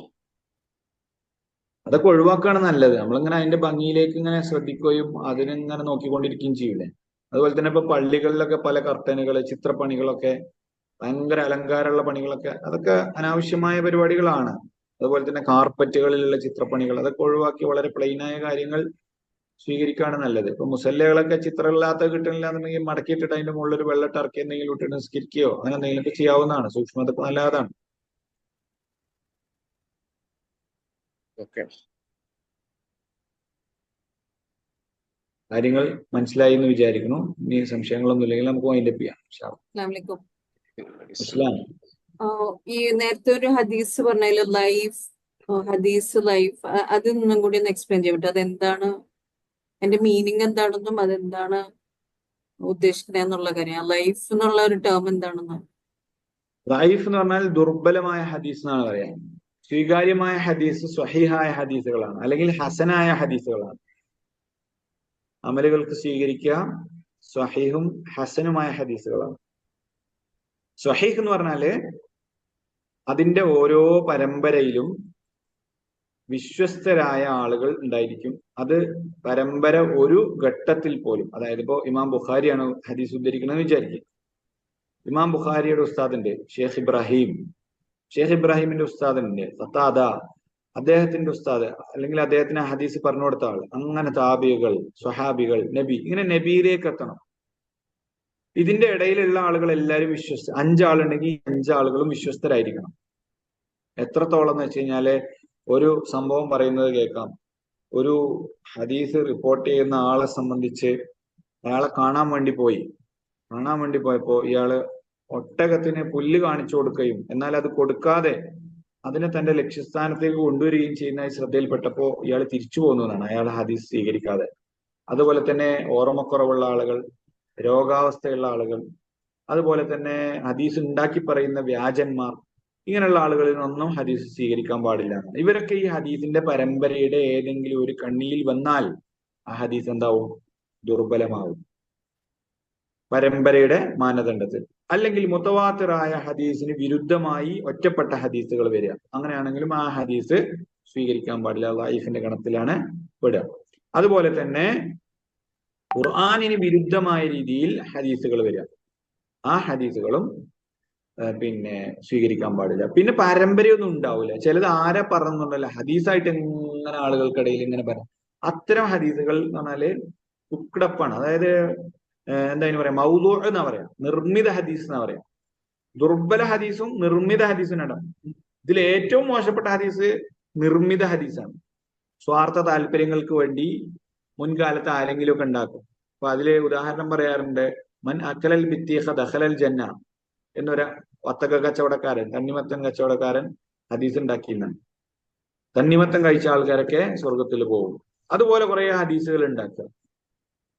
അതൊക്കെ ഒഴിവാക്കുകയാണ് നല്ലത്. നമ്മളിങ്ങനെ അതിന്റെ ഭംഗിയിലേക്ക് ഇങ്ങനെ ശ്രദ്ധിക്കുകയും അതിനിങ്ങനെ നോക്കിക്കൊണ്ടിരിക്കുകയും ചെയ്യൂലേ. അതുപോലെ തന്നെ ഇപ്പൊ പള്ളികളിലൊക്കെ പല കർട്ടനുകള്, ചിത്രപ്പണികളൊക്കെ, ഭയങ്കര അലങ്കാരമുള്ള പണികളൊക്കെ, അതൊക്കെ അനാവശ്യമായ പരിപാടികളാണ്. അതുപോലെ തന്നെ കാർപ്പറ്റുകളിലുള്ള ചിത്രപ്പണികൾ, അതൊക്കെ ഒഴിവാക്കി വളരെ പ്ലെയിനായ കാര്യങ്ങൾ സ്വീകരിക്കുകയാണ് നല്ലത്. ഇപ്പൊ മുസല്ലകളൊക്കെ ചിത്രമില്ലാത്ത കിട്ടണില്ല എന്നുണ്ടെങ്കിൽ മടക്കിയിട്ടിട്ട് അതിന്റെ മുകളിൽ ഒരു വെള്ള ടർക്കി എന്തെങ്കിലും ഇട്ടിട്ട് നിസ്കരിക്കുകയോ അങ്ങനെ എന്തെങ്കിലുമൊക്കെ ചെയ്യാവുന്നതാണ്. സൂക്ഷ്മതൊക്കെ നല്ലതാണ്. ഓക്കെ, കാര്യങ്ങൾ മനസ്സിലായി എന്ന് വിചാരിക്കുന്നു. ഇനി സംശയങ്ങളൊന്നും ഇല്ലെങ്കിൽ നമുക്ക് വൈൻഡപ്പ് ചെയ്യാം. അസ്സലാമലൈക്കും. ഇസ്ലാം ഈ നേരത്തെ ഒരു ഹദീസ് പറഞ്ഞതിൽ ലൈഫ് അതൊന്നും കൂടി ഒന്ന് എക്സ്പ്ലെയിൻ ചെയ്യാൻ പറ്റും. അതെന്താണ്, അതിന്റെ മീനിങ് എന്താണെന്നും അതെന്താണ് ഉദ്ദേശിക്കുന്നത് എന്നുള്ള കാര്യം. ലൈഫ് എന്നുള്ള ഒരു ടേം എന്താണെന്ന്. ലൈഫ് എന്ന് പറഞ്ഞാൽ ദുർബലമായ ഹദീസ് എന്നാണ് പറയാം. സ്വീകാര്യമായ ഹദീസ് സ്വഹീഹായ ഹദീസുകളാണ്, അല്ലെങ്കിൽ ഹസനായ ഹദീസുകളാണ്. അമലുകൾക്ക് സ്വീകരിക്കുക സ്വഹീഹും ഹസനുമായ ഹദീസുകളാണ്. സ്വഹീഹ് എന്ന് പറഞ്ഞാല് അതിന്റെ ഓരോ പരമ്പരയിലും വിശ്വസ്തരായ ആളുകൾ ഉണ്ടായിരിക്കും. അത് പരമ്പര ഒരു ഘട്ടത്തിൽ പോലും, അതായത് ഇപ്പോ ഇമാം ബുഖാരിയാണ് ഹദീസ് ഉദ്ധരിക്കണമെന്ന് വിചാരിക്കും. ഇമാം ബുഖാരിയുടെ ഉസ്താദിന്റെ ഷേഖ് ഇബ്രാഹിമിന്റെ ഉസ്താദിന്റെ ഖതാദ, അദ്ദേഹത്തിന്റെ ഉസ്താദ്, അല്ലെങ്കിൽ അദ്ദേഹത്തിന് ഹദീസ് പറഞ്ഞു കൊടുത്ത ആൾ, അങ്ങനെ താബികൾ, സ്വഹാബികൾ, നബി, ഇങ്ങനെ നബിയിലേക്ക് എത്തണം. ഇതിന്റെ ഇടയിലുള്ള ആളുകൾ എല്ലാവരും 5 ആളുണ്ടെങ്കിൽ 5 ആളുകളും വിശ്വസ്തരായിരിക്കണം. എത്രത്തോളം എന്ന് വെച്ച് കഴിഞ്ഞാല്, ഒരു സംഭവം പറയുന്നത് കേൾക്കാം. ഒരു ഹദീസ് റിപ്പോർട്ട് ചെയ്യുന്ന ആളെ സംബന്ധിച്ച് അയാളെ കാണാൻ വേണ്ടി പോയപ്പോ ഇയാള് ഒട്ടകത്തിന് പുല്ല് കാണിച്ചു കൊടുക്കുകയും എന്നാൽ അത് കൊടുക്കാതെ അതിനെ തന്റെ ലക്ഷ്യസ്ഥാനത്തേക്ക് കൊണ്ടുവരികയും ചെയ്യുന്നതായി ശ്രദ്ധയിൽപ്പെട്ടപ്പോ ഇയാൾ തിരിച്ചു പോകുന്നതാണ്, അയാൾ ഹദീസ് സ്വീകരിക്കാതെ. അതുപോലെ തന്നെ ഓർമ്മക്കുറവുള്ള ആളുകൾ, രോഗാവസ്ഥയുള്ള ആളുകൾ, അതുപോലെ തന്നെ ഹദീസ് ഉണ്ടാക്കി പറയുന്ന വ്യാജന്മാർ, ഇങ്ങനെയുള്ള ആളുകളിൽ നിന്നൊന്നും ഹദീസ് സ്വീകരിക്കാൻ പാടില്ല. ഇവരൊക്കെ ഈ ഹദീസിന്റെ പരമ്പരയുടെ ഏതെങ്കിലും ഒരു കണ്ണിയിൽ വന്നാൽ ആ ഹദീസ് എന്താവും? ദുർബലമാവും പരമ്പരയുടെ മാനദണ്ഡത്തിൽ. അല്ലെങ്കിൽ മുതവാത്തിറായ ഹദീസിന് വിരുദ്ധമായി ഒറ്റപ്പെട്ട ഹദീസുകൾ വരിക, അങ്ങനെയാണെങ്കിലും ആ ഹദീസ് സ്വീകരിക്കാൻ പാടില്ല, ലൈഫിന്റെ ഗണത്തിലാണ് പെടുക. അതുപോലെ തന്നെ ഖുർആനിന് വിരുദ്ധമായ രീതിയിൽ ഹദീസുകൾ വരിക, ആ ഹദീസുകളും പിന്നെ സ്വീകരിക്കാൻ പാടില്ല. പിന്നെ പരമ്പരയൊന്നും ഉണ്ടാവില്ല. ചിലത് ആരെ പറഞ്ഞുണ്ടല്ലോ ഹദീസായിട്ട് എങ്ങനെ ആളുകൾക്കിടയിൽ ഇങ്ങനെ പറയാം. അത്തരം ഹദീസുകൾ എന്ന് പറഞ്ഞാല് കുക്കടപ്പാണ്. അതായത് എന്താ പറയാ, മൗദൂ എന്നാ പറയാ, നിർമ്മിത ഹദീസ് എന്നാ പറയാ. ദുർബല ഹദീസും നിർമ്മിത ഹദീസും ഉണ്ടാവും. ഇതിൽ ഏറ്റവും മോശപ്പെട്ട ഹദീസ് നിർമ്മിത ഹദീസാണ്. സ്വാർത്ഥ താല്പര്യങ്ങൾക്ക് വേണ്ടി മുൻകാലത്ത് ആരെങ്കിലും ഒക്കെ ഉണ്ടാക്കും. അപ്പൊ അതില് ഉദാഹരണം പറയാറുണ്ട്, മൻ അക്കലൽ ബിത്തീഖ ദഖലൽ ജന്ന എന്നൊരു വത്തക കച്ചവടക്കാരൻ, തണ്ണിമത്തൻ കച്ചവടക്കാരൻ ഹദീസ് ഉണ്ടാക്കിയെന്നാണ്. തണ്ണിമത്തൻ കഴിച്ച ആൾക്കാരൊക്കെ സ്വർഗത്തിൽ പോകും. അതുപോലെ കുറെ ഹദീസുകൾ ഉണ്ടാക്കുക.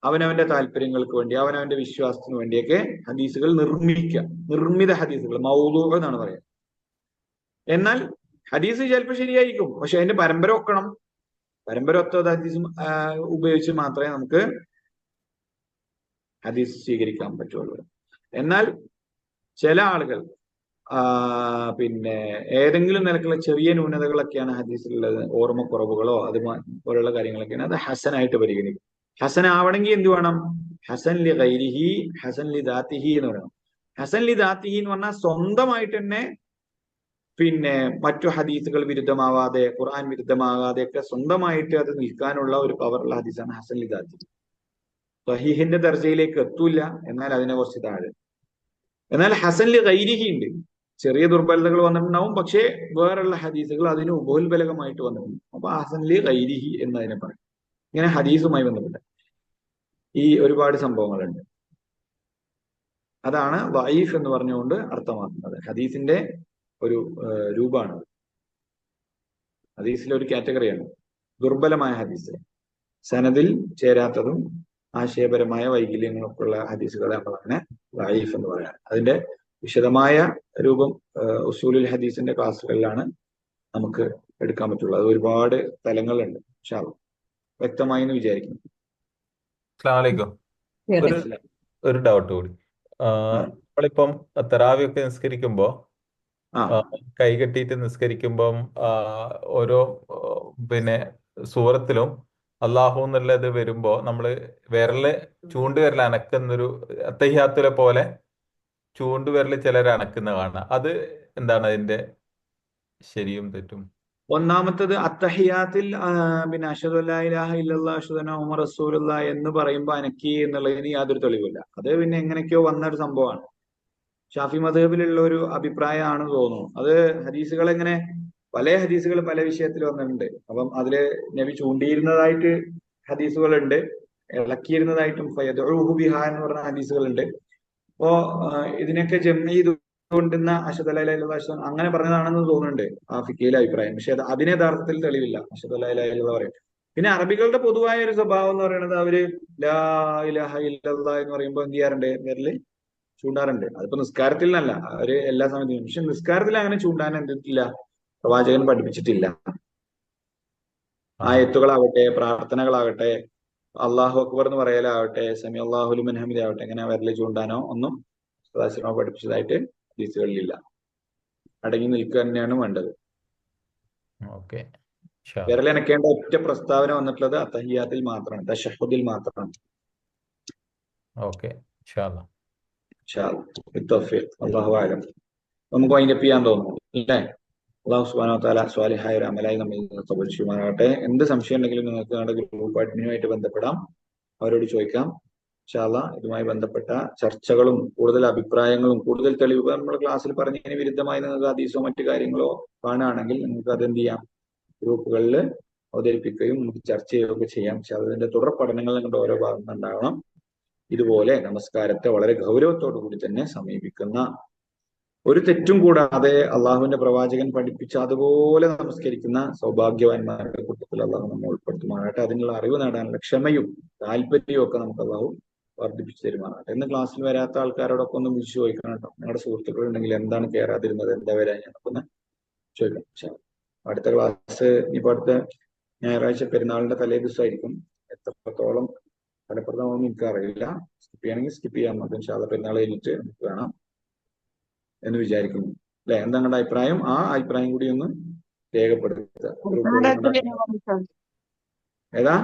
അവനവന്റെ താല്പര്യങ്ങൾക്ക് വേണ്ടി അവനവന്റെ വിശ്വാസത്തിന് വേണ്ടിയൊക്കെ ഹദീസുകൾ നിർമ്മിക്കുക. നിർമ്മിത ഹദീസുകൾ മൗദൂ എന്നാണ് പറയുക. എന്നാൽ ഹദീസ് ചിലപ്പോൾ ശരിയായിരിക്കും, പക്ഷെ അതിന്റെ പരമ്പര ഒക്കണം. പരമ്പര ഒത്ത ഹദീസ് ഉപയോഗിച്ച് മാത്രമേ നമുക്ക് ഹദീസ് സ്വീകരിക്കാൻ പറ്റുള്ളൂ. എന്നാൽ ചില ആളുകൾ പിന്നെ ഏതെങ്കിലും നിലക്കുള്ള ചെറിയ ന്യൂനതകളൊക്കെയാണ് ഹദീസിലുള്ളത്, ഓർമ്മക്കുറവുകളോ അതുപോലുള്ള കാര്യങ്ങളൊക്കെയാണ്, അത് ഹസനായിട്ട് പരിഗണിക്കും. ഹസൻ ആവണമെങ്കിൽ എന്ത് വേണം? ഹസൻ ലി ഗൈരിഹി ഹസൻ ലി ദാത്തിഹി എന്ന് പറയണം. ഹസൻ ലി ദാത്തിഹി എന്ന് പറഞ്ഞാൽ സ്വന്തമായിട്ട് തന്നെ പിന്നെ മറ്റു ഹദീസുകൾ വിരുദ്ധമാവാതെ ഖുർആൻ വിരുദ്ധമാകാതെ ഒക്കെ സ്വന്തമായിട്ട് അത് നിൽക്കാനുള്ള ഒരു പവറുള്ള ഹദീസാണ് ഹസൻ ലി ദാത്തിഹി. സഹീഹിന്റെ ദർജയിലേക്ക് എത്തൂല, എന്നാൽ അതിനെ കുറച്ച് താഴെ. എന്നാൽ ഹസൻ ലി ഗൈരിഹി ഉണ്ട്, ചെറിയ ദുർബലതകൾ വന്നിട്ടുണ്ടാവും, പക്ഷേ വേറുള്ള ഹദീസുകൾ അതിന് ഉപോത്ബലകമായിട്ട് വന്നിട്ടുണ്ട്. അപ്പൊ ഹസൻ ലി ഗൈരിഹി എന്നതിനെ പറയും. ഇങ്ങനെ ഹദീസുമായി ബന്ധപ്പെട്ട ഈ ഒരുപാട് സംഭവങ്ങളുണ്ട്. അതാണ് വഈഫ് എന്ന് പറഞ്ഞുകൊണ്ട് അർത്ഥമാക്കുന്നത്. ഹദീസിന്റെ ഒരു രൂപമാണ്, ഹദീസിലെ ഒരു കാറ്റഗറിയാണ് ദുർബലമായ ഹദീസ്. സനദിൽ ചേരാത്തതും ആശയപരമായ വൈകല്യങ്ങളൊക്കെ ഉള്ള ഹദീസുകളെ നമ്മളങ്ങനെ വഈഫ് എന്ന് പറയാം. അതിന്റെ വിശദമായ രൂപം ഉസൂലുൽ ഹദീസിന്റെ ക്ലാസ്സുകളിലാണ് നമുക്ക് എടുക്കാൻ പറ്റുള്ളൂ. അത് ഒരുപാട് തലങ്ങളുണ്ട്. ഇൻഷാ അല്ലാഹ് വ്യക്തമായി എന്ന് വിചാരിക്കുന്നു. അസ്സലാമു അലൈക്കും. ഒരു ഡൗട്ട് കൂടി. നമ്മളിപ്പം തറാവി ഒക്കെ നിസ്കരിക്കുമ്പോ കൈ കെട്ടിയിട്ട് നിസ്കരിക്കുമ്പം ഓരോ പിന്നെ സൂറത്തിലും അള്ളാഹു എന്നുള്ളത് വരുമ്പോ നമ്മള് ചൂണ്ടുവിരൽ അനക്കുന്നൊരു അത്തഹിയാത്തിലെ പോലെ ചൂണ്ടുവിരൽ ചിലർ അനക്കുന്ന കാണാം. അത് എന്താണ് അതിന്റെ ശരിയും തെറ്റും? ഒന്നാമത്തത് അത്തഹിയാത്തിൽ പിന്നെ അഷ്ഹദു അല്ലാ ഇലാഹ ഇല്ലല്ലാഹ് അഷ്ഹദു അന്ന മുഹമ്മദ് റസൂലുള്ളാഹ് എന്ന് പറയുമ്പോ അനക്കി എന്നുള്ളതിന് യാതൊരു തെളിവില്ല. അത് പിന്നെ എങ്ങനെയൊക്കെയോ വന്ന ഒരു സംഭവമാണ്. ഷാഫി മദ്ഹബിലുള്ള ഒരു അഭിപ്രായമാണെന്ന് തോന്നുന്നു. അത് ഹദീസുകൾ എങ്ങനെ പല ഹദീസുകൾ പല വിഷയത്തിൽ വന്നിട്ടുണ്ട്. അപ്പം അതില് നബി ചൂണ്ടിയിരുന്നതായിട്ട് ഹദീസുകളുണ്ട്, ഇളക്കിയിരുന്നതായിട്ടും ഫയദ്ഉഹു ബിഹാ എന്ന് പറഞ്ഞ ഹദീസുകളുണ്ട്. അപ്പോ ഇതിനൊക്കെ ജംഇ ചെയ്തുകൊണ്ടിരുന്ന അഷ്ഹദു അല്ലാ ഇലാഹ ഇല്ലല്ലാഹ് അഷ്ഹദു അങ്ങനെ പറഞ്ഞതാണെന്ന് തോന്നുന്നുണ്ട് ആ ഫിഖിയിലെ അഭിപ്രായം. പക്ഷെ അതിന് യഥാർത്ഥത്തിൽ തെളിവില്ല അഷ്ഹദു അല്ലാ ഇലാഹ ഇല്ലല്ലാഹ് പറയും. പിന്നെ അറബികളുടെ പൊതുവായ ഒരു സ്വഭാവം എന്ന് പറയുന്നത് അവര് ലാ ഇലാഹ ഇല്ലല്ലാഹ് എന്ന് പറയുമ്പോൾ എന്ത് ചെയ്യാറുണ്ട്? വിരല് ചൂണ്ടാറുണ്ട്. അതിപ്പോ നിസ്കാരത്തിൽ നിന്നല്ല, അവര് എല്ലാ സമയത്തും. പക്ഷെ നിസ്കാരത്തിൽ അങ്ങനെ ചൂണ്ടാൻ എന്തിട്ടില്ല, പ്രവാചകൻ പഠിപ്പിച്ചിട്ടില്ല. ആയത്തുകളാവട്ടെ പ്രാർത്ഥനകളാകട്ടെ അള്ളാഹു അക്ബർ എന്ന് പറയലാവട്ടെ സമി അള്ളാഹു ലിമൻ ഹമിദ് ആവട്ടെ ഇങ്ങനെ വിരല് ചൂണ്ടാനോ ഒന്നും പഠിപ്പിച്ചതായിട്ട് ഹദീസുകളിലില്ല. അടങ്ങി നിൽക്കുക തന്നെയാണ് വേണ്ടത്. വിരലനക്കേണ്ട ഒറ്റ പ്രസ്താവന വന്നിട്ടുള്ളത് അത്തഹിയാത്തിൽ മാത്രമാണ്, തശഹുദിൽ മാത്രമാണ്. അല്ലാഹു അഅലം. നമുക്ക് വൈൻഡപ്പ് ചെയ്യാൻ തോന്നുന്നു അല്ലേ? അല്ലാഹു സുബ്ഹാനഹു വ തആല സ്വാലിഹായ ഒരു അമലായി നമ്മിൽ നിന്ന് ഖബൂൽ ചെയ്യുമാറാകട്ടെ. എന്ത് സംശയം ഉണ്ടെങ്കിലും നിങ്ങൾക്ക് ഞങ്ങളുടെ ഗ്രൂപ്പ് അഡ്മിനുമായിട്ട് ബന്ധപ്പെടാം, അവരോട് ചോദിക്കാം. ഇൻഷാ അല്ലാഹ് ഇതുമായി ബന്ധപ്പെട്ട ചർച്ചകളും കൂടുതൽ അഭിപ്രായങ്ങളും കൂടുതൽ തെളിവുകൾ നമ്മൾ ക്ലാസ്സിൽ പറഞ്ഞതിന് വിരുദ്ധമായി നിങ്ങൾക്ക് ഹദീസോ മറ്റു കാര്യങ്ങളോ കാണുകയാണെങ്കിൽ നിങ്ങൾക്ക് അത് എന്ത് ചെയ്യാം, ഗ്രൂപ്പുകളിൽ അവതരിപ്പിക്കുകയും നമുക്ക് ചർച്ച ചെയ്യുകയൊക്കെ ചെയ്യാം. പക്ഷെ അതിന്റെ തുടർ പഠനങ്ങൾ നിങ്ങളുടെ ഓരോ ഭാഗത്തും ഉണ്ടാവണം. ഇതുപോലെ നമസ്കാരത്തെ വളരെ ഗൗരവത്തോടു കൂടി തന്നെ സമീപിക്കുന്ന, ഒരു തെറ്റും കൂടാതെ അള്ളാഹുവിന്റെ പ്രവാചകൻ പഠിപ്പിച്ച അതുപോലെ നമസ്കരിക്കുന്ന സൗഭാഗ്യവാന്മാരുടെ കൂട്ടത്തിൽ അള്ളാഹു നമ്മൾ ഉൾപ്പെടുത്തുമാറാകട്ടെ. അതിനുള്ള അറിവ് നേടാനുള്ള ക്ഷമയും താല്പര്യവും ഒക്കെ നമുക്ക് അള്ളാഹു വർദ്ധിപ്പിച്ചു തരുമാറാകട്ടെ. ഇന്ന് ക്ലാസ്സിൽ വരാത്ത ആൾക്കാരോടൊക്കെ ഒന്ന് വിളിച്ചു ചോദിക്കണം കേട്ടോ. നിങ്ങളുടെ സുഹൃത്തുക്കൾ ഉണ്ടെങ്കിൽ എന്താണ് കയറാതിരുന്നത്, എന്താ വരാൻ, ഞാനൊക്കെ ചോദിക്കാം. അടുത്ത ക്ലാസ് ഇനിയിപ്പോ അടുത്ത ഞായറാഴ്ച പെരുന്നാളിന്റെ തലേ ദിവസമായിരിക്കും. എത്രത്തോളം ഫലപ്രദമാണെന്ന് എനിക്കറിയില്ല. സ്കിപ്പ് ചെയ്യണമെങ്കിൽ സ്കിപ്പ് ചെയ്യാൻ നമുക്ക് ഇൻഷാ അല്ലാഹ് പെരുന്നാൾ കഴിഞ്ഞിട്ട് നമുക്ക് കാണാം എന്ന് വിചാരിക്കുന്നു അല്ലെ? എന്താ നിങ്ങളുടെ അഭിപ്രായം? ആ അഭിപ്രായം കൂടി ഒന്ന് രേഖപ്പെടുത്തുക. ഏതാ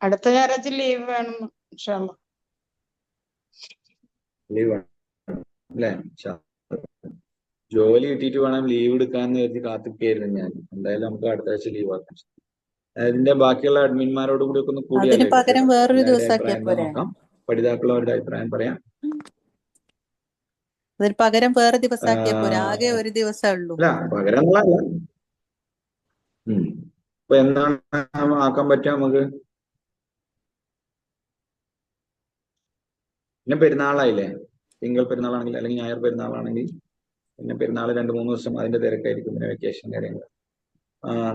അടുത്ത ഞായറാഴ്ച ലീവ് വേണം ഇൻഷാ അല്ലാഹ്. ലീവ് വേണം അല്ലെ? ജോലി കിട്ടിയിട്ട് വേണം ലീവ് എടുക്കാന്ന് കരുതി കാത്തിരിക്കായിരുന്നു ഞാൻ. എന്തായാലും നമുക്ക് അടുത്ത ആഴ്ച ലീവ് ആക്കാം. അതിന്റെ ബാക്കിയുള്ള അഡ്മിന്മാരോട് കൂടി ഒക്കെ ഒന്ന് നോക്കാം. പഠിതാക്കളവരുടെ അഭിപ്രായം പറയാം. അതിന് പകരം വേറെ ദിവസമാക്കിയാൽ പോരെ? ആകെ ഒരു ദിവസമേ ഉള്ളൂ. അല്ല പകരം ഇപ്പൊ എന്താണ് ആക്കാൻ പറ്റുക നമുക്ക്? പിന്നെ പെരുന്നാളായില്ലേ, തിങ്കൾ പെരുന്നാളാണെങ്കിൽ അല്ലെങ്കിൽ ഞായർ പെരുന്നാളാണെങ്കിൽ പിന്നെ പെരുന്നാൾ 2-3 ദിവസം അതിന്റെ തിരക്കായിരിക്കും. പിന്നെ വെക്കേഷൻ കാര്യങ്ങൾ.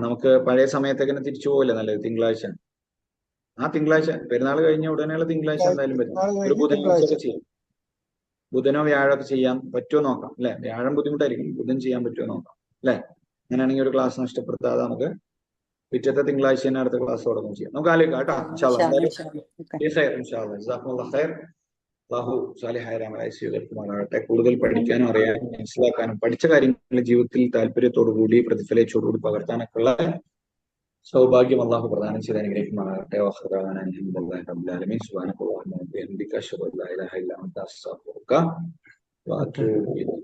നമുക്ക് പഴയ സമയത്തേക്ക് തന്നെ തിരിച്ചു പോകില്ല നല്ലത്. തിങ്കളാഴ്ച ആ തിങ്കളാഴ്ച പെരുന്നാൾ കഴിഞ്ഞ ഉടനെയുള്ള തിങ്കളാഴ്ച എന്തായാലും വരും. ഒരു ബുധനാഴ്ച ഒക്കെ ചെയ്യാം. ബുധനോ വ്യാഴമൊക്കെ ചെയ്യാൻ പറ്റുമോ നോക്കാം അല്ലെ. വ്യാഴം ബുദ്ധിമുട്ടായിരിക്കും, ബുധൻ ചെയ്യാൻ പറ്റുമോ നോക്കാം അല്ലെ. അങ്ങനെയാണെങ്കിൽ ഒരു ക്ലാസ് നഷ്ടപ്പെടുത്താതെ നമുക്ക് പിറ്റത്തെ തിങ്കളാഴ്ച തന്നെ അടുത്ത ക്ലാസ് തുടങ്ങും ചെയ്യാം. നമുക്ക് ആലോചിക്കാം കേട്ടോ. അള്ളാഹു സാലിഹായ അമലായി സ്വീകരിക്കുമാറാകട്ടെ. കൂടുതൽ പഠിക്കാനും അറിയാനും മനസ്സിലാക്കാനും പഠിച്ച കാര്യങ്ങൾ ജീവിതത്തിൽ താല്പര്യത്തോടുകൂടി പ്രതിഫലിച്ചോടുകൂടി പകർത്താനൊക്കെ ഉള്ള സൗഭാഗ്യം അള്ളാഹു പ്രദാനം ചെയ്ത് അനുഗ്രഹിക്കുമാറാകട്ടെ. സുബ്ഹാനല്ലാഹി വബിഹംദിഹി അഷ്ഹദു അല്ലാ ഇലാഹ ഇല്ല അൻത അസ്തഗ്ഫിറുക വഅതൂബു ഇലൈക്.